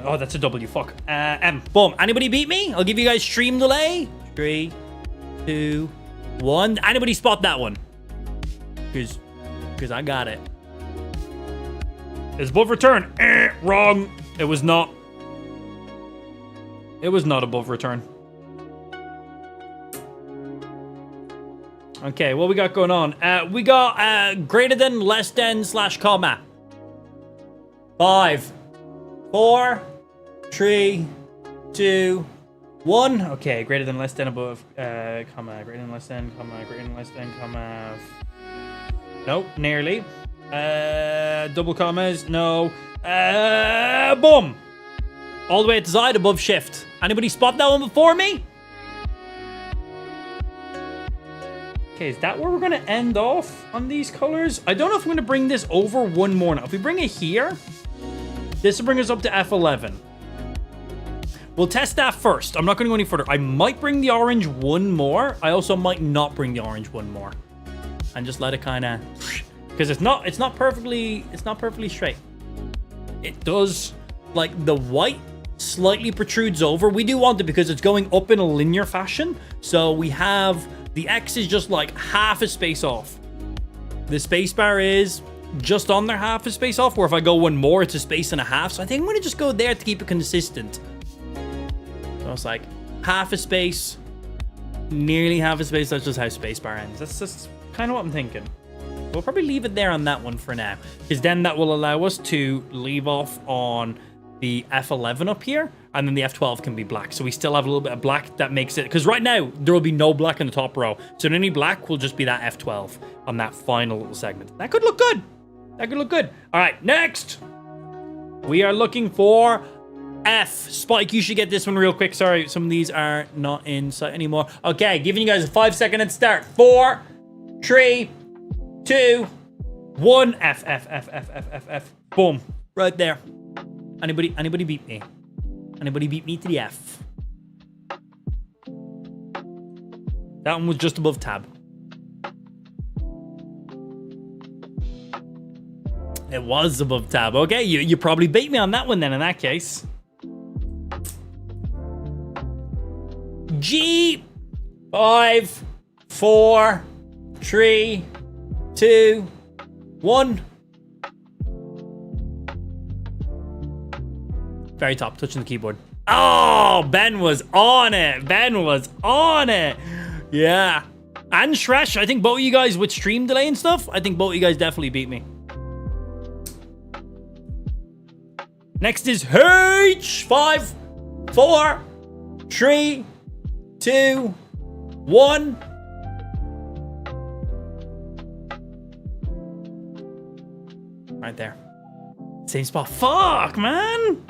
Oh, that's a W. Fuck. M. Boom. Anybody beat me? I'll give you guys stream delay. 3, 2, 1. Anybody spot that one? Because I got it. It's above return. Wrong. It was not. It was not above return. Okay, what we got going on? We got greater than, less than, / comma. 5, 4, 3, 2, 1. Okay, greater than, less than, above, comma, greater than, less than, comma, greater than, less than, comma. Nope, nearly. Double commas, no. Boom. All the way to the side, above shift. Anybody spot that one before me? Okay, is that where we're going to end off on these colors? I don't know if I'm going to bring this over one more now. If we bring it here, this will bring us up to F11. We'll test that first. I'm not going to go any further. I might bring the orange one more. I also might not bring the orange one more. And just let it kind of... Because it's not perfectly straight. It does, like, the white slightly protrudes over. We do want it because it's going up in a linear fashion. So we have... The X is just like half a space off. The space bar is just under half a space off, where if I go one more, it's a space and a half. So I think I'm going to just go there to keep it consistent. So it's like half a space, nearly half a space. That's just how space bar ends. That's kind of what I'm thinking. We'll probably leave it there on that one for now, because then that will allow us to leave off on the F11 up here, and then the F12 can be black. So we still have a little bit of black that makes it, because right now there will be no black in the top row. So any black will just be that F12 on that final little segment. That could look good. That could look good. All right, next. We are looking for F. Spike, you should get this one real quick. Sorry, some of these are not in sight anymore. Okay, giving you guys a 5-second head start. 4, 3, 2, 1. F. Boom. Right there. Anybody beat me? Anybody beat me to the F? That one was just above tab. It was above tab. Okay, you probably beat me on that one then in that case. G. 5, 4, 3, 2, 1. Very top, touching the keyboard. Oh, Ben was on it. Ben was on it. Yeah. And Shresh, I think both of you guys with stream delay and stuff, I think both of you guys definitely beat me. Next is H. 5, 4, 3, 2, 1. Right there. Same spot. Fuck, man.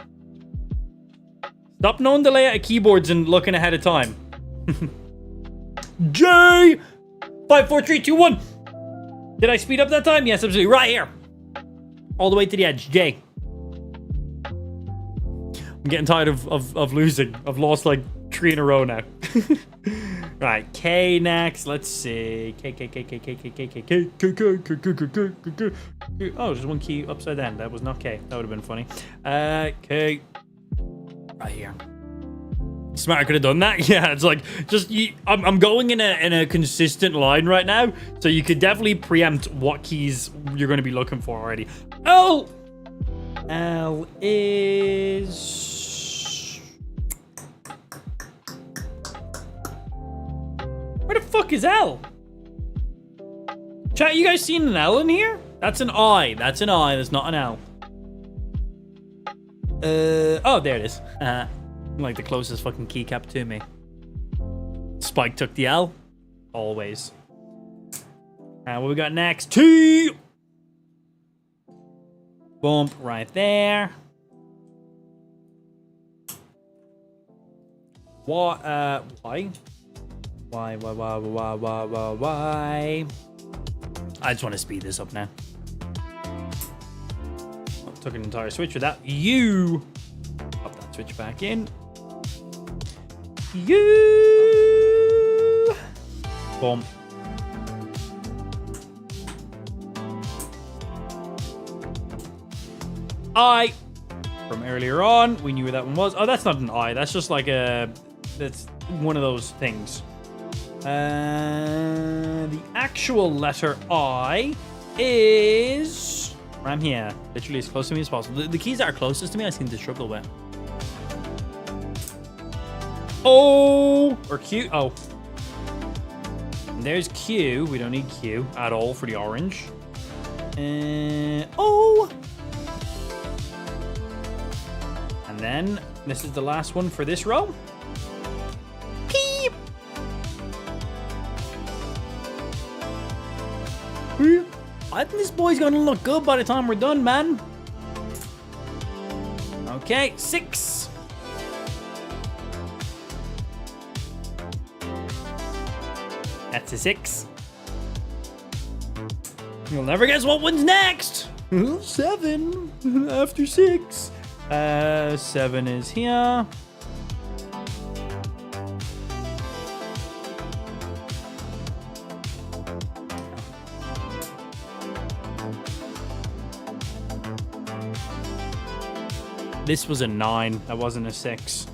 Stop knowing the layout of keyboards and looking ahead of time. J. 5, 4, 3, 2, 1. Did I speed up that time? Yes, absolutely. Right here. All the way to the edge. J. I'm getting tired of losing. I've lost like 3 in a row now. Right, K next. Let's see. K. Oh, there's one key upside down. That was not K. That would have been funny. K. Right here. Smart, I could have done that. Yeah, it's like just I'm going in a consistent line right now, so you could definitely preempt what keys you're going to be looking for already. L is where the fuck is L? Chat, you guys seen an L in here? That's an I. That's an I. That's not an L. Oh, there it is. Like the closest fucking keycap to me. Spike took the L. Always. What we got next? T. Bump right there. What? Why? Why? I just want to speed this up now. Oh, took an entire switch with that. You. Pop that switch back in. You. Bump. I. From earlier on, we knew where that one was. Oh, that's not an I. That's just like a. That's one of those things. The actual letter I is right here. Literally as close to me as possible. The keys that are closest to me, I seem to struggle with. O or Q. Oh. And there's Q. We don't need Q at all for the orange. O. And then this is the last one for this row. Peep. I think this boy's gonna look good by the time we're done, man. Okay, 6. That's a 6. You'll never guess what one's next. 7 after 6. 7 is here. This was a 9. That wasn't a 6.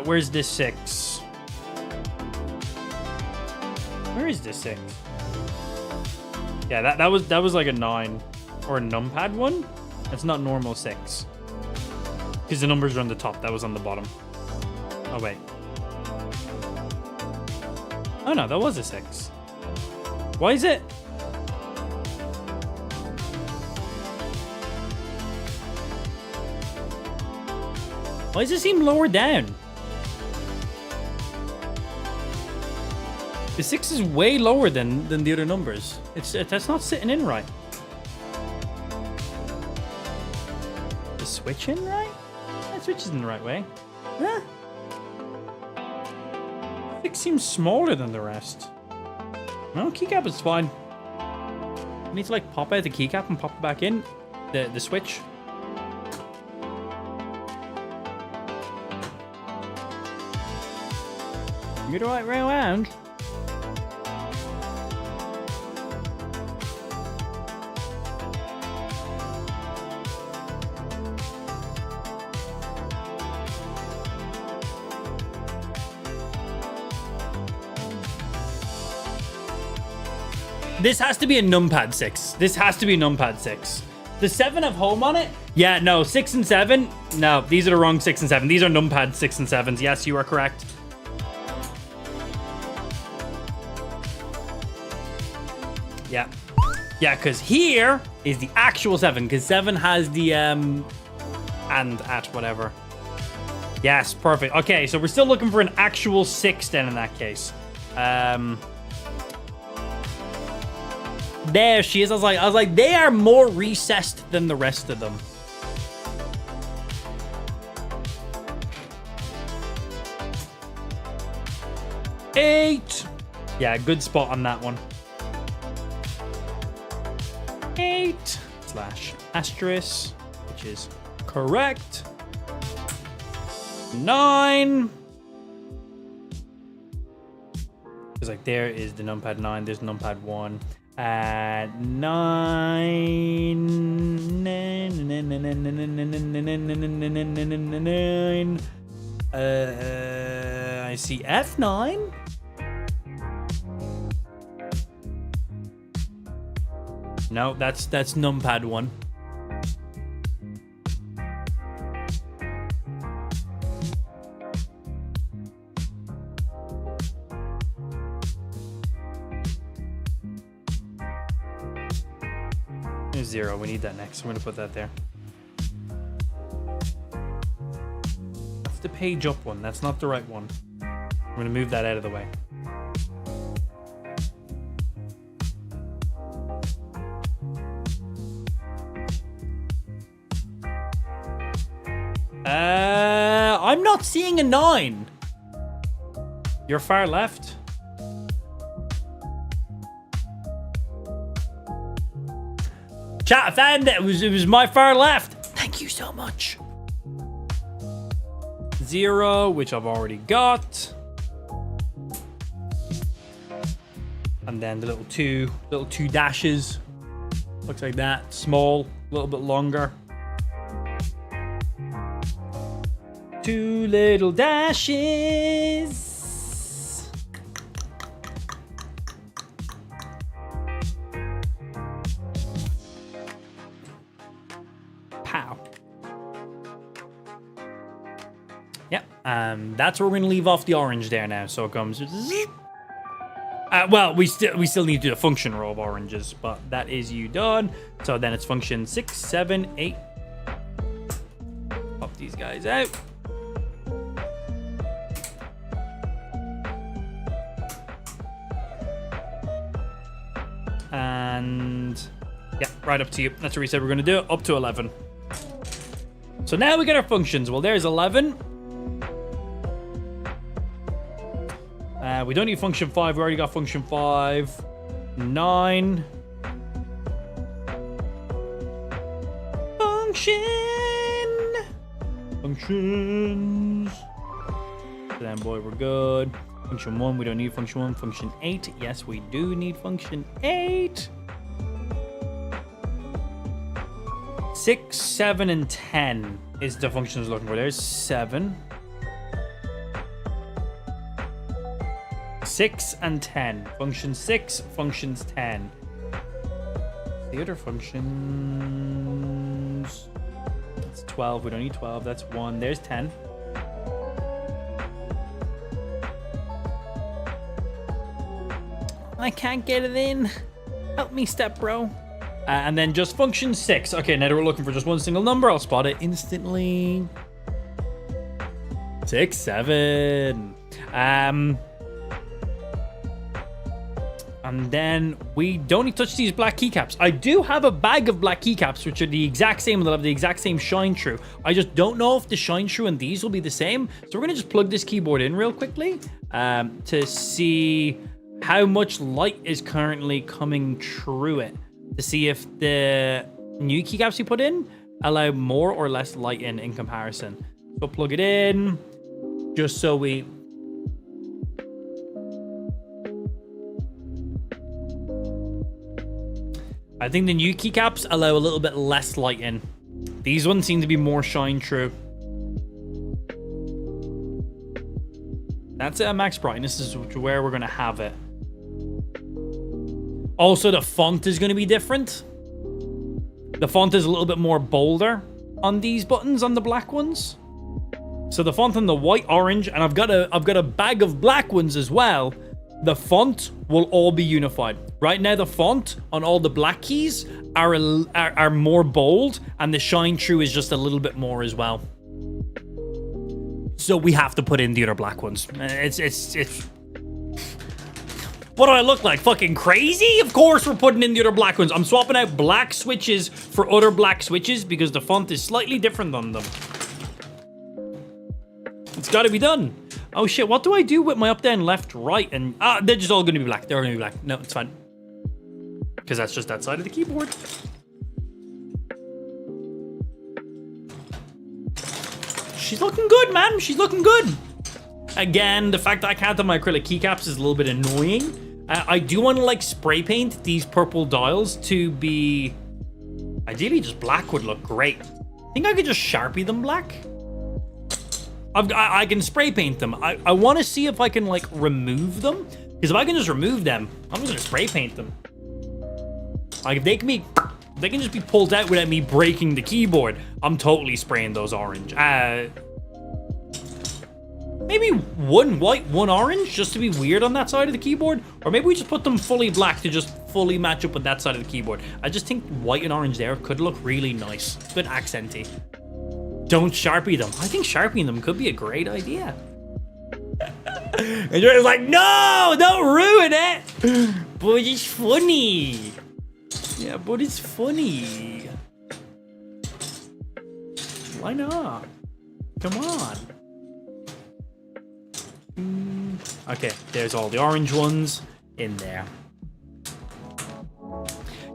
Where's this 6? Where is this 6? Yeah, that was like a 9 or a numpad one. That's not normal 6. Because the numbers are on the top. That was on the bottom. Oh wait. Oh no, that was a 6. Why is it? Why does it seem lower down? The 6 is way lower than the other numbers. That's not sitting in right. The switch in right? That switch is in the right way. Huh? 6 seems smaller than the rest. No, keycap is fine. I need to like pop out the keycap and pop it back in. The switch. You're the right way around. This has to be a numpad 6. This has to be a numpad 6. The 7 have home on it? Yeah, no. 6 and 7? No, these are the wrong 6 and 7. These are numpad 6 and 7s. Yes, you are correct. Yeah. Yeah, because here is the actual 7. Because 7 has the, and at whatever. Yes, perfect. Okay, so we're still looking for an actual 6 then in that case. There she is. I was like, they are more recessed than the rest of them. Eight. Yeah, good spot on that one. 8 / asterisk, which is correct. 9. It's like there is the numpad 9. There's numpad 1. 9. I see F9. No, that's numpad 1. There's 0. We need that next. I'm gonna put that there. That's the page up one. That's not the right one. I'm gonna move that out of the way. I'm not seeing a 9. You're far left. Chat, I found it. It was my far left. Thank you so much. 0, which I've already got. And then the little two dashes. Looks like that. Small, a little bit longer. 2 little dashes. Pow. Yep. That's where we're gonna leave off the orange there now. So it comes. Well, we still need to do a function row of oranges, but that is you done. So then it's function 6, 7, 8. Pop these guys out. And yeah, right up to you. That's what we said we're going to do. Up to 11. So now we get our functions. Well, there's 11. We don't need function 5. We already got function 5. 9. Functions. Then, boy, we're good. Function 1, we don't need function 1. Function 8, yes, we do need function 8. 6, 7, and 10 is the functions we're looking for. There's 7. 6 and 10. Function 6, functions 10. The other functions... That's 12. We don't need 12. That's 1. There's 10. I can't get it in. Help me, step bro. And then just function 6. Okay, now that we're looking for just one single number, I'll spot it instantly. 6, 7. And then we don't need to touch these black keycaps. I do have a bag of black keycaps, which are the exact same, they'll have the exact same shine through. I just don't know if the shine through and these will be the same. So we're gonna just plug this keyboard in real quickly to see how much light is currently coming through it. To see if the new keycaps we put in allow more or less light in comparison. So plug it in, just so we... I think the new keycaps allow a little bit less light in. These ones seem to be more shine true. That's it at max brightness. This is where we're going to have it. Also, the font is going to be different. The font is a little bit more bolder on these buttons, on the black ones. So the font on the white, orange, and I've got a bag of black ones as well. The font will all be unified. Right now, the font on all the black keys are more bold, and the shine through is just a little bit more as well. So we have to put in the other black ones. It's what do I look like? Fucking crazy? Of course we're putting in the other black ones. I'm swapping out black switches for other black switches because the font is slightly different on them. It's got to be done. Oh shit, what do I do with my up, down, left, right? And they're just all going to be black. They're going to be black. No, it's fine. Because that's just that side of the keyboard. She's looking good, man. She's looking good. Again, the fact that I can't have my acrylic keycaps is a little bit annoying. I do want to like spray paint these purple dials to be... Ideally, just black would look great. I think I could just Sharpie them black. I can spray paint them. I want to see if I can like remove them. Because if I can just remove them, I'm just going to spray paint them. Like if they can just be pulled out without me breaking the keyboard, I'm totally spraying those orange. Maybe one white, one orange, just to be weird on that side of the keyboard. Or maybe we just put them fully black to just fully match up with that side of the keyboard. I just think white and orange there could look really nice. Good accenty. Don't Sharpie them. I think Sharpieing them could be a great idea. And you're like, no, don't ruin it. But it's funny. Yeah, but it's funny. Why not? Come on. Okay, there's all the orange ones in there.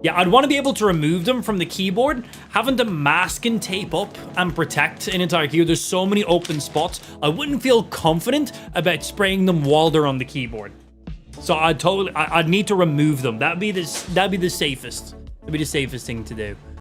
Yeah, I'd want to be able to remove them from the keyboard. Having to mask and tape up and protect an entire keyboard, there's so many open spots. I wouldn't feel confident about spraying them while they're on the keyboard. So I'd need to remove them. That'd be the safest. That'd be the safest thing to do.